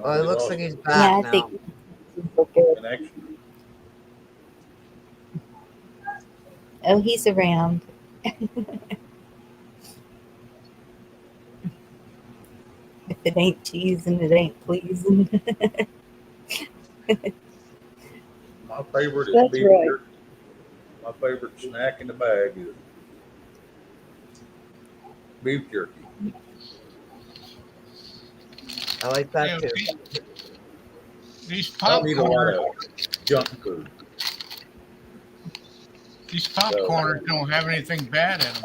Oh, it we looks lost like he's the Yeah, back I now. think we're good. connection. Oh, he's around. If it ain't cheesing, it ain't pleasing. My favorite is That's beef right. jerky. My favorite snack in the bag is beef jerky. I like that Yeah, too. these I don't eat a lot popcorn, of junk food. these popcorners don't have anything bad in them.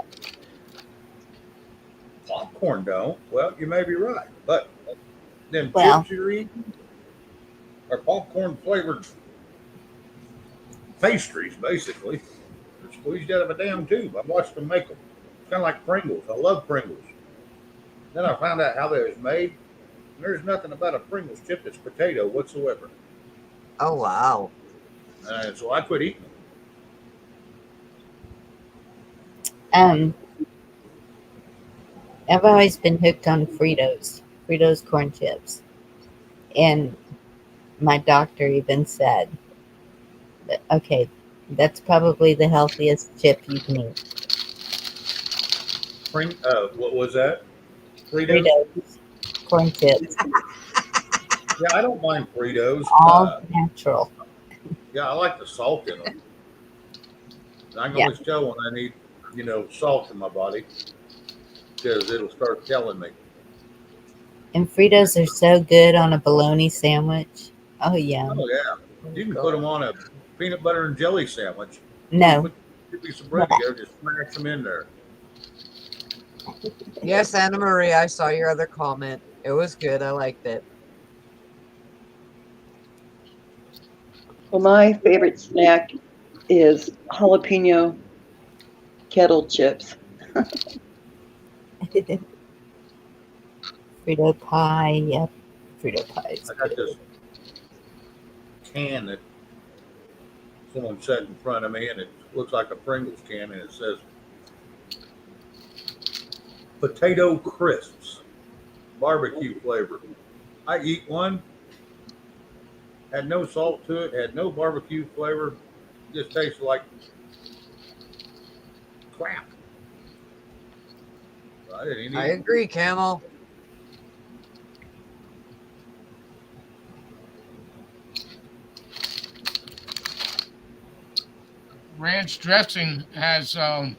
Popcorn don't. Well, you may be right, but them Well, chips you're eating are popcorn flavored pastries, basically. They're squeezed out of a damn tube. I watched them make them. It's kind of like Pringles. I love Pringles. Then I found out how they was made. And there's nothing about a Pringles chip that's potato whatsoever. Oh, wow. So I quit eating them. I've always been hooked on Fritos corn chips. And my doctor even said, that, okay, that's probably the healthiest chip you can eat. What was that? Fritos? Fritos corn chips, Yeah, I don't mind Fritos. all natural. Yeah, I like the salt in them. I can Yeah. always tell when I need, salt in my body because it'll start telling me. And Fritos are so good on a bologna sandwich. Oh, yeah. Oh yeah, you can put them on a peanut butter and jelly sandwich. No. Put a piece of bread together, just smash them in there. Yes, Anna Marie, I saw your other comment. It was good. I liked it. Well, my favorite snack is jalapeno kettle chips. Frito pie. Yep. Frito pie is I got good. this can that someone set in front of me, and it looks like a Pringles can, and it says potato crisps, barbecue flavor. I eat one, had no salt to it, had no barbecue flavor, just tastes like crap. I didn't even I eat it. agree, Camel. Ranch dressing has water.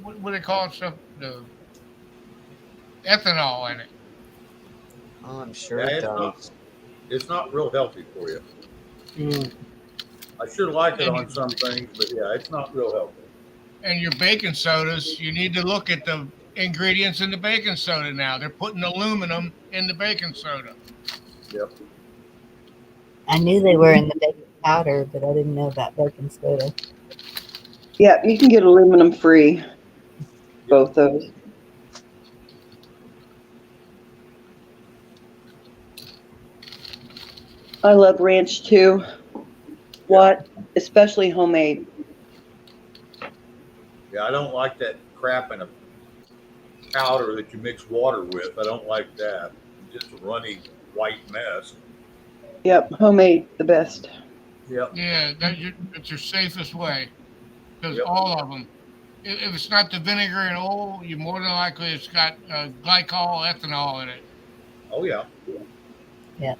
What do they call it? Stuff the ethanol in it. Oh, I'm sure Yeah, it does. it's not real healthy for you. Mm. I sure like it And on some things, but yeah, it's not real healthy. And your baking sodas, you need to look at the ingredients in the baking soda now. They're putting aluminum in the baking soda. Yep. I knew they were in the baking powder, but I didn't know about baking soda. Yeah, you can get aluminum free, both those. I love ranch too. What? Especially homemade. Yeah, I don't like that crap in a powder that you mix water with. I don't like that. Just a runny white mess. Yep, homemade, the best. Yep. Yeah, that's your safest way because Yep. all of them. If it's not the vinegar and oil, you more than likely it's got glycol, ethanol in it. Oh yeah. Yeah.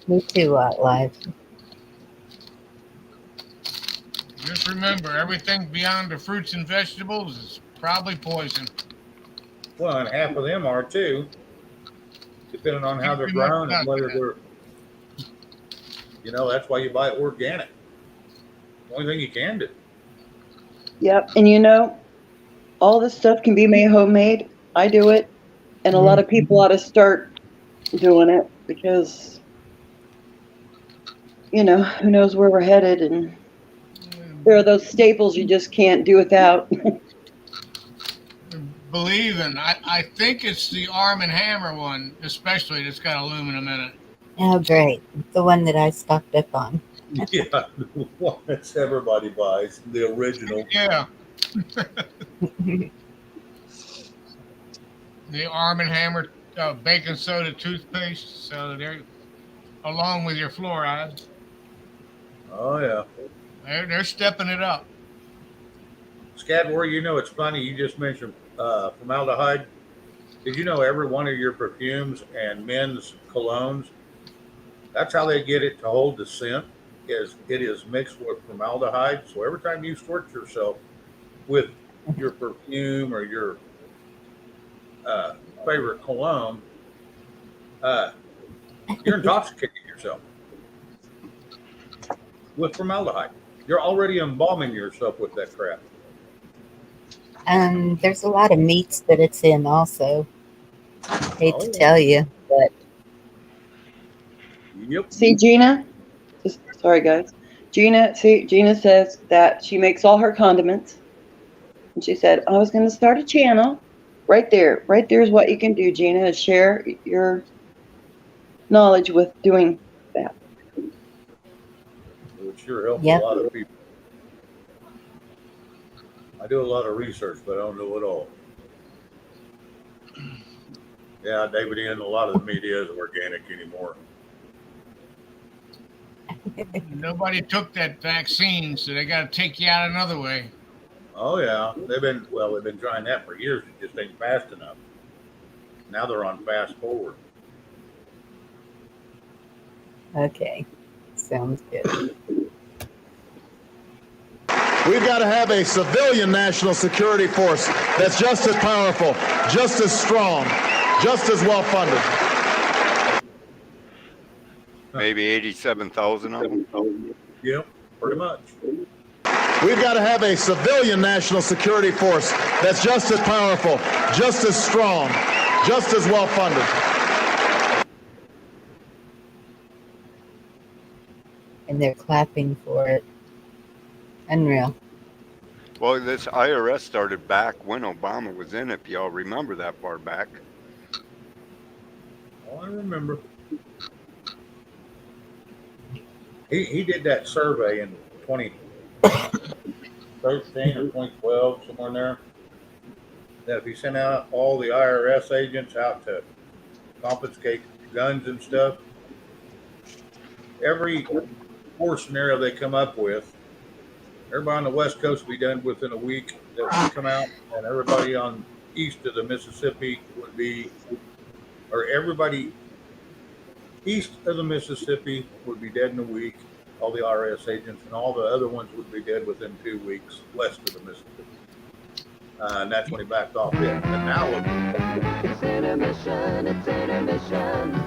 Me too, Live. Just remember, everything beyond the fruits and vegetables is probably poison. Well, and half of them are too, depending on how they're Keep your grown and mouth whether shut. they're. That's why you buy organic. The only thing you can do. Yep, and all this stuff can be made homemade. I do it, and a lot of people ought to start doing it because, who knows where we're headed, and there are those staples you just can't do without. Believe in. I think it's the Arm and Hammer one, especially that's got aluminum in it. Oh, great. The one that I stocked up on. Yeah, the one that everybody buys, the original. Yeah. The Arm and Hammer baking soda toothpaste, so they're along with your fluoride. Oh yeah. They're stepping it up. Scadwar, it's funny. You just mentioned formaldehyde. Did you know every one of your perfumes and men's colognes? That's how they get it to hold the scent. It is mixed with formaldehyde. So every time you squirt yourself with your perfume or your favorite cologne, you're intoxicating yourself with formaldehyde. You're already embalming yourself with that crap. There's a lot of meats that it's in also. Hate to tell you, but Yep. See, Gina? Sorry, guys. Gina says that she makes all her condiments. And she said, I was going to start a channel. Right there is what you can do, Gina, is share your knowledge with doing that. It would sure help Yep. a lot of people. I do a lot of research, but I don't know it all. Yeah, David, a lot of the media isn't organic anymore. Nobody took that vaccine, so they got to take you out another way. Oh yeah, they've been trying that for years. It just ain't fast enough. Now they're on fast forward. okay. Sounds good. We've got to have a civilian national security force that's just as powerful, just as strong, just as well funded. Maybe 87,000 of them. Yep, pretty much. We've got to have a civilian national security force that's just as powerful, just as strong, just as well funded. And they're clapping for it. Unreal. Well, this IRS started back when Obama was in, if y'all remember that far back. Oh, I remember. He did that survey in 2013 or 2012, somewhere in there. That if he sent out all the IRS agents out to confiscate guns and stuff, every war scenario they come up with, everybody on the West Coast will be done within a week. That would come out, and everybody on east of the Mississippi would be, or everybody east of the Mississippi would be dead in a week. All the IRS agents and all the other ones would be dead within 2 weeks west of the Mississippi. And that's when he backed off it. And now look. It's intermission, it's intermission.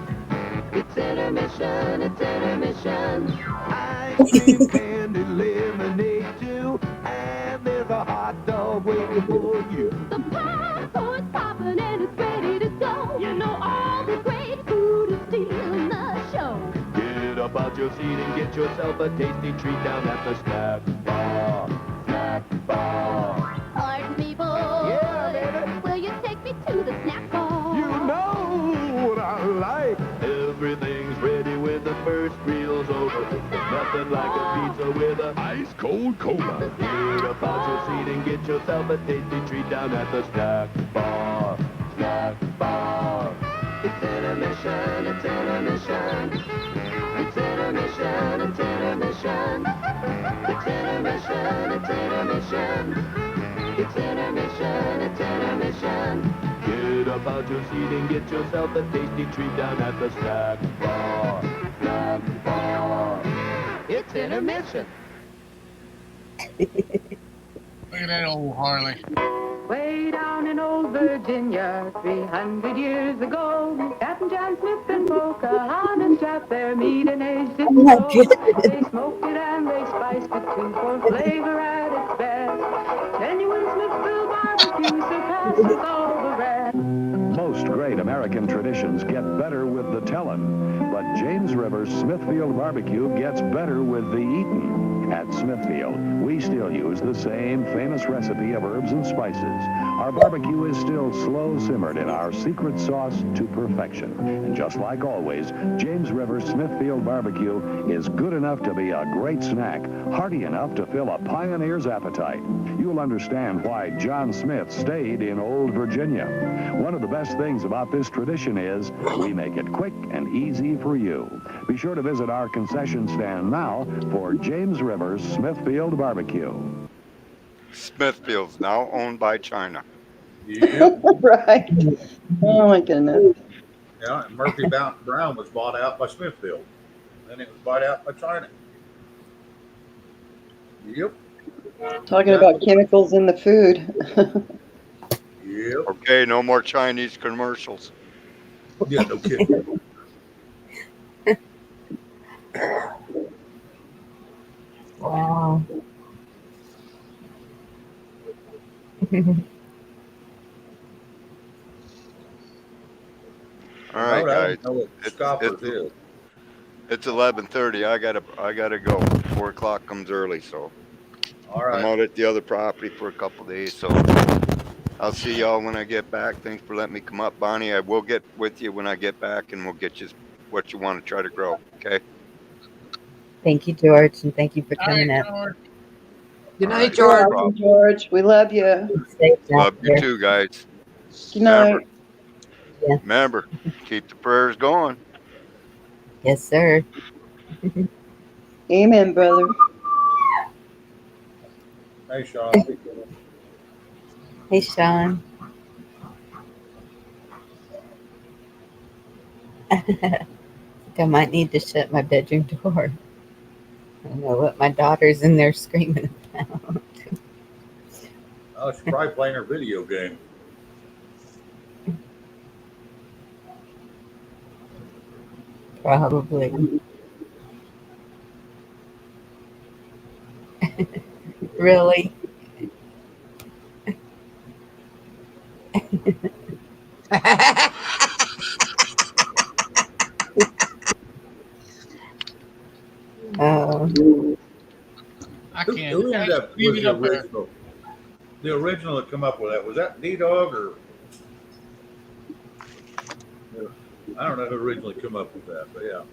It's intermission, it's intermission. Ice cream, candy, lemonade too. And there's a hot dog waiting for you. The popcorn's popping and it's ready to go. You know all the great food is stealing the show. Get up out your seat and get yourself a tasty treat down at the snack bar. Snack bar. Pardon me, boy. Yeah, baby. Will you take me to the snack bar? You know what I like. Everything's ready when the first reel's over. There's nothing like a pizza with a ice cold cola. Get up out your seat and get yourself a tasty treat down at the snack bar. Snack bar. It's intermission, it's intermission. It's intermission, it's intermission. It's intermission, it's intermission. It's intermission, it's intermission. Get up out your seat and get yourself a tasty treat down at the snack bar. Snack bar. It's intermission. Look at that old Harley. Way down in old Virginia, 300 years ago, Captain John Smith and Pocahontas trapped their meat and aged it Oh my slow. goodness. They smoked it and they spiced it too for flavor at its best. Genuine Smithville barbecue surpasses all the rest. Most great American traditions get better with the tellin', but James River's Smithfield barbecue gets better with the eatin'. At Smithfield, we still use the same famous recipe of herbs and spices. Our barbecue is still slow simmered in our secret sauce to perfection. And just like always, James River's Smithfield barbecue is good enough to be a great snack, hearty enough to fill a pioneer's appetite. You'll understand why John Smith stayed in Old Virginia. One of the best things about this tradition is we make it quick and easy for you. Be sure to visit our concession stand now for James River's Smithfield barbecue. Smithfield's now owned by China. Yep. Right. Oh my goodness. Yeah, and Murphy Brown was bought out by Smithfield. Then it was bought out by China. Yep. Talking about chemicals in the food. Yep. Okay, no more Chinese commercials. Yeah, no kidding. Wow. All right, I guys. don't know what Scoffers is. It's 11:30. I gotta go. 4 o'clock comes early, so All I'm right. out at the other property for a couple days. So I'll see y'all when I get back. Thanks for letting me come up, Bonnie. I will get with you when I get back, and we'll get you what you want to try to grow. Okay. Thank you, George, and thank you for All coming right, up. George. Good night, You're George. welcome, George. We love you. Safe out Love you there. too, guys. Good night. Remember, keep the prayers going. Yes, sir. Amen, brother. Hey, Sean. Hey, Sean. I think I might need to shut my bedroom door. I don't know what my daughter's in there screaming about. Oh, she's probably playing her video game. Probably. Really? Oh. I Who can't. ended up Leave with it the up there. original? The original that come up with that, was that D-Dog or? I don't know who originally come up with that, but yeah.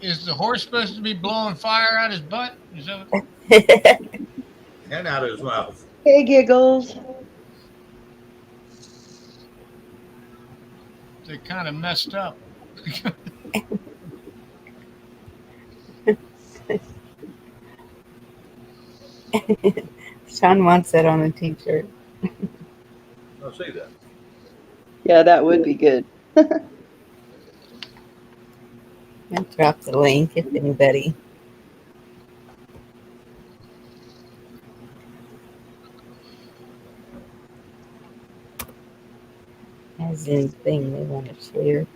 Is the horse supposed to be blowing fire out his butt? Is that what And out of his mouth. Hey, Giggles. they kind of messed up? Sean wants that on a t-shirt. I'll see that. Yeah, that would be good. I'll drop the link if anybody has anything they want to share.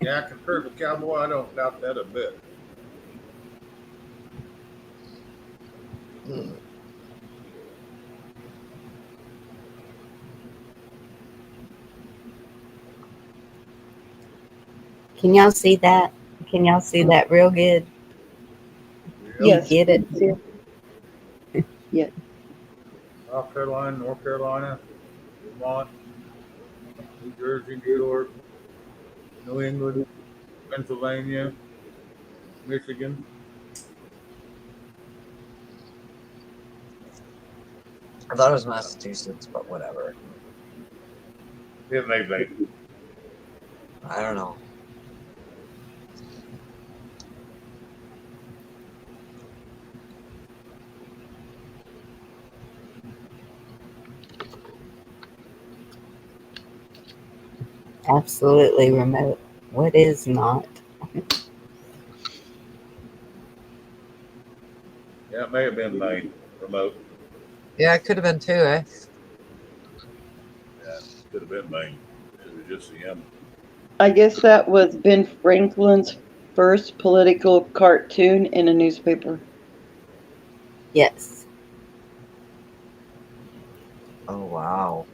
Yeah, I concur with Cowboy. I don't doubt that a bit. Can y'all see that? Can y'all see that real good? Yes. You get it? Yeah. South Carolina, North Carolina, Vermont. New Jersey, New York, New England, Pennsylvania, Michigan. I thought it was Massachusetts, but whatever. It may be. I don't know. Absolutely remote. What is not? Yeah, it may have been Maine, remote. Yeah, it could have been too, eh? Yeah, could have been Maine. It was just the M. I guess that was Ben Franklin's first political cartoon in a newspaper. Yes. Oh, wow.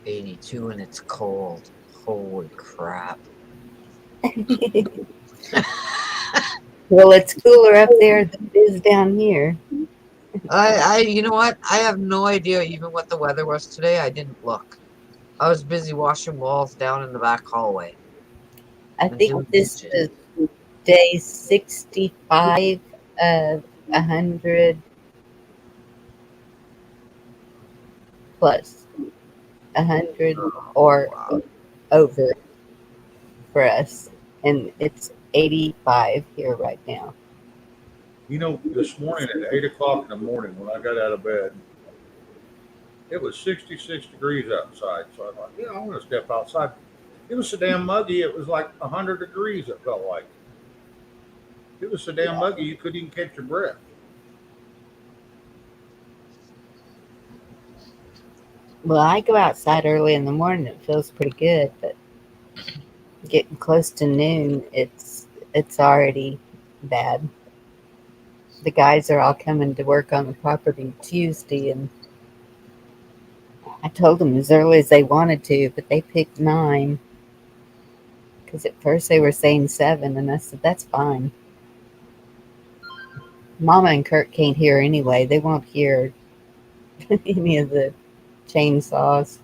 '82 and it's cold. Holy crap. Well, it's cooler up there than it is down here. You know what? I have no idea even what the weather was today. I didn't look. I was busy washing walls down in the back hallway. I And think doing this dishes. is day 65 of 100 plus. 100 or over for us. And it's 85 here right now. You know, this morning at 8 o'clock in the morning when I got out of bed, it was 66 degrees outside. So I thought, yeah, I'm going to step outside. It was so damn muggy, it was like 100 degrees, it felt like. It was so damn muggy, you couldn't even catch your breath. Well, I go outside early in the morning. It feels pretty good, but getting close to noon, it's already bad. The guys are all coming to work on the property Tuesday, and I told them as early as they wanted to, but they picked 9 because at first they were saying 7, and I said that's fine. Mama and Kurt can't hear anyway. They won't hear any of the chainsaws.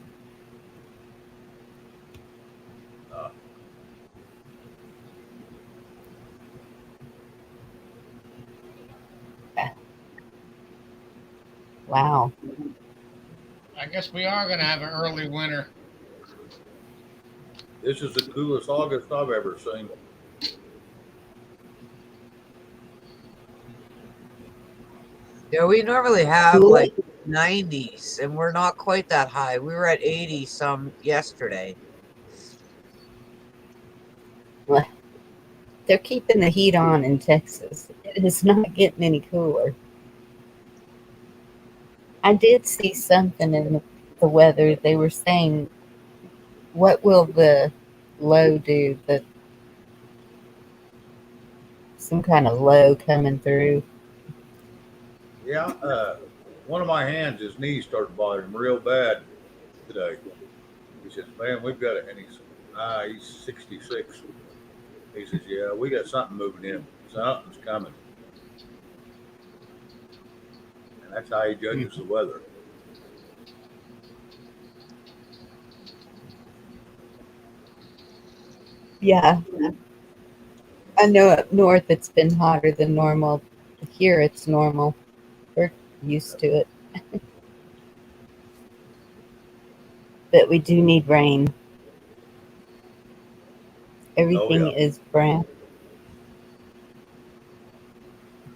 Wow. I guess we are going to have an early winter. This is the coolest August I've ever seen. Yeah, we normally have like 90s, and we're not quite that high. We were at 80 some yesterday. Well, they're keeping the heat on in Texas. It is not getting any cooler. I did see something in the weather. They were saying, what will the low do? Some kind of low coming through. Yeah, one of my hands, his knee started bothering him real bad today. He says, man, we've got it. And he's 66. He says, yeah, we got something moving in. Something's coming. And that's how he judges the weather. Yeah. I know up north it's been hotter than normal. Here it's normal. We're used to it. But we do need rain. Everything is brown.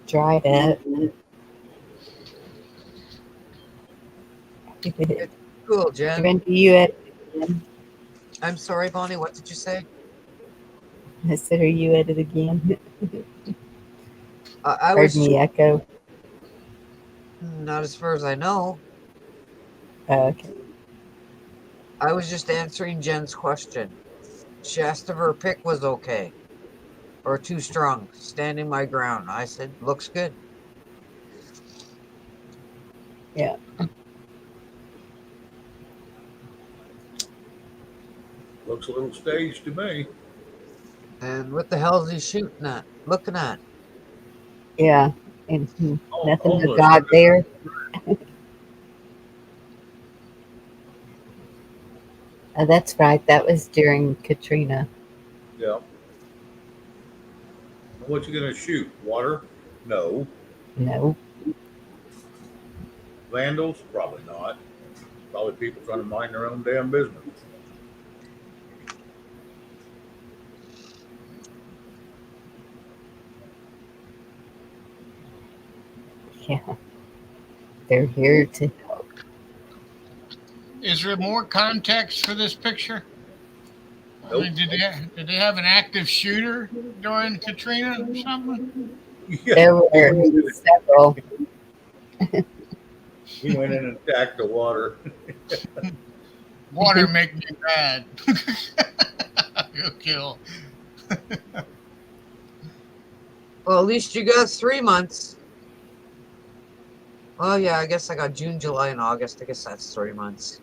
Dried up. Cool, Jen. Brenda, you at it again? I'm sorry, Bonnie. What did you say? I said, are you at it again? I Heard was me echo. not as far as I know. Oh, okay. I was just answering Jen's question. She asked if her pick was okay or too strong, standing my ground. I said, looks good. Yeah. Looks a little staged to me. And what the hell is he shooting at? Looking at? Yeah, and nothing but Homeless. God there. That's right. That was during Katrina. Yeah. What you gonna shoot? Water? No. No. Vandals? Probably not. Probably people trying to mind their own damn business. Yeah, they're here to help. Is there more context for this picture? I Nope. mean, did they have an active shooter during Katrina or something? Yeah. There were several. He went in and attacked the water. Water make me mad. You'll kill. Well, at least you got 3 months. Oh yeah, I guess I got June, July, and August. I guess that's 3 months.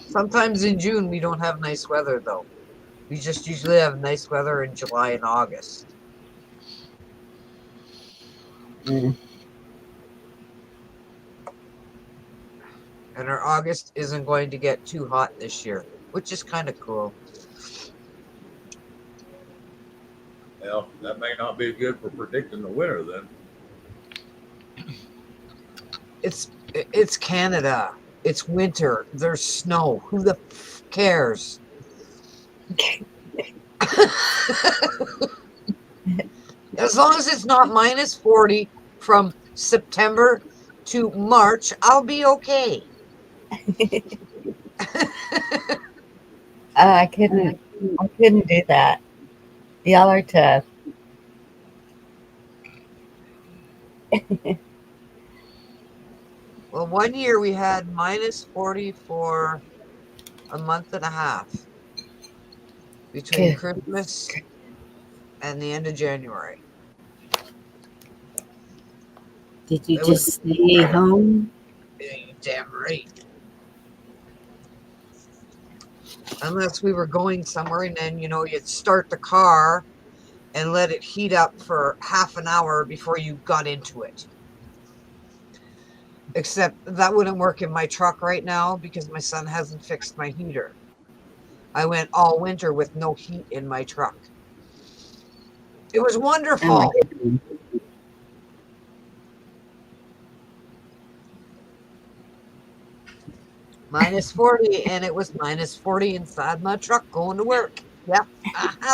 Sometimes in June we don't have nice weather though. We just usually have nice weather in July and August. Mm. And our August isn't going to get too hot this year, which is kind of cool. Well, that may not be good for predicting the winter then. It's Canada. It's winter. There's snow. Who the f cares? As long as it's not minus 40 from September to March, I'll be okay. I couldn't do that. Y'all are tough. Well, one year we had minus 40 for a month and a half between Good. Christmas and the end of January. Did you It just was stay home? damn right. Unless we were going somewhere, and then you'd start the car and let it heat up for half an hour before you got into it. Except that wouldn't work in my truck right now because my son hasn't fixed my heater. I went all winter with no heat in my truck. It was Oh my wonderful. goodness. Minus 40, and it was minus 40 inside my truck going to work. Yep.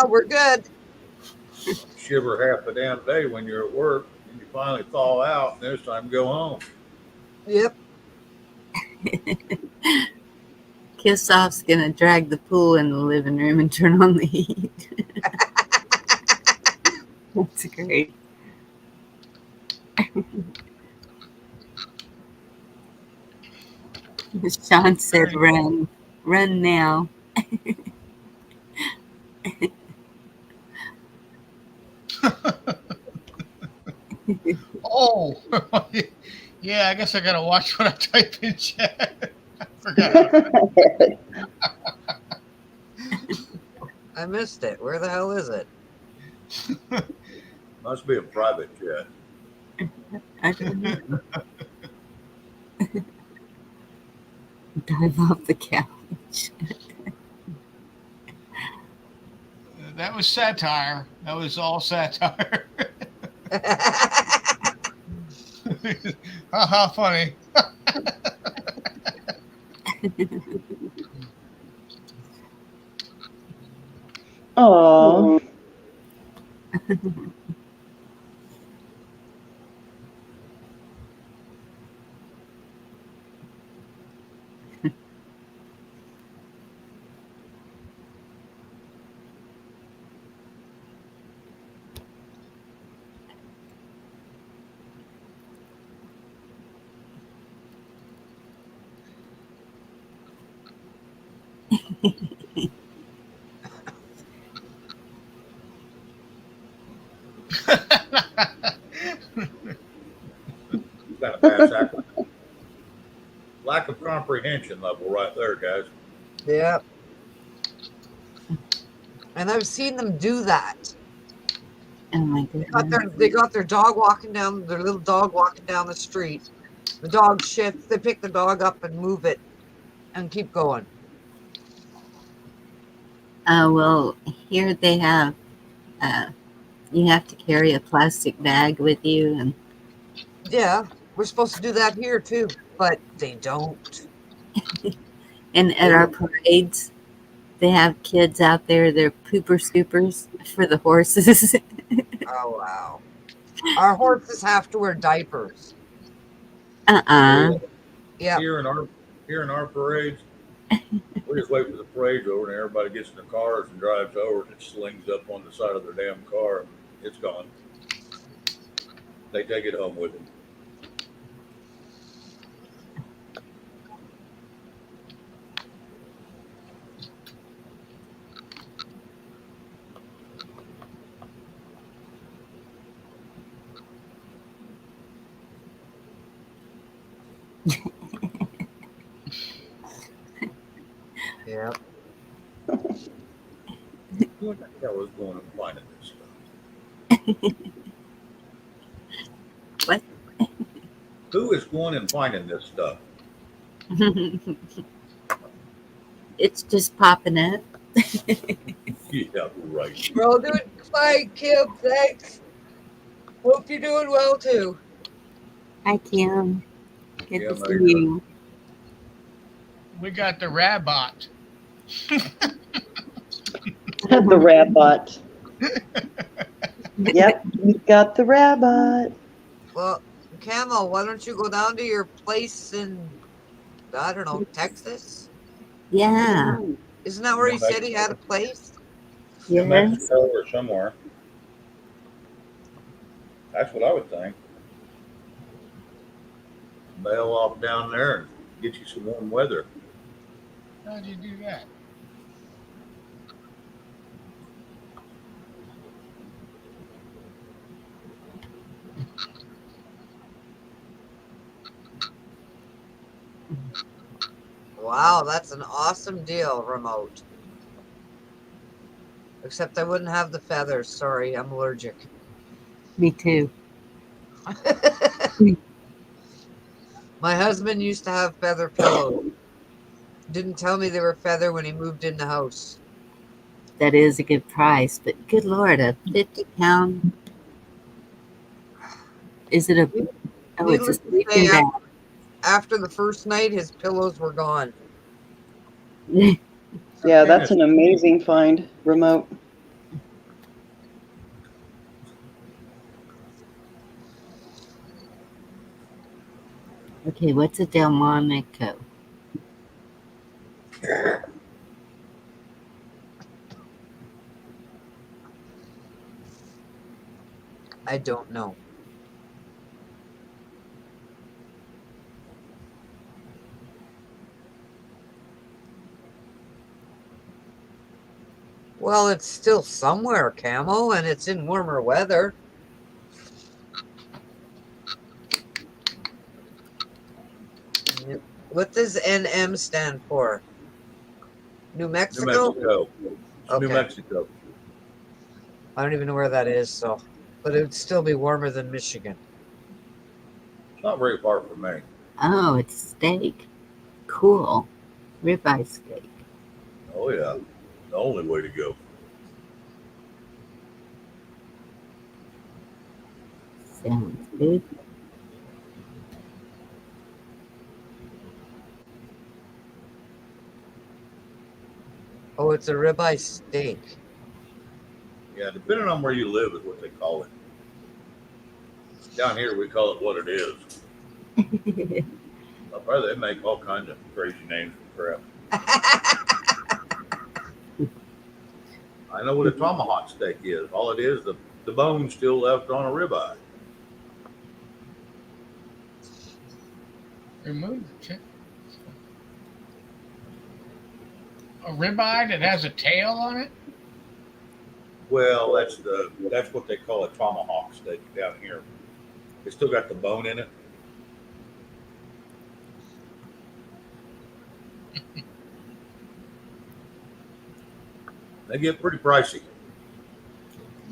We're good. Shiver half the damn day when you're at work and you finally thaw out and it's time to go home. Yep. Kissoff's gonna drag the pool in the living room and turn on the heat. That's great. Sean said, "Run, run now." Oh, yeah. I guess I gotta watch what I type in chat. I forgot. I missed it. Where the hell is it? Must be a private jet. I don't know. Dive off the couch. That was satire. That was all satire. Haha, funny. Oh, Got a pass that. Lack of comprehension level right there, guys. Yep. And I've seen them do that. Oh my goodness. They got their dog walking down, their little dog walking down the street. The dog shits. They pick the dog up and move it and keep going. Well, here they have, you have to carry a plastic bag with you, and Yeah, we're supposed to do that here too, but they don't. at our parades, they have kids out there. They're pooper scoopers for the horses. Oh wow. Our horses have to wear diapers. Yeah. Here in our parades, we just wait for the parade's over and everybody gets in their cars and drives over and it slings up on the side of their damn car. It's gone. They take it home with them. Yeah. What the hell is going on finding this stuff? What? Who is going and finding this stuff? It's just popping up. Yeah, right. We're all doing fine, Kim. Thanks. Hope you're doing well too. Hi, Kim. Good Yeah, to mate. see you. We got the Rabot. The rabbit. Yep, we got the rabbit. Well, Camo, why don't you go down to your place in, I don't know, Texas? Yeah. Isn't that where he said he had a place? New Yes. Mexico or somewhere. That's what I would think. Bail off down there and get you some warm weather. How'd you do that? Wow, that's an awesome deal, remote. Except I wouldn't have the feathers. Sorry, I'm allergic. Me too. My husband used to have feather pillows. Didn't tell me they were feather when he moved in the house. That is a good price, but good Lord, a 50-pound. Is it a? Oh, it's a Needless to sleeping say, bag. after the first night, his pillows were gone. Yeah, that's an amazing find, remote. Okay, what's a Delmonico? I don't know. Well, it's still somewhere, Camo, and it's in warmer weather. What does NM stand for? New Mexico? New Mexico. Okay. New Mexico. I don't even know where that is, so, but it would still be warmer than Michigan. It's not very far from me. Oh, it's steak. Cool. Ribeye steak. Oh yeah, the only way to go. Sounds good. Oh, it's a ribeye steak. Yeah, depending on where you live is what they call it. Down here we call it what it is. Up there they make all kinds of crazy names for crap. I know what a tomahawk steak is. All it is, the bone's still left on a ribeye. Remove the tip. A ribeye that has a tail on it? Well, that's what they call a tomahawk steak down here. It's still got the bone in it. They get pretty pricey.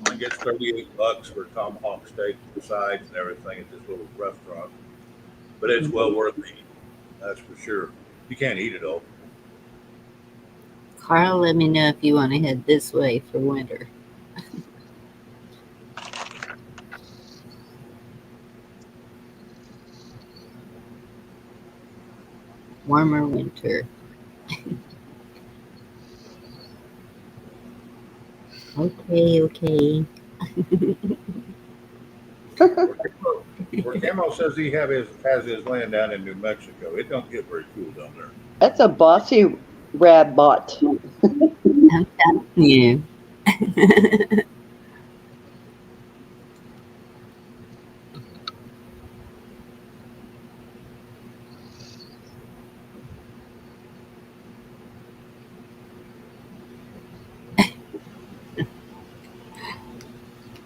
My gets $38 for a tomahawk steak with sides and everything at this little restaurant. But it's well worth the eating, that's for sure. You can't eat it all. Carl, let me know if you want to head this way for winter. Warmer winter. Okay. Where Camo says he has his land down in New Mexico, it don't get very cool down there. That's a bossy rad bot. I'm telling you.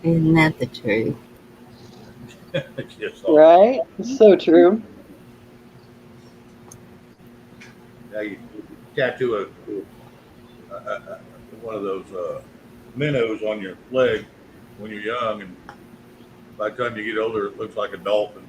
Isn't that the truth? Yes, Right? So true. now you tattoo one of those minnows on your leg when you're young, and by the time you get older, it looks like a dolphin.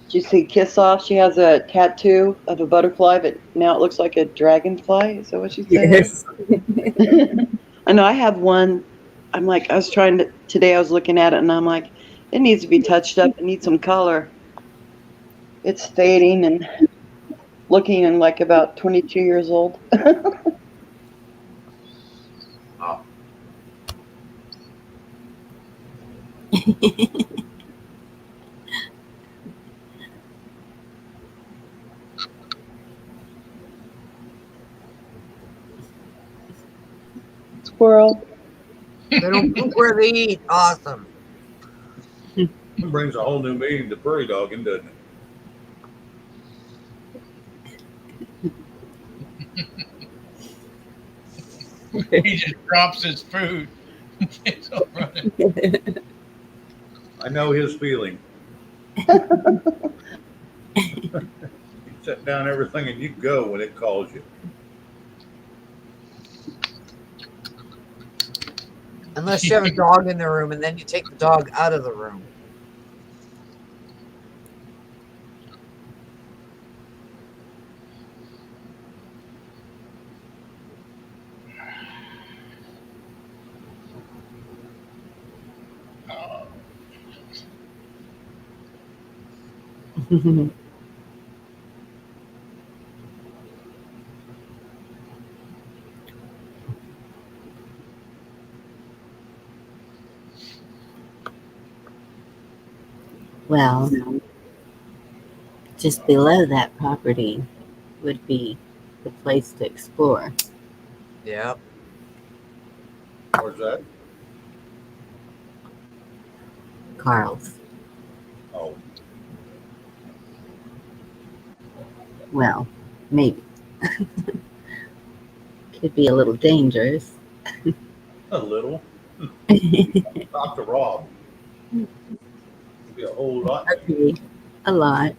Did you see Kiss Off? She has a tattoo of a butterfly, but now it looks like a dragonfly. Is that what she said? Yes. I know I have one. I'm like, I was looking at it and I'm like, it needs to be touched up. It needs some color. It's fading and looking like about 22 years old. Ah. Squirrel. They don't poop where they eat. Awesome. It brings a whole new meaning to prairie dogging, doesn't it? He just drops his food. It's all running. I know his feeling. You set down everything and you go when it calls you. Unless you have a dog in the room and then you take the dog out of the room. Well, just below that property would be the place to explore. Yep. Where's that? Carl's. Oh, Well, maybe. Could be a little dangerous. a little. Not to rob. It'd be a whole lot. Okay, a lot.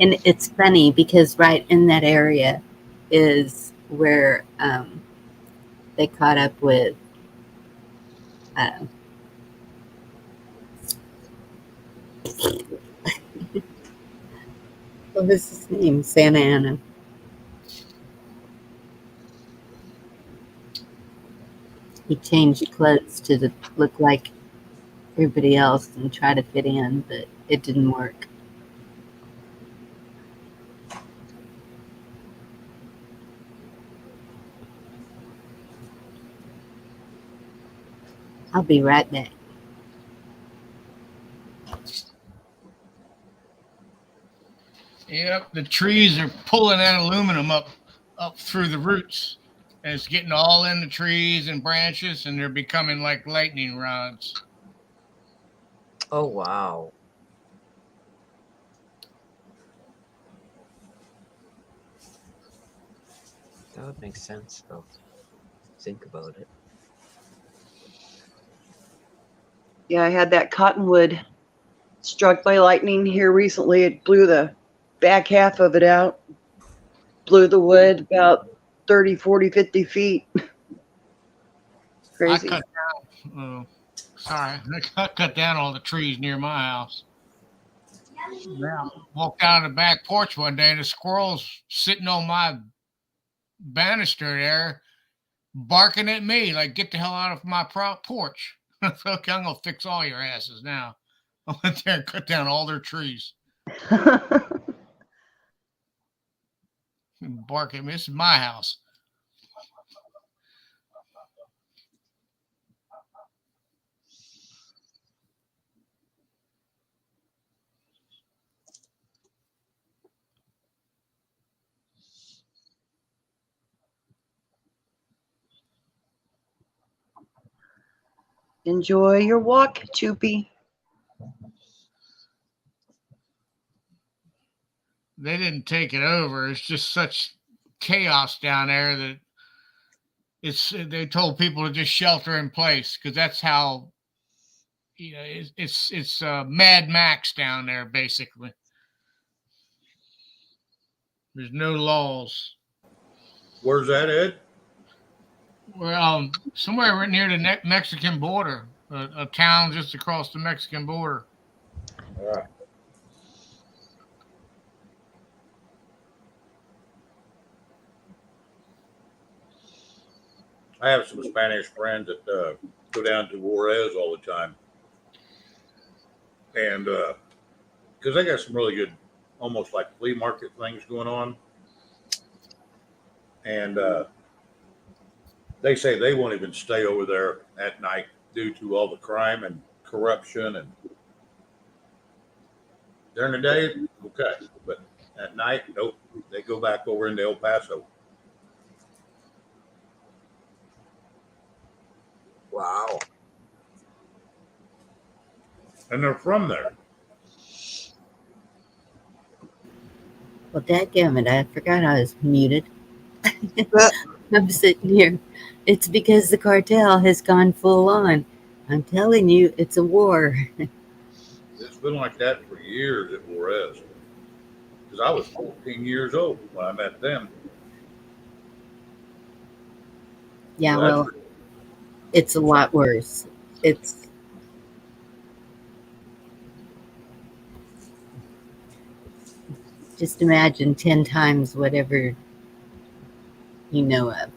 And it's funny because right in that area is where they caught up with what was his name? Santa Ana. He changed clothes to look like everybody else and try to fit in, but it didn't work. I'll be right back. Yep, the trees are pulling that aluminum up through the roots. And it's getting all in the trees and branches, and they're becoming like lightning rods. Oh, wow. That would make sense, though. Think about it. Yeah, I had that cottonwood struck by lightning here recently. It blew the back half of it out, blew the wood about 30, 40, 50 feet. I Crazy. cut down. Sorry, I cut down all the trees near my house. Now, walked out on the back porch one day, and a squirrel's sitting on my banister there, barking at me like, "Get the hell out of my porch!" Okay, I'm gonna fix all your asses now. I went there and cut down all their trees. Bark at me. This is my house. Enjoy your walk, Choopy. They didn't take it over. It's just such chaos down there that they told people to just shelter in place because that's how it's Mad Max down there basically. There's no laws. Where's that, Ed? Well, somewhere right near the Mexican border, a town just across the Mexican border. All right. I have some Spanish friends that go down to Juarez all the time. And because they got some really good, almost like flea market things going on. And they say they won't even stay over there at night due to all the crime and corruption. And during the day, okay. But at night, nope. They go back over into El Paso. Wow. And they're from there. Well, dadgummit, I forgot I was muted. I'm sitting here. It's because the cartel has gone full on. I'm telling you, it's a war. It's been like that for years at Juarez. Because I was 14 years old when I met them. Yeah, So well, it's a lot worse. It's just imagine 10 times whatever you know of.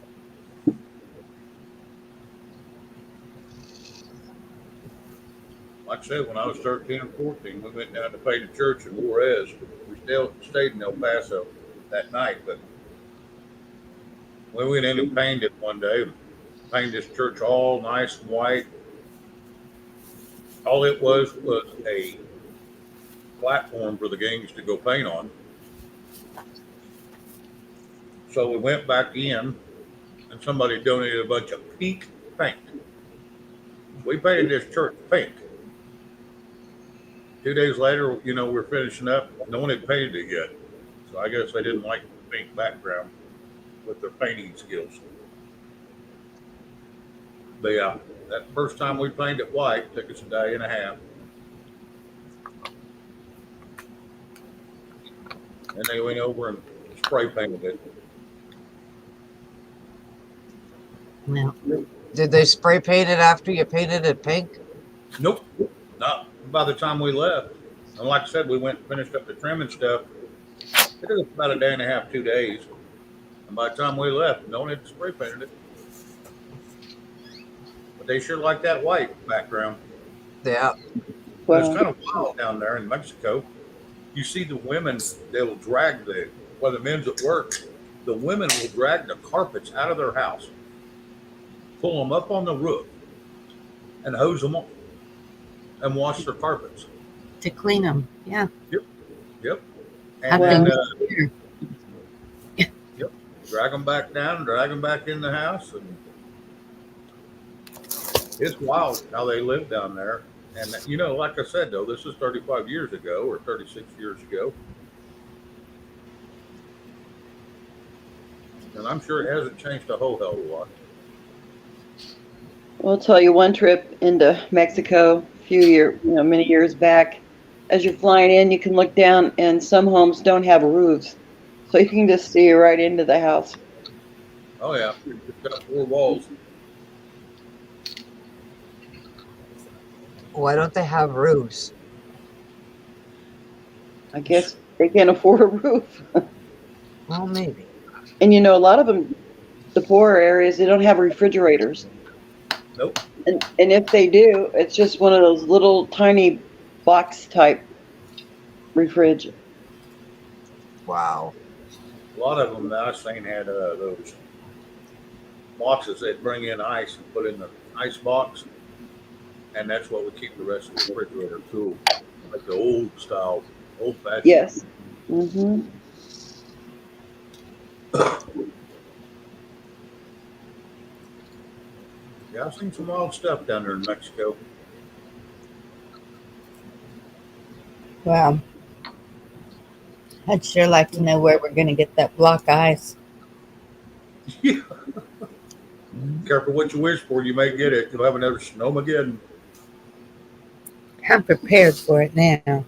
Like I said, when I was 13 and 14, we went down to pay the church in Juarez. We still stayed in El Paso that night, but we went in and painted one day, painted this church all nice and white. All it was a platform for the gangs to go paint on. So we went back in, and somebody donated a bunch of pink paint. We painted this church pink. 2 days later, we're finishing up. No one had painted it yet. So I guess they didn't like the pink background with their painting skills. But yeah, that first time we painted it white took us a day and a half. And they went over and spray painted it. Well, Did they spray paint it after you painted it pink? Nope. Not by the time we left. And like I said, we went and finished up the trim and stuff. It took us about a day and a half, 2 days. And by the time we left, no one had spray painted it. But they sure like that white background. Yeah. Well, it's kind of wild down there in Mexico. You see the women, they'll drag while the men's at work, the women will drag the carpets out of their house, pull them up on the roof, and hose them off, and wash their carpets. To clean them, yeah. Yep. And then, yep, drag them back down, drag them back in the house, and it's wild how they live down there. And like I said, though, this is 35 years ago or 36 years ago. And I'm sure it hasn't changed a whole hell of a lot. Well, I'll tell you one trip into Mexico many years back. As you're flying in, you can look down, and some homes don't have roofs, so you can just see right into the house. Oh yeah, it's got 4 walls. Why don't they have roofs? I guess they can't afford a roof. Well, maybe. And a lot of them, the poorer areas, they don't have refrigerators. Nope. And if they do, it's just one of those little tiny box type refrigerator. Wow. A lot of them that I've seen had those boxes they'd bring in ice and put in the ice box, and that's what would keep the rest of the refrigerator cool, like the old style, old fashioned. Yes. Mm-hmm. Yeah, I've seen some wild stuff down there in Mexico. Well, I'd sure like to know where we're going to get that block ice. Careful what you wish for, you may get it. You'll have another snowmageddon. I'm prepared for it now.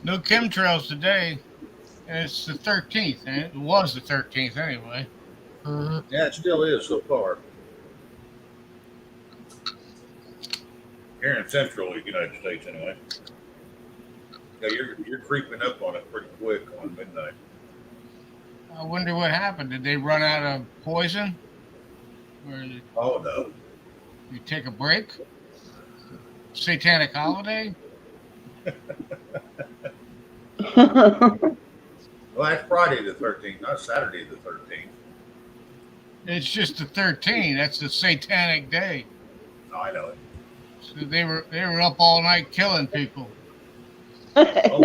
No chemtrails today. And it's the 13th, and it was the 13th anyway. Yeah, it still is so far. Here in central United States, anyway. Yeah, you're creeping up on it pretty quick on midnight. I wonder what happened. Did they run out of poison? Or Oh no. You take a break? Satanic holiday? Well, that's Friday the 13th, not Saturday the 13th. It's just the 13th. That's the satanic day. Oh, I know it. So they were up all night killing people. Oh,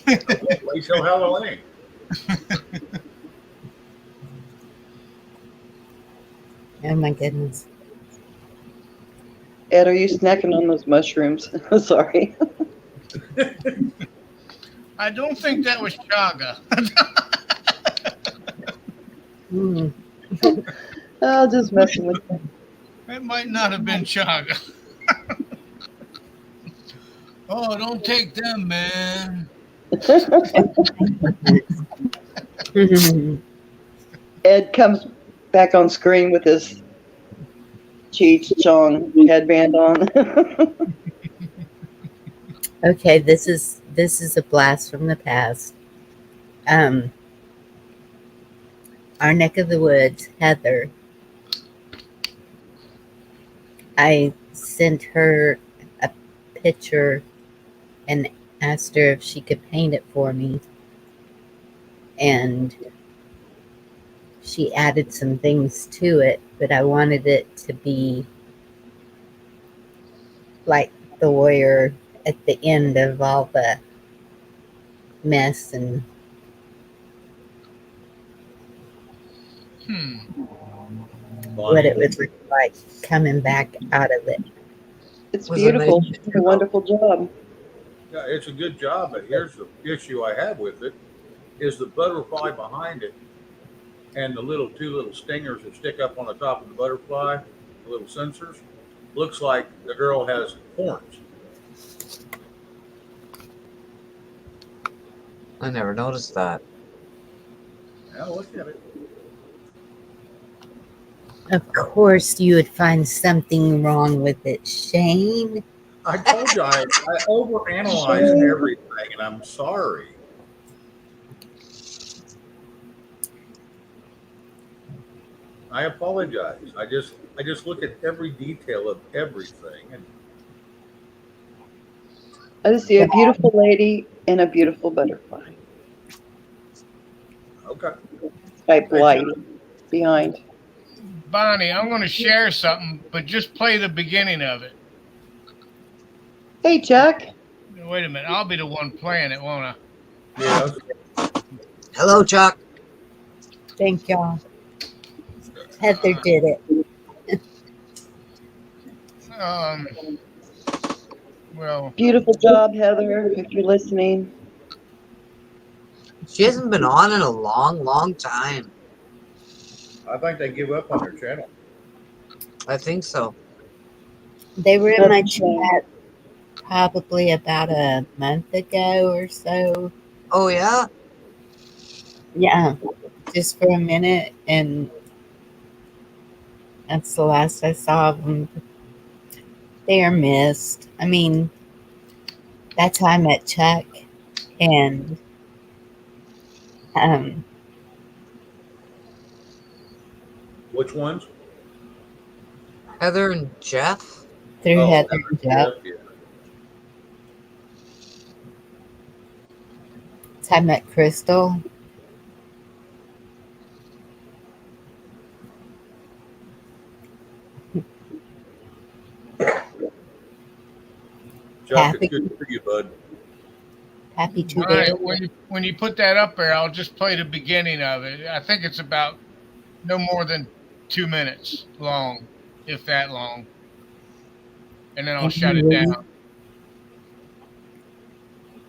wait till Halloween. Oh my goodness. Ed, are you snacking on those mushrooms? Sorry. I don't think that was chaga. Oh, just messing with you. It might not have been chaga. Oh, don't take them, man. Ed comes back on screen with his Cheech Chong headband on. Okay, this is a blast from the past. Our neck of the woods, Heather. I sent her a picture and asked her if she could paint it for me. And she added some things to it, but I wanted it to be like the warrior at the end of all the mess and what it would look like coming back out of it. It's beautiful. She did a wonderful job. Yeah, it's a good job, but here's the issue I have with it is the butterfly behind it and the two little stingers that stick up on the top of the butterfly, the little sensors, looks like the girl has horns. I never noticed that. Now look at it. Of course you would find something wrong with it, Shane. I told you I overanalyze everything, and I'm sorry. I apologize. I just look at every detail of everything, and I just see a beautiful lady and a beautiful butterfly. okay. Type light behind. Bonnie, I'm going to share something, but just play the beginning of it. Hey, Chuck. Wait a minute. I'll be the one playing it, won't I? Yeah. Hello, Chuck. Thank y'all. Heather did it. Well, Beautiful job, Heather, if you're listening. She hasn't been on in a long, long time. I think they give up on their channel. I think so. They were in my That's a shame. chat probably about a month ago or so. Oh, yeah? Yeah, just for a minute, and that's the last I saw of them. They are missed. I mean, that's how I met Chuck, and um, Which ones? Heather and Jeff? through Oh, Heather Heather and and Jeff. Jeff, yeah. That's how I met Crystal. Chuck, it's Happy, good to see you, bud. happy to all there. right. When you put that up there, I'll just play the beginning of it. I think it's about no more than 2 minutes long, if that long, and then I'll shut it down.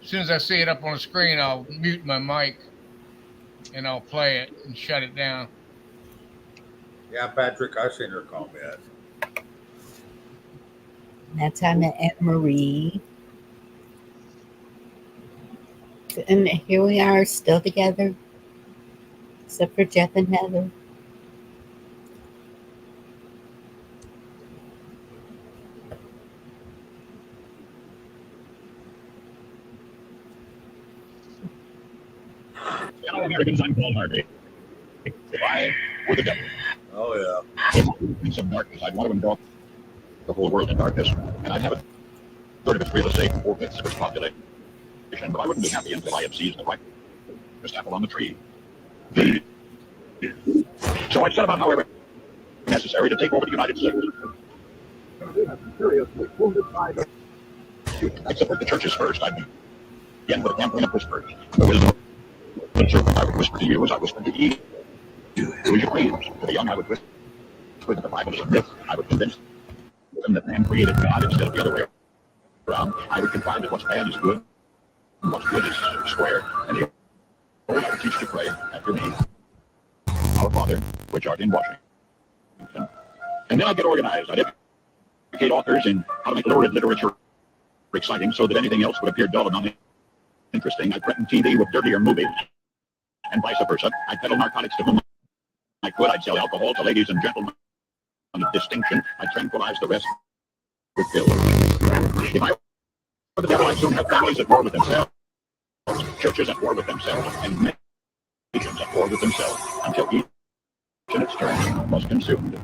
As soon as I see it up on the screen, I'll mute my mic and I'll play it and shut it down. Yeah, Patrick, I seen her comment. That's how I met Aunt Marie. And here we are, still together, except for Jeff and Heather. Hello, Americans. I'm Paul Harvey. If I were the devil, Oh, yeah. in some darkness, I'd want to engulf the whole world in darkness, and I'd have a third of its real estate, 4/5 of its population, but I wouldn't be happy until I had seized the ripest apple on the tree. So I set about, however necessary, to take over the United States. I'd support the churches first. I'd begin with a campaign of whispers. The wisdom of the serpent I would whisper to you as I whispered to Eve. Who is your dreams? To the young I would whisper that the Bible is a myth. I would convince them that man created God instead of the other way around. I would confide that what's bad is good, and what's good is square. And I would teach to pray after me. Our Father, which art in Washington. And then I'd get organized. I'd educate authors in how to make lurid literature exciting so that anything else would appear dull and uninteresting. I'd threaten TV with dirtier movies, and vice versa. I'd peddle narcotics to whom I could. I'd sell alcohol to ladies and gentlemen of distinction. I'd tranquilize the rest with pills. If I were the devil, I'd soon have families at war with themselves, churches at war with themselves, and nations at war with themselves, until each in its turn was consumed.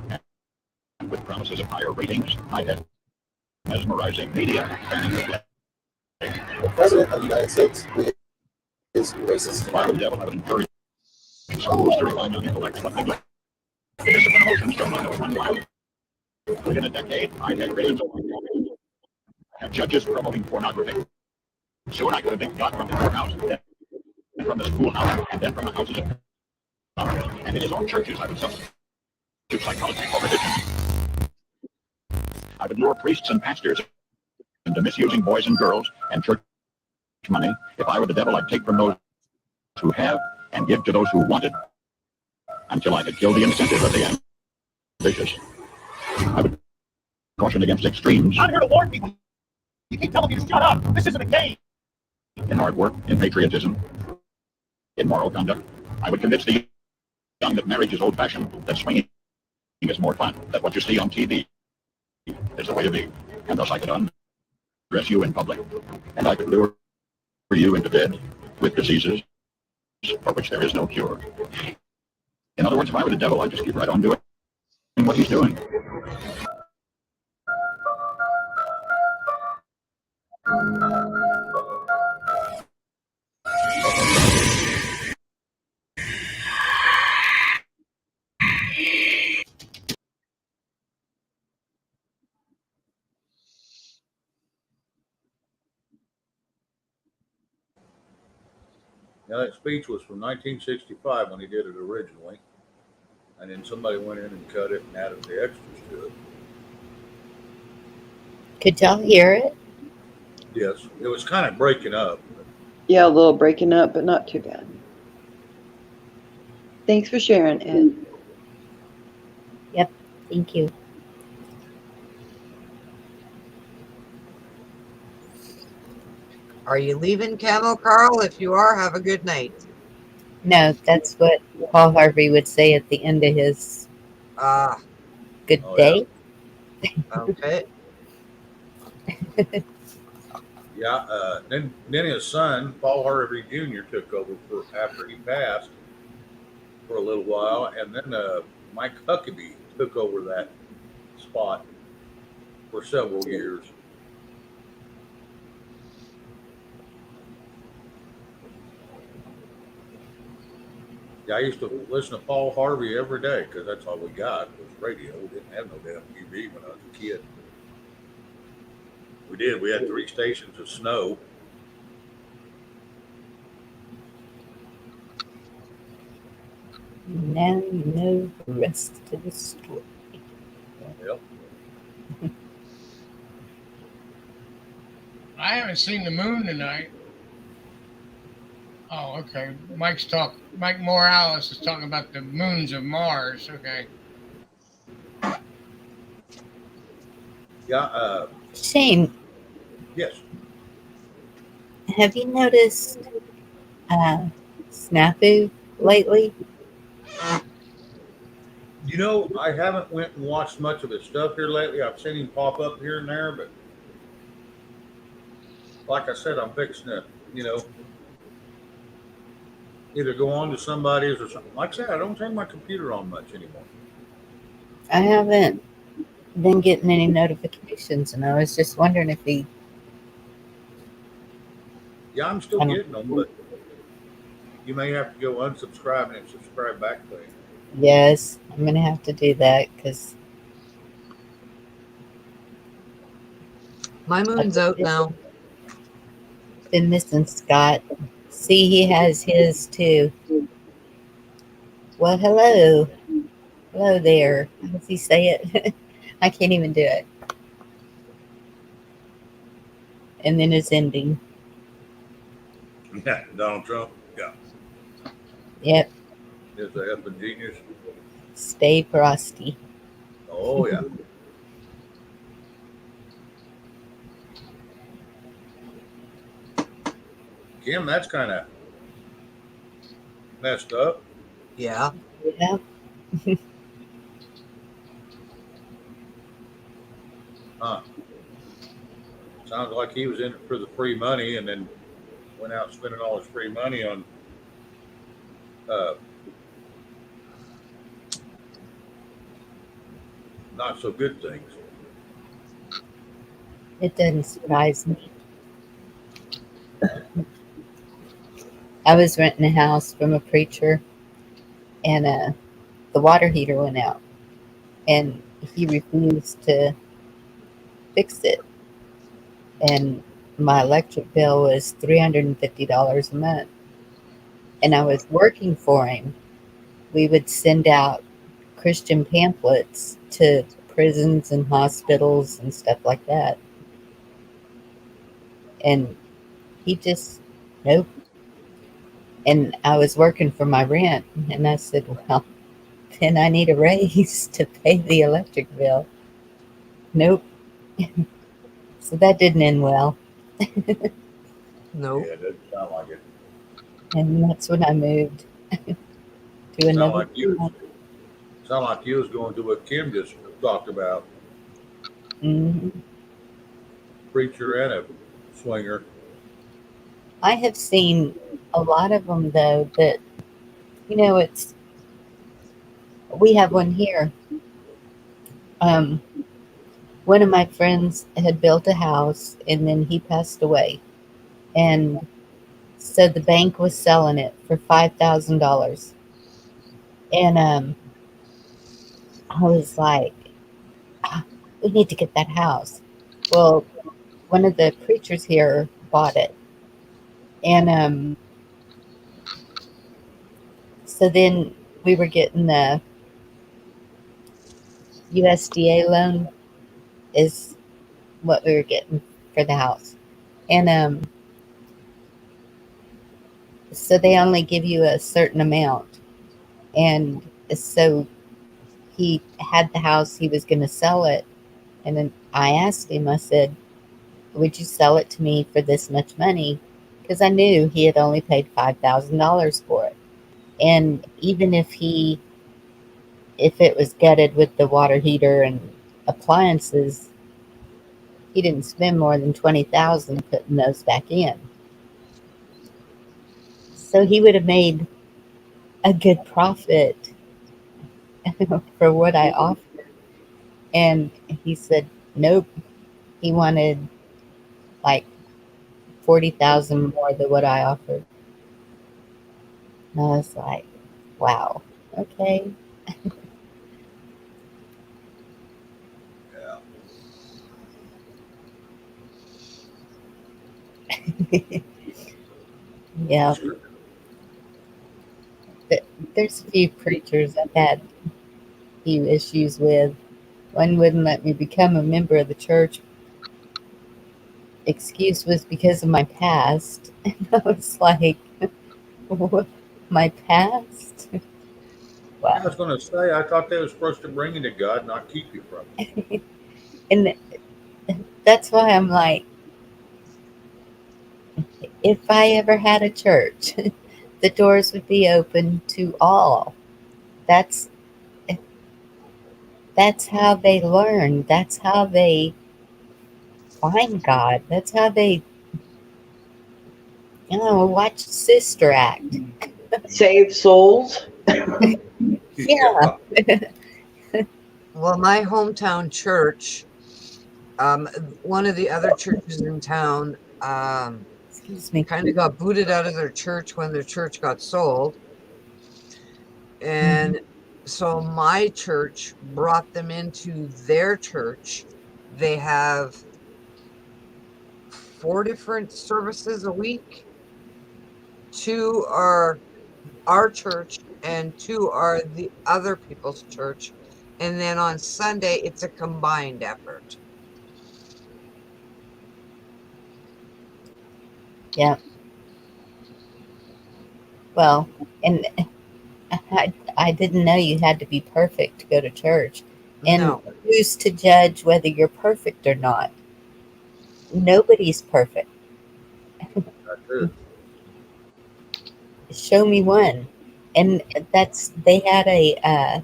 And with promises of higher ratings, I had mesmerizing media fanning the flag. The President of the United States is racist. If I were the devil, I would encourage schools to rely on intellect, but neglect discipline emotions don't know one wild. Within a decade, I'd had ratings and judges promoting pornography. Soon I could have been got from the courthouse, then from the schoolhouse, and then from the houses of Congress. And in his own churches, I would substitute psychology for religion. I would lure priests and pastors into misusing boys and girls and church money. If I were the devil, I'd take from those who have and give to those who want it until I could kill the incentive of the ambitious. I would caution against extremes. I'm here to warn people. You keep telling me to shut up. This isn't a game. In hard work, in patriotism, in moral conduct, I would convince the young that marriage is old-fashioned, that swinging is more fun, that what you see on TV is the way to be, and thus I could undress you in public, and I could lure you into bed with diseases for which there is no cure. In other words, if I were the devil, I'd just keep right on doing what he's doing. Now, that speech was from 1965 when he did it originally. And then somebody went in and cut it and added the extras to it. Could y'all hear it? Yes, it was kind of breaking up. Yeah, a little breaking up, but not too bad. Thanks for sharing, Ed. Yep. Thank you. Are you leaving Camo Carl? If you are, have a good night. No, that's what Paul Harvey would say at the end of his Ah, good Oh, day. okay. Yeah. Then his son, Paul Harvey Jr., took over for after he passed for a little while, and then Mike Huckabee took over that spot for several years. Yeah, I used to listen to Paul Harvey every day because that's all we got was radio. We didn't have no damn TV when I was a kid. We did. We had 3 stations of snow. Now you know the rest of the story. Yep. I haven't seen the moon tonight. Oh, okay. Mike Morales is talking about the moons of Mars. Okay. Yeah. Shane, Yes. have you noticed Snafu lately? You know, I haven't went and watched much of his stuff here lately. I've seen him pop up here and there, but like I said, I'm fixing to, you know, either go on to somebody's or something. Like I said, I don't turn my computer on much anymore. I haven't been getting any notifications, and I was just wondering if he. Yeah, I'm still I don't- getting them, but you may have to go unsubscribe and subscribe back to him. Yes, I'm gonna have to do that because My moon's out now. been missing Scott. See, he has his too. Well, hello. Hello there. How does he say it? I can't even do it. And then his ending. Yeah, Donald Trump. Yeah, Yep. is a effing genius. Stay frosty. Oh yeah. Kim, that's kind of messed up. Yeah. Yeah. Huh. Sounds like he was in it for the free money and then went out spending all his free money on uh, not so good things. It doesn't surprise me. I was renting a house from a preacher, and the water heater went out, and he refused to fix it. And my electric bill was $350 a month. And I was working for him. We would send out Christian pamphlets to prisons and hospitals and stuff like that. And he just, nope. And I was working for my rent. And I said, well, then I need a raise to pay the electric bill. Nope. So that didn't end well. No. Yeah, it doesn't sound like it. And that's when I moved to another town. Sound like you was going to what Kim just talked about. Mhm. Preacher and a swinger. I have seen a lot of them though that, it's, we have one here. One of my friends had built a house and then he passed away. And so the bank was selling it for $5,000. And I was like, we need to get that house. Well, one of the preachers here bought it. And so then we were getting the USDA loan is what we were getting for the house. And so they only give you a certain amount. And so he had the house, he was going to sell it. And then I asked him, I said, would you sell it to me for this much money? Because I knew he had only paid $5,000 for it. And even if it was gutted with the water heater and appliances, he didn't spend more than 20,000 putting those back in. So he would have made a good profit for what I offered. And he said, nope. He wanted like 40,000 more than what I offered. And I was like, wow, okay. Yeah. There's a few preachers I've had a few issues with. One wouldn't let me become a member of the church. Excuse was because of my past. And I was like, what? My past? I was going to say, I thought they were supposed to bring you to God, not keep you from it. And that's why I'm like, if I ever had a church, the doors would be open to all. That's that's how they learn. That's how they find God. That's how they, watch Sister Act. Save souls. Yeah. Well, my hometown church, one of the other churches in town, Excuse me. kind of got booted out of their church when their church got sold. And so my church brought them into their church. They have 4 different services a week. 2 are our church and 2 are the other people's church. And then on Sunday, it's a combined effort. Yeah. Well, and I didn't know you had to be perfect to go to church. And No. who's to judge whether you're perfect or not? Nobody's perfect. That's it. Show me one. And they had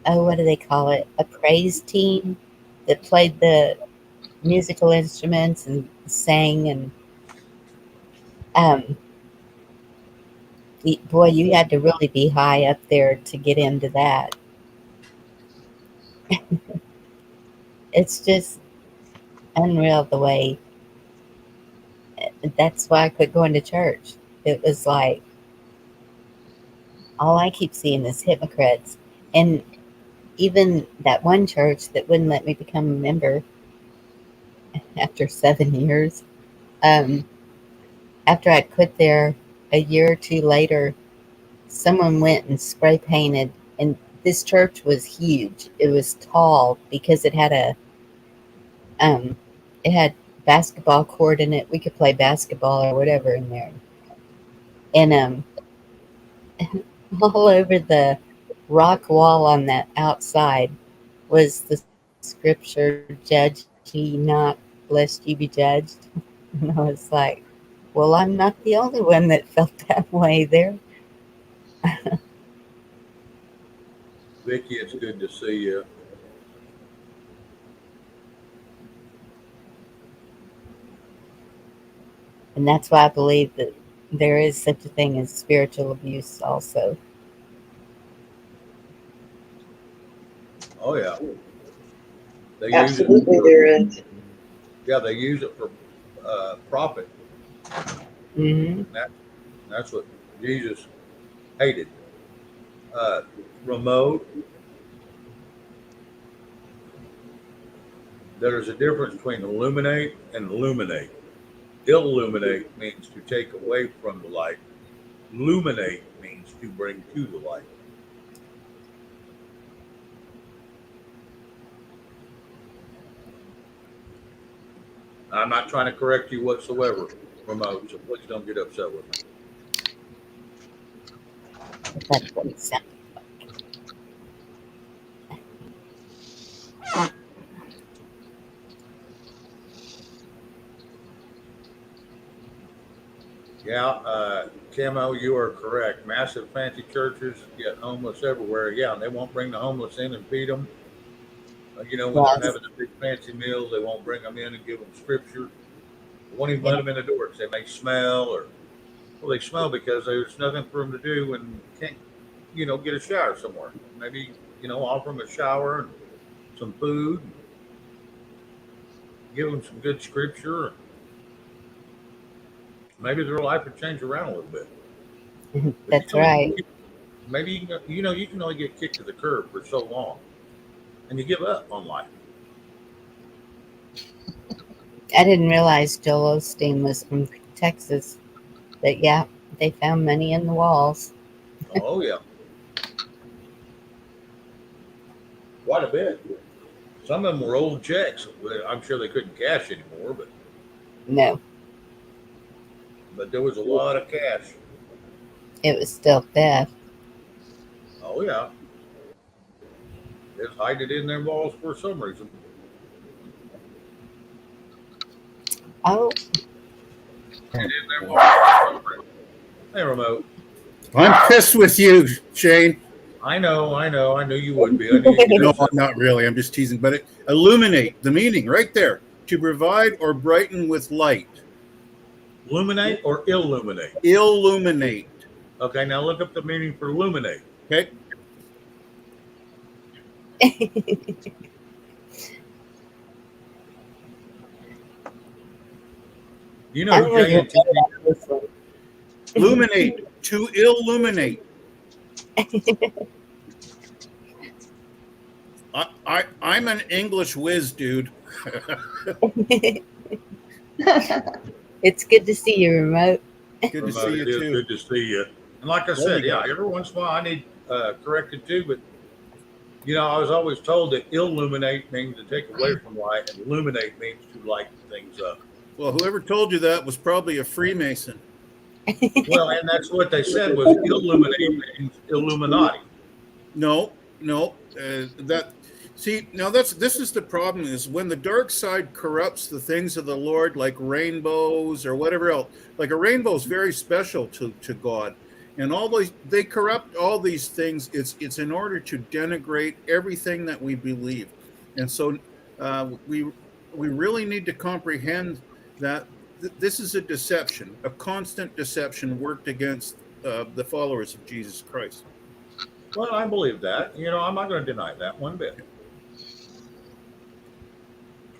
what do they call it? A praise team that played the musical instruments and sang. And um, boy, you had to really be high up there to get into that. It's just unreal the way. That's why I quit going to church. It was like all I keep seeing is hypocrites. And even that one church that wouldn't let me become a member after 7 years, um, after I quit there, a year or two later, someone went and spray painted. And this church was huge. It was tall because um, it had basketball court in it. We could play basketball or whatever in there. And all over the rock wall on that outside was the scripture, judge ye not, lest ye be judged. And I was like, well, I'm not the only one that felt that way there. Vicky, it's good to see you. And that's why I believe that there is such a thing as spiritual abuse also. Oh, yeah. They use it. Absolutely, there is. Yeah, they use it for profit. Mm-hmm. That's what Jesus hated. Remote. There's a difference between illuminate and illuminate. Illuminate means to take away from the light. Illuminate means to bring to the light. I'm not trying to correct you whatsoever, remote. So please don't get upset with me. That's what it sounds. Yeah, Camo, you are correct. Massive fancy churches get homeless everywhere. Yeah, and they won't bring the homeless in and feed them. When they're Yes. having a big fancy meal, they won't bring them in and give them scripture. They won't even let them in the door because they may smell, or well, they smell because there's nothing for them to do and can't, get a shower somewhere. Maybe offer them a shower and some food, and give them some good scripture, and maybe their life would change around a little bit. But That's right. maybe you can only get kicked to the curb for so long, and you give up on life. I didn't realize Joel Osteen was from Texas. But yeah, they found money in the walls. Oh yeah, quite a bit. Some of them were old checks. I'm sure they couldn't cash anymore, No, but there was a lot of cash. it was still theft. Oh yeah, just hide it in their walls for some reason. Oh, Hide it in their walls for some reason. Hey, remote. I'm pissed with you, Shane. I know. I knew you would be. I knew you'd No, get upset. I'm not really. I'm just teasing. But illuminate, the meaning right there. To provide or brighten with light. Illuminate or illuminate? Illuminate. Okay, now look up the meaning for illuminate. Okay. You know who JNT Illuminate. To illuminate. I'm an English whiz, dude. It's good to see you, remote. Good to see you It is too. good to see you. And like I said, yeah, every once in a while I need corrected too. But I was always told that illuminate means to take away from light, and illuminate means to light things up. Well, whoever told you that was probably a Freemason. Well, and that's what they said was illuminate means Illuminati. No. This is the problem: is when the dark side corrupts the things of the Lord, like rainbows or whatever else. Like a rainbow is very special to God, and they corrupt all these things. It's in order to denigrate everything that we believe, and so we really need to comprehend that this is a deception, a constant deception worked against the followers of Jesus Christ. Well, I believe that. I'm not going to deny that one bit.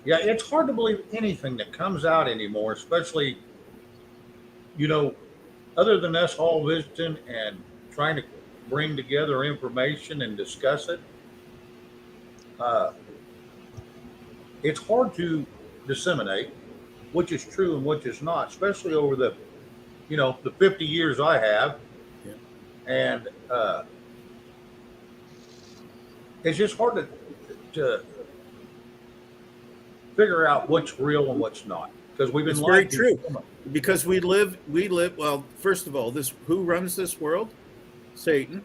Yeah, it's hard to believe anything that comes out anymore, especially, other than us all visiting and trying to bring together information and discuss it. It's hard to disseminate which is true and which is not, especially over the 50 years I have. Yeah. And it's just hard to figure out what's real and what's not, because we've been It's very lied to true. so much. Because we live. Well, first of all, who runs this world? Satan.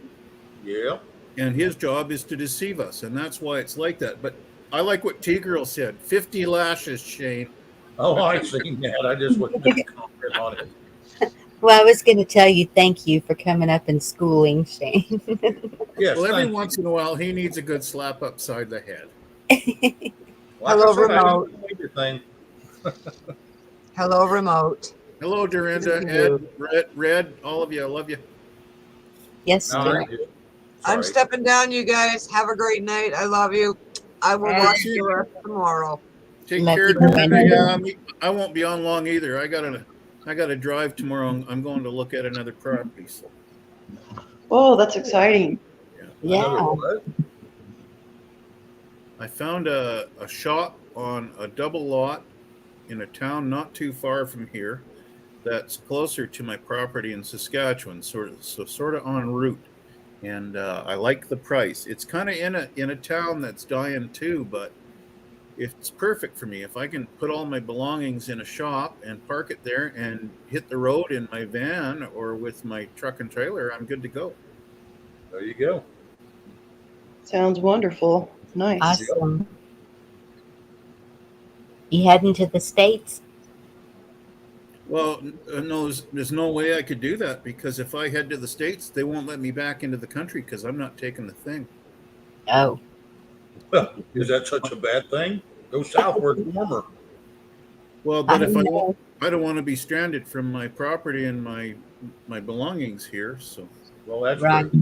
Yeah. And his job is to deceive us, and that's why it's like that. But I like what T-Girl said. 50 lashes, Shane. Oh, I've seen that. I just wasn't going to comment on it. Well, I was going to tell you thank you for coming up and schooling, Shane. Yes. Well, every once in a while, he needs a good slap upside the head. Like Hello, I said, I remote. didn't believe your thing. Hello, remote. Hello, Dorinda, Ed, Red, all of you. I love you. Yes, No, dear. I'm stepping down, you guys. Have a great night. I love you. I will watch the rest tomorrow. Take Love care, you, Dorinda. Yeah, I won't be on long either. I gotta drive tomorrow. I'm going to look at another property. So. Oh, that's exciting. Yeah. I found a shop on a double lot in a town not too far from here that's closer to my property in Saskatchewan, sort of en route. And I like the price. It's kind of in a town that's dying too, but it's perfect for me. If I can put all my belongings in a shop and park it there and hit the road in my van or with my truck and trailer, I'm good to go. There you go. Sounds wonderful. Nice. Awesome. You heading to the States? Well, no, there's no way I could do that, because if I head to the States, they won't let me back into the country because I'm not taking the thing. Oh. Is that such a bad thing? Go south where it's warmer. Well, but if know. I don't want to be stranded from my property and my belongings here. So, Well, that's Right. true.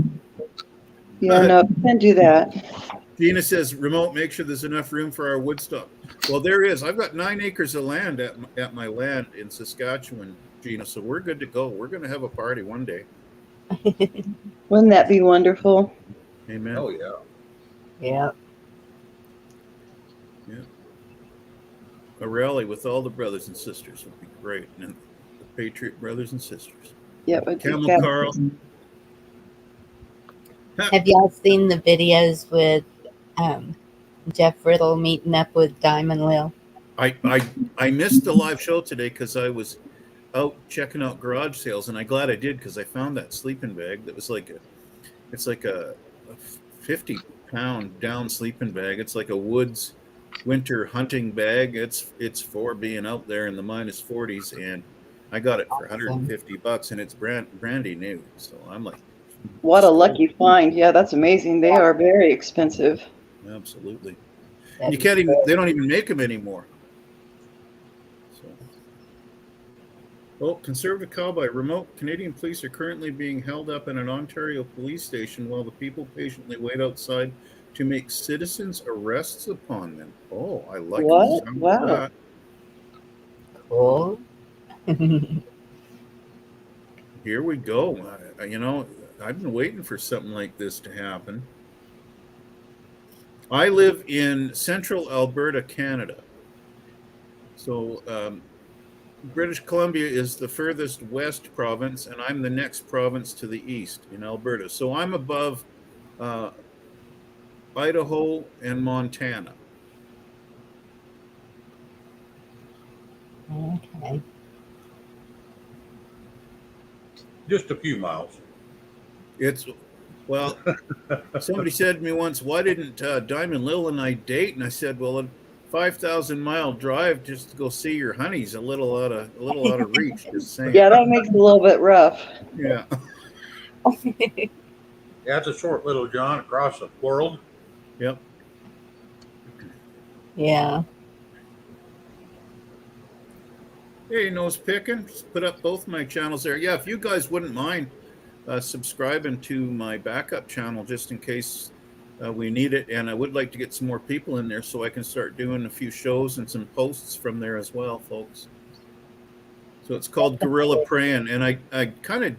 Yeah, no, can't do that. Gina says, remote, make sure there's enough room for our Woodstock. Well, there is. I've got 9 acres of land at my land in Saskatchewan, Gina. So we're good to go. We're going to have a party one day. Wouldn't that be wonderful? Amen. Oh, yeah. Yeah. Yeah. A rally with all the brothers and sisters would be great. And the Patriot brothers and sisters. Yep. it'd be Camel fabulous. Carl. Have y'all seen the videos with Jeff Riddle meeting up with Diamond Lil? I missed the live show today because I was out checking out garage sales, and I'm glad I did, because I found that sleeping bag that was it's like a 50-pound down sleeping bag. It's like a Woods winter hunting bag. It's for being out there in the minus 40s, and I got it for $150, and it's brandy new. So I'm like, What a lucky find. Yeah, that's amazing. They are very expensive. absolutely. That'd You be can't even. great. They don't even make them anymore. So, well, conservative cowboy. Remote Canadian police are currently being held up in an Ontario police station while the people patiently wait outside to make citizens' arrests upon them. Oh, I like What? the sound of Wow. that. Cool. Here we go. I've been waiting for something like this to happen. I live in central Alberta, Canada. So British Columbia is the furthest west province, and I'm the next province to the east in Alberta. So I'm above Idaho and Montana. Okay. Just a few miles. Well, somebody said to me once, why didn't Diamond Lil and I date? And I said, well, a 5,000-mile drive just to go see your honey's a little out of reach. Just saying. Yeah, that makes it a little bit rough. Yeah. Yeah, it's a short little John across the world. Yep. Yeah. Hey, Nose Picking, just put up both my channels there. Yeah, if you guys wouldn't mind subscribing to my backup channel just in case we need it, and I would like to get some more people in there so I can start doing a few shows and some posts from there as well, folks. So it's called Guerrilla Praying, and I kind of,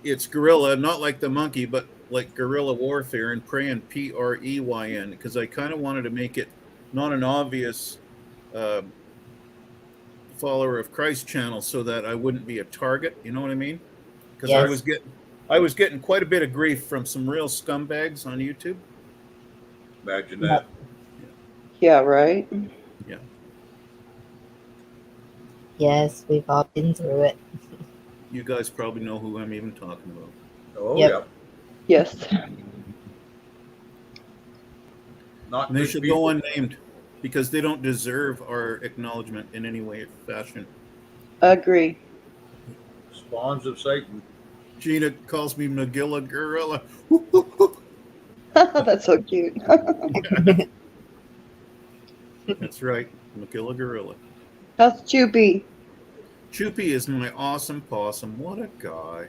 it's guerrilla, not like the monkey, but like guerrilla warfare, and praying, Preyn, because I kind of wanted to make it not an obvious follower of Christ channel so that I wouldn't be a target. You know what I mean? Because Yes. I was getting quite a bit of grief from some real scumbags on YouTube. Imagine that. Yeah, right? Yeah. Yes, we've all been through it. You guys probably know who I'm even talking about. Oh, Yep. yeah. Yes. Not And they good should people. go unnamed because they don't deserve our acknowledgement in any way or fashion. Agree. Spawns of Satan. Gina calls me Magilla Gorilla. That's so cute. That's right, Magilla Gorilla. How's Choopy? Choopy is my awesome possum. What a guy.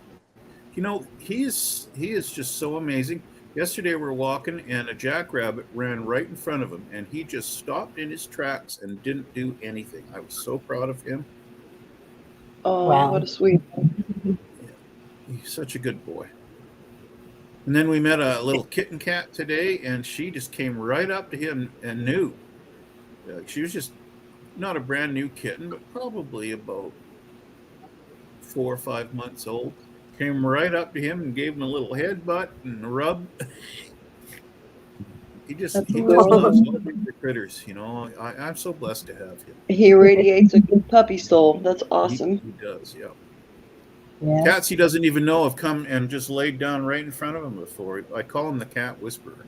You know, he is just so amazing. Yesterday we were walking and a jackrabbit ran right in front of him and he just stopped in his tracks and didn't do anything. I was so proud of him. Oh, Wow. what a sweet. He's such a good boy. And then we met a little kitten cat today, and she just came right up to him and knew. She was just not a brand new kitten, but probably about 4 or 5 months old. Came right up to him and gave him a little headbutt and rub. He just That's loves adorable. all the critters. You know, I'm so blessed to have him. He radiates a good puppy soul. That's awesome. He does, yeah. Yeah. Cats he doesn't even know have come and just laid down right in front of him before. I call him the cat whisperer.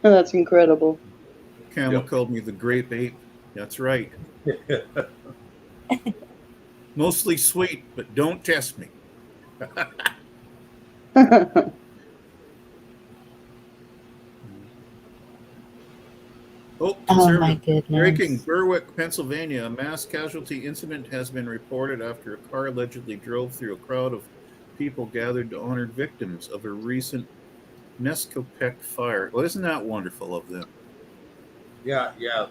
Oh, that's incredible. Camel Yep. called me the grape ape. That's right. Mostly sweet, but don't test me. Oh, Oh my conservative. Breaking goodness. Berwick, Pennsylvania. A mass casualty incident has been reported after a car allegedly drove through a crowd of people gathered to honor victims of a recent Nescopec fire. Well, isn't that wonderful of them? Yeah, yeah.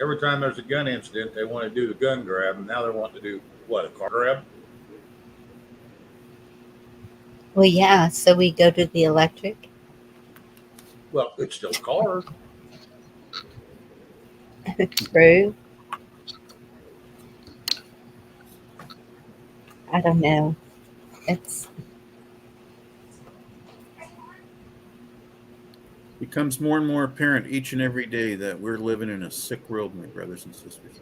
Every time there's a gun incident, they want to do the gun grab, and now they're wanting to do what, a car grab? Well, yeah. So we go to the electric. Well, it's still a car. True. I don't know. It's Becomes more and more apparent each and every day that we're living in a sick world, my brothers and sisters.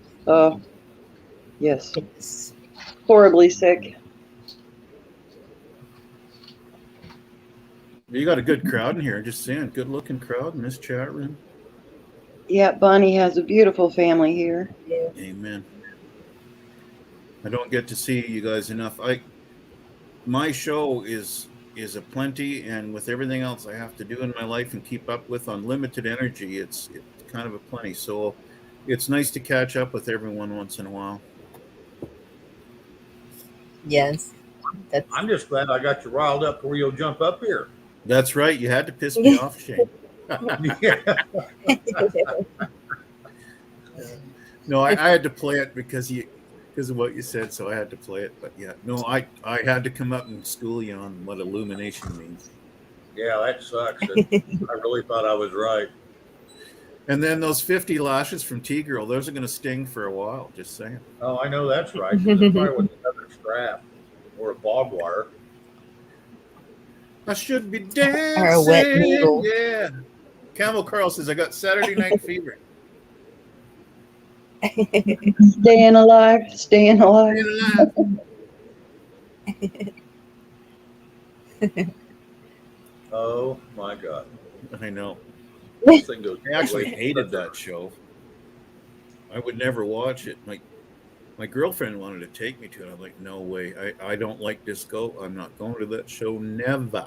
Yes. it's Horribly sick. You got a good crowd in here. Just saying, good looking crowd in this chat room. Yeah, Bonnie has a beautiful family here. Amen. I don't get to see you guys enough. My show is a plenty, and with everything else I have to do in my life and keep up with on limited energy, it's kind of a plenty. So it's nice to catch up with everyone once in a while. yes. That's I'm just glad I got you riled up where you'll jump up here. That's right. You had to piss me off, Shane. Yeah. No, I had to play it because of what you said, so I had to play it. But yeah, no, I had to come up and school you on what illumination means. Yeah, that sucks. I really thought I was right. And then those 50 lashes from T-Girl, those are going to sting for a while, just saying. Oh, I know that's right. It's probably with another strap or a barbed wire. I should be dancing. or a wet noodle. Yeah. Camel Carl says, I got Saturday night fever. Staying alive, staying alive. Oh my God. I know. This thing goes I actually way- hated that show. I would never watch it. My girlfriend wanted to take me to it. I'm like, no way. I don't like disco. I'm not going to that show. Never.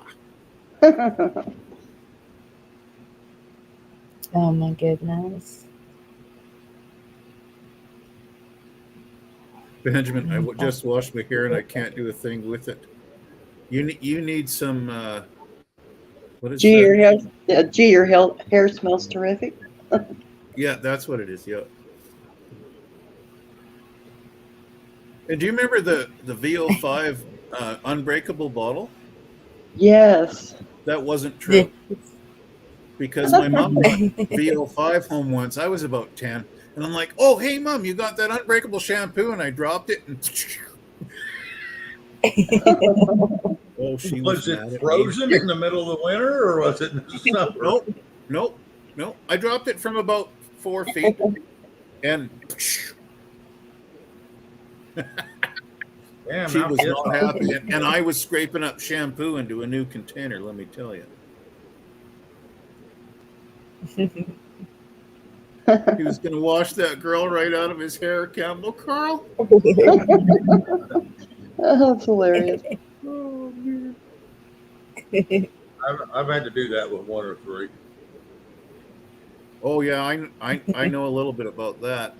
Oh my goodness. Benjamin, I just washed my hair and I can't do a thing with it. You need some. What is Gee, that? your hair smells terrific. Yeah, that's what it is. Yeah. And do you remember the VO5 unbreakable bottle? Yes. That wasn't true. Because my mom brought VO5 home once. I was about 10. And I'm like, oh, hey, Mom, you got that unbreakable shampoo? And I dropped it. And oh, she Was mad it at frozen me. in the middle of the winter or was it in the summer? Nope. I dropped it from about 4 feet. And Damn, she how was pissed not off. happy. And I was scraping up shampoo into a new container, let me tell you. He was going to wash that girl right out of his hair, Campbell Carl. That's hilarious. Oh, man. I've had to do that with one or three. Oh, yeah, I know a little bit about that.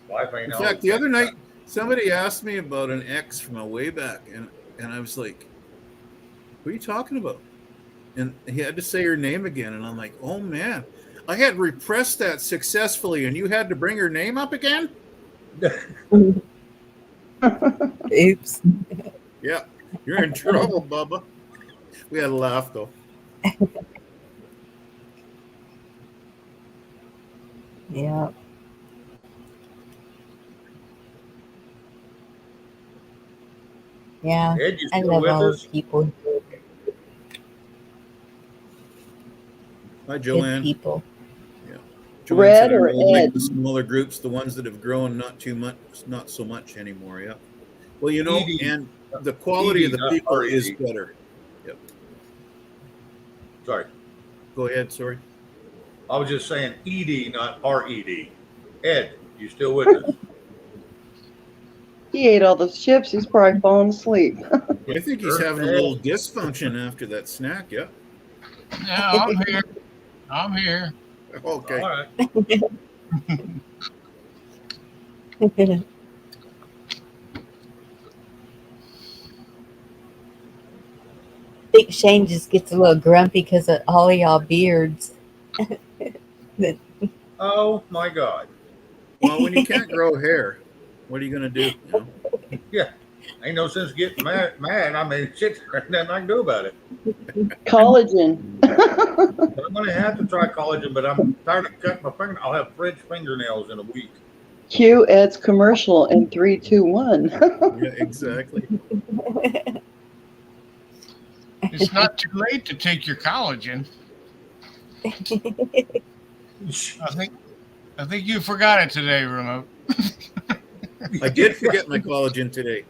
Wife ain't In always fact, the other night, somebody asked me about an ex from a way back, and I was like, what are you talking about? And he had to say her name again, and I'm like, oh, man. I had repressed that successfully, and you had to bring her name up again? Oops. Yeah, you're in trouble, Bubba. We had a laugh, though. Yeah. Yeah. Ed, you I still love with all us? the people. Hi, good Joanne. people. Yeah. Joanne Red said, I or really like Ed? the smaller groups, the ones that have grown not so much anymore. Yeah. Well, you know, ED, and the quality of ED, the not people is RED. better. Yep. Sorry. Go ahead. Sorry. I was just saying ED, not RED. Ed, you still with us? He ate all those chips. He's probably falling asleep. I think he's Sure having a did. little dysfunction after that snack. Yeah. Yeah, I'm here. I'm here. Okay. All right. I think Shane just gets a little grumpy because of all of y'all beards. Oh my God. Well, when you can't grow hair, what are you going to do? You know? Yeah. Ain't no sense getting mad. I mean, shit, there's nothing I can do about it. Collagen. But I'm going to have to try collagen, but I'm tired of cutting my finger. I'll have French fingernails in a week. Cue Ed's commercial in 3, 2, 1. Yeah, exactly. It's not too late to take your collagen. I think you forgot it today, Remote. I did forget my collagen today.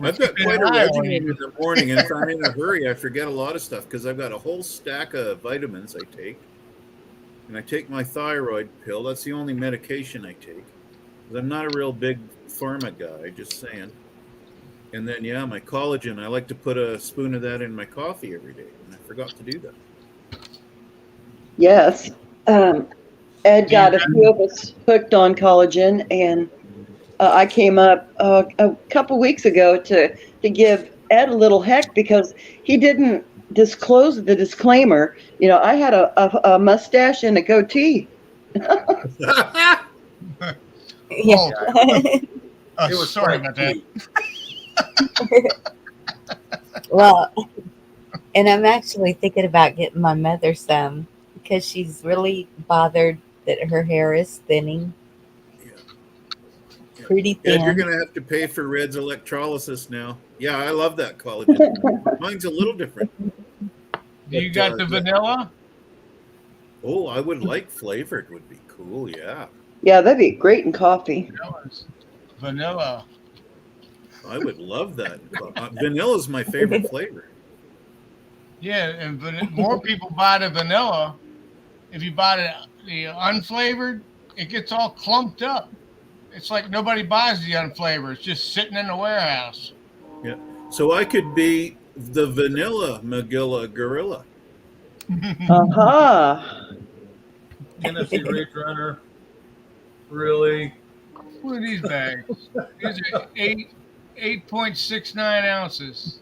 I've got quite a regimen in the morning, and if I'm in a hurry, I forget a lot of stuff because I've got a whole stack of vitamins I take. And I take my thyroid pill. That's the only medication I take. Because I'm not a real big pharma guy, just saying. And then, yeah, my collagen, I like to put a spoon of that in my coffee every day. And I forgot to do that. Yes. Ed got a few of us hooked on collagen, and I came up a couple weeks ago to give Ed a little heck because he didn't disclose the disclaimer. You know, I had a mustache and a goatee. Yeah. Oh, sorry about that. Well, and I'm actually thinking about getting my mother some because she's really bothered that her hair is thinning. Yeah. Pretty Ed, you're thin. going to have to pay for Red's electrolysis now. Yeah, I love that collagen. Mine's a little different. Do you got the vanilla? Oh, I would like flavored would be cool, yeah. Yeah, that'd be great in coffee. Vanilla. I would love that. Vanilla is my favorite flavor. Yeah, and more people buy the vanilla. If you buy the unflavored, it gets all clumped up. It's like nobody buys the unflavored. It's just sitting in the warehouse. Yeah. So I could be the vanilla Magilla gorilla. Aha. Tennessee Ridge Runner. Really? What are these bags? These are 8.69 ounces.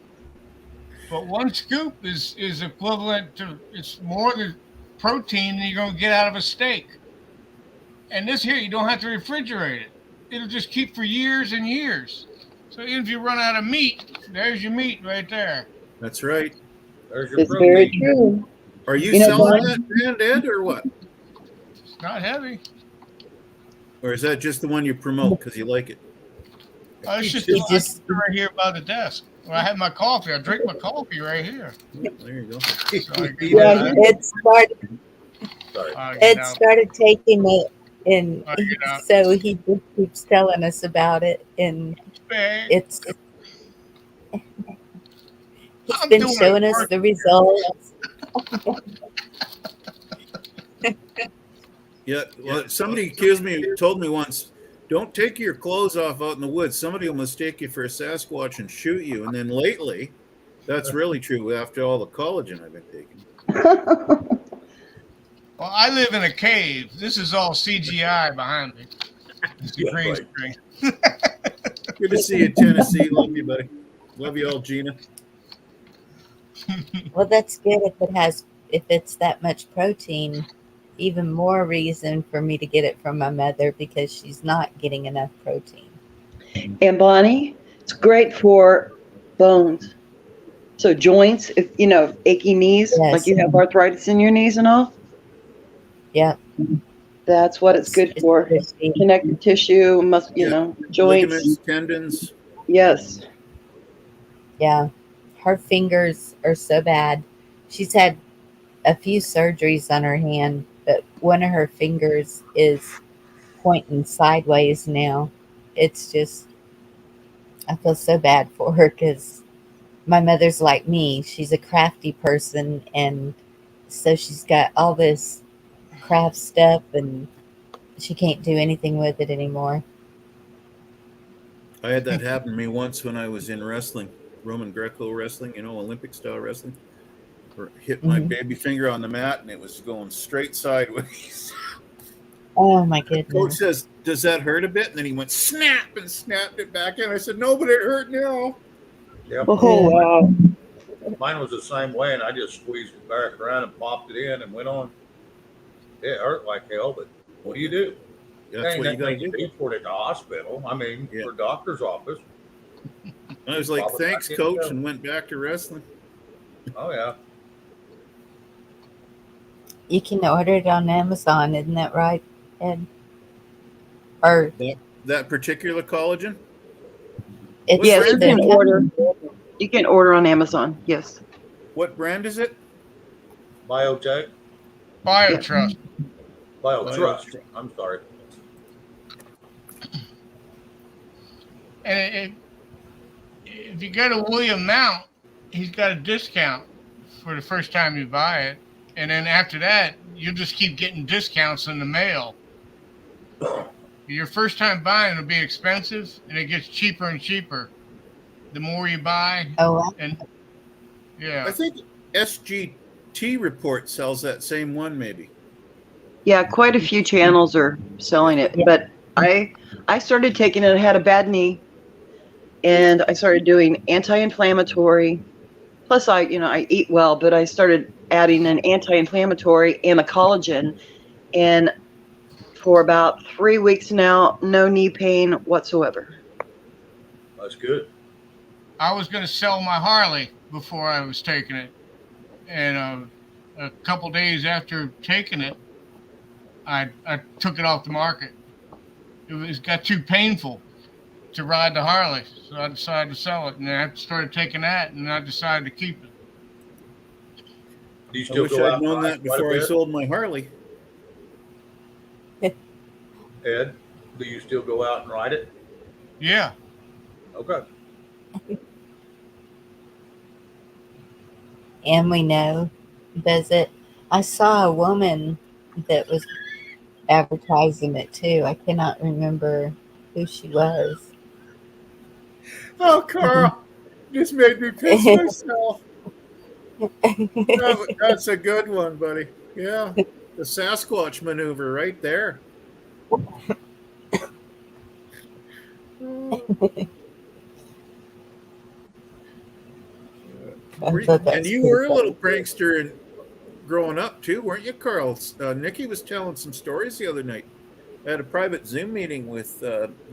But one scoop is equivalent to, it's more than protein than you're going to get out of a steak. And this here, you don't have to refrigerate it. It'll just keep for years and years. So even if you run out of meat, there's your meat right there. That's right. There's your It's protein. very true. Are you, You know selling what? that brand, Ed, or what? It's not heavy. Or is that just the one you promote because you like it? It's just the one right here by the desk. When I have my coffee, I drink my coffee right here. Yeah, there you go. Yeah, Ed started taking it, and so he just keeps telling us about it, and it's he's been showing us the results. Yeah, well, somebody told me once, don't take your clothes off out in the woods. Somebody will mistake you for a Sasquatch and shoot you. And then lately, that's really true after all the collagen I've been taking. Well, I live in a cave. This is all CGI behind me. It's a green screen. Good to see you, Tennessee. Love you, buddy. Love you all, Gina. Well, that's good if it's that much protein. Even more reason for me to get it from my mother because she's not getting enough protein. And Bonnie, it's great for bones. So joints, if you know, achy knees, like you have arthritis in your knees and all. Yeah. That's what it's good for. Connective tissue, joints. Ligaments, tendons. Yes. Yeah. Her fingers are so bad. she's had a few surgeries on her hand, but one of her fingers is pointing sideways now. It's just, I feel so bad for her because my mother's like me. She's a crafty person, and so she's got all this craft stuff, and she can't do anything with it anymore. I had that happen to me once when I was in wrestling, Roman Greco wrestling, Olympic style wrestling. Hit my Mhm. baby finger on the mat and it was going straight sideways. Oh my The coach goodness. says, "Does that hurt a bit?" And then he went snap and snapped it back in. I said, "No, but it hurt now." Yep. Oh, wow. Mine was the same way, and I just squeezed it back around and popped it in and went on. It hurt like hell, but what do you do? That's Ain't what you got nothing to you do. can do for it at the hospital. I mean, Yeah. for a doctor's office. I was like, Probably "Thanks, not getting coach," go. and went back to wrestling. Oh yeah. You can order it on Amazon, isn't that right, Ed? Or That particular collagen. it's What Yes, brand? either you can order on Amazon. Yes. What brand is it? Biotech, BioTrust. BioTrust. I'm sorry. And if you go to William Mount, he's got a discount for the first time you buy it. And then after that, you'll just keep getting discounts in the mail. Your first time buying will be expensive, and it gets cheaper and cheaper the more you buy. Oh, wow. And yeah, I think SGT Report sells that same one, maybe. Yeah, quite a few channels are selling it, Yeah. but I started taking it. I had a bad knee, and I started doing anti-inflammatory. Plus, I eat well, but I started adding an anti-inflammatory and a collagen, and for about 3 weeks now, no knee pain whatsoever. That's good. I was going to sell my Harley before I was taking it. And a couple days after taking it, I took it off the market. It got too painful to ride the Harley, so I decided to sell it. And then I started taking that, and I decided to keep it. Do you I still wish go I'd out known and that ride quite a before I bit? sold my Harley. Ed, do you still go out and ride it? Yeah. Okay. And we know, does it? I saw a woman that was advertising it too. I cannot remember who she was. Oh, Carl, just made me piss myself. That's a good one, buddy. Yeah, the Sasquatch maneuver right there. And you were a little prankster and growing up too, weren't you, Carl? Nikki was telling some stories the other night. I had a private Zoom meeting with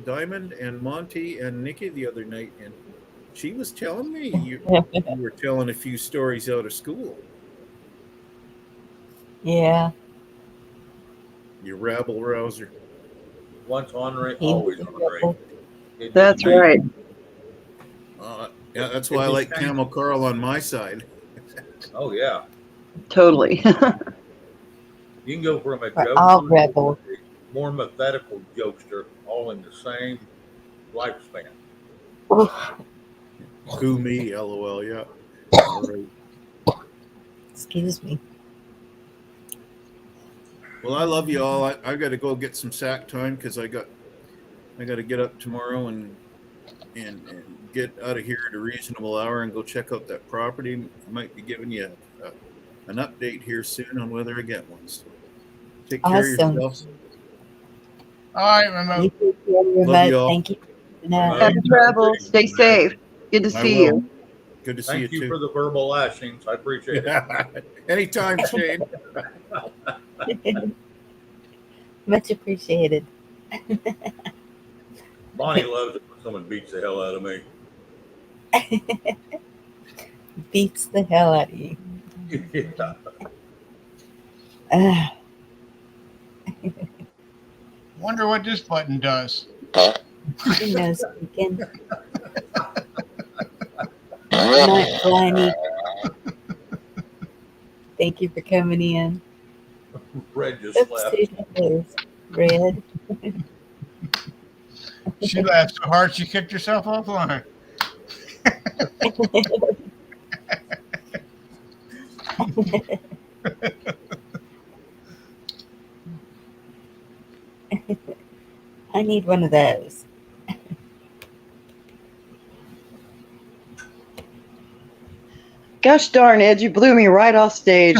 Diamond and Monty and Nikki the other night, and she was telling me you were telling a few stories out of school. Yeah. You rabble rouser. Once ornery, always ornery. That's right. Yeah, that's why I like Camel Carl on my side. Oh yeah. Totally. You can go from a all jokester rebel. to a more methodical jokester, all in the same lifespan. Who me? LOL. Yeah. All right. Excuse me. Well, I love you all. I got to go get some sack time because I got to get up tomorrow and get out of here at a reasonable hour and go check out that property. I might be giving you an update here soon on whether I get one. So take care of yourselves. All right, remote. You take care, Love remote. you all. Thank you. No. Happy travel. Stay safe. Good to I see will. you. Good to see Thank you too. for the verbal lashings. I appreciate it. Anytime, Shane. Much appreciated. Bonnie loves it when someone beats the hell out of me. Beats the hell out of you. Yeah. Wonder what this button does. Who knows? Again. Not Bonnie. thank you for coming in. Red just Oops, left. who's next? Red. She laughed so hard she kicked herself offline. I need one of those. Gosh darn, Ed, you blew me right off stage.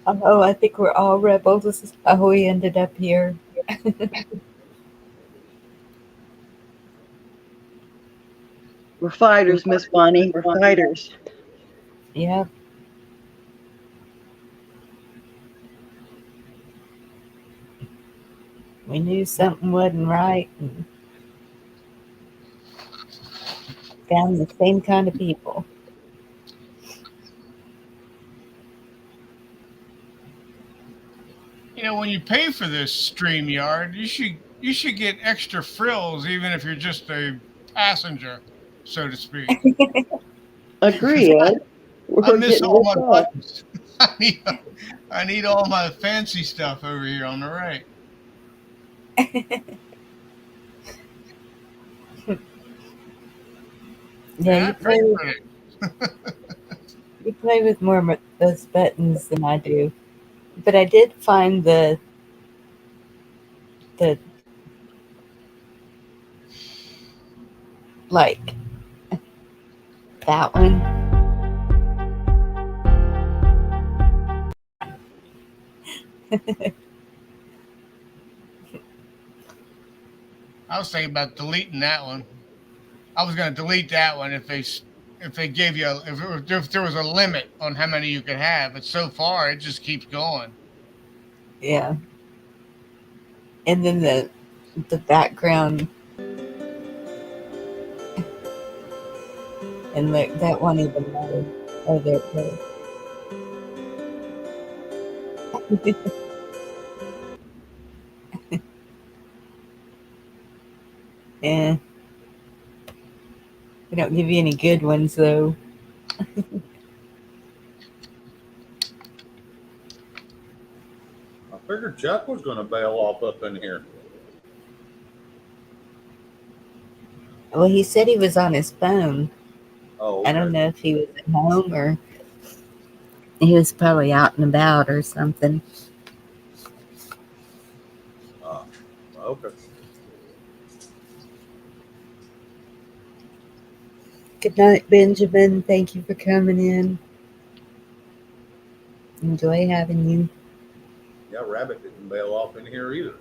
Oh, I think we're all rebels. This is how we ended up here. We're fighters, Miss Bonnie. We're fighters. Yep. We knew something wasn't right and found the same kind of people. You know, when you pay for this StreamYard, you should get extra frills, even if you're just a passenger, so to speak. Agree, Ed. I We're miss getting all ripped my off. buttons. I need all my fancy stuff over here on the right. Yeah, I paid for it. you play with more those buttons than I do. But I did find the like that one. I was thinking about deleting that one. I was going to delete that one if they gave you if there was a limit on how many you could have. But so far, it just keeps going. Yeah. And then the background and that one even matter. Oh, there it goes. Yeah. They don't give you any good ones though. I figured Chuck was going to bail off up in here. Well, he said he was on his phone. Oh, okay. I don't know if he was at home or he was probably out and about or something. Okay. Good night, Benjamin. Thank you for coming in. Enjoy having you. Yeah, Rabbit didn't bail off in here either.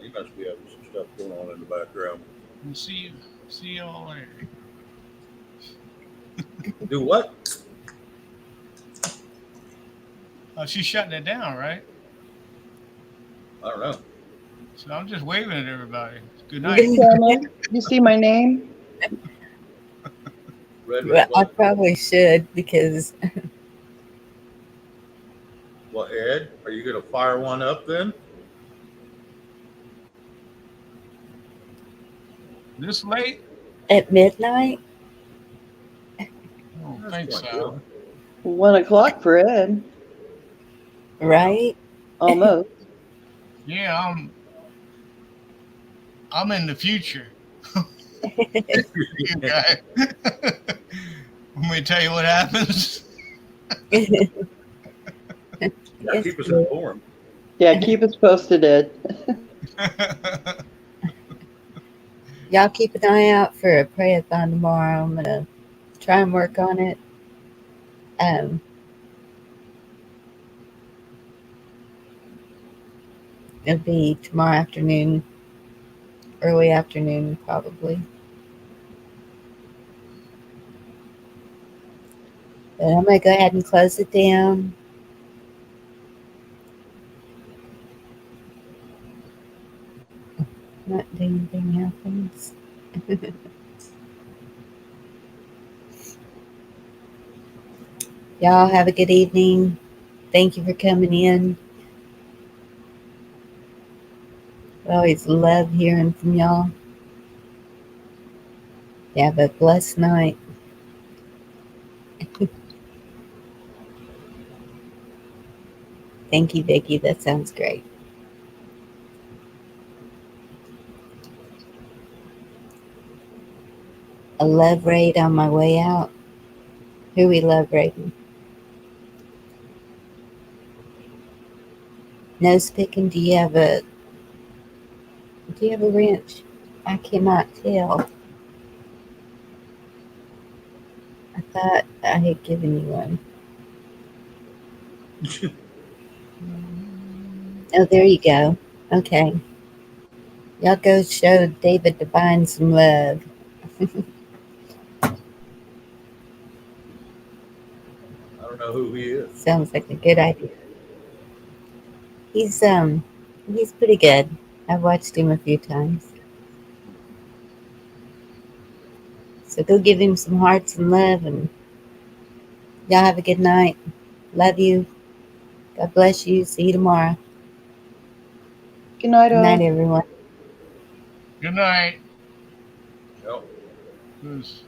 He must be having some stuff going on in the background. We'll see you all later. Do what? She's shutting it down, right? I don't know. So I'm just waving at everybody. Good Miss night. Cameron, you see my name? Well, I probably should because. Well, Ed, are you going to fire one up then? This late? At midnight? I don't think so. 1 o'clock for Ed. Right? Almost. Yeah, I'm in the future. You guys. Let me tell you what happens. Yeah, keep us informed. Yeah, keep us posted, Ed. Y'all keep an eye out for a pray-a-thon tomorrow. I'm going to try and work on it. It'll be tomorrow afternoon, early afternoon probably. But I'm going to go ahead and close it down. Not doing anything happens. Y'all have a good evening. Thank you for coming in. I always love hearing from y'all. Have a blessed night. Thank you, Vicki. That sounds great. A love raid on my way out. Who we love raiding? Nose picking. Do you have a wrench? I cannot tell. I thought I had given you one. Oh, there you go. Okay. Y'all go show David Devine some love. I don't know who he is. Sounds like a good idea. He's pretty good. I've watched him a few times. So go give him some hearts and love, and y'all have a good night. Love you. God bless you. See you tomorrow. Good night, Good night, everyone. Good night. Yep. Who's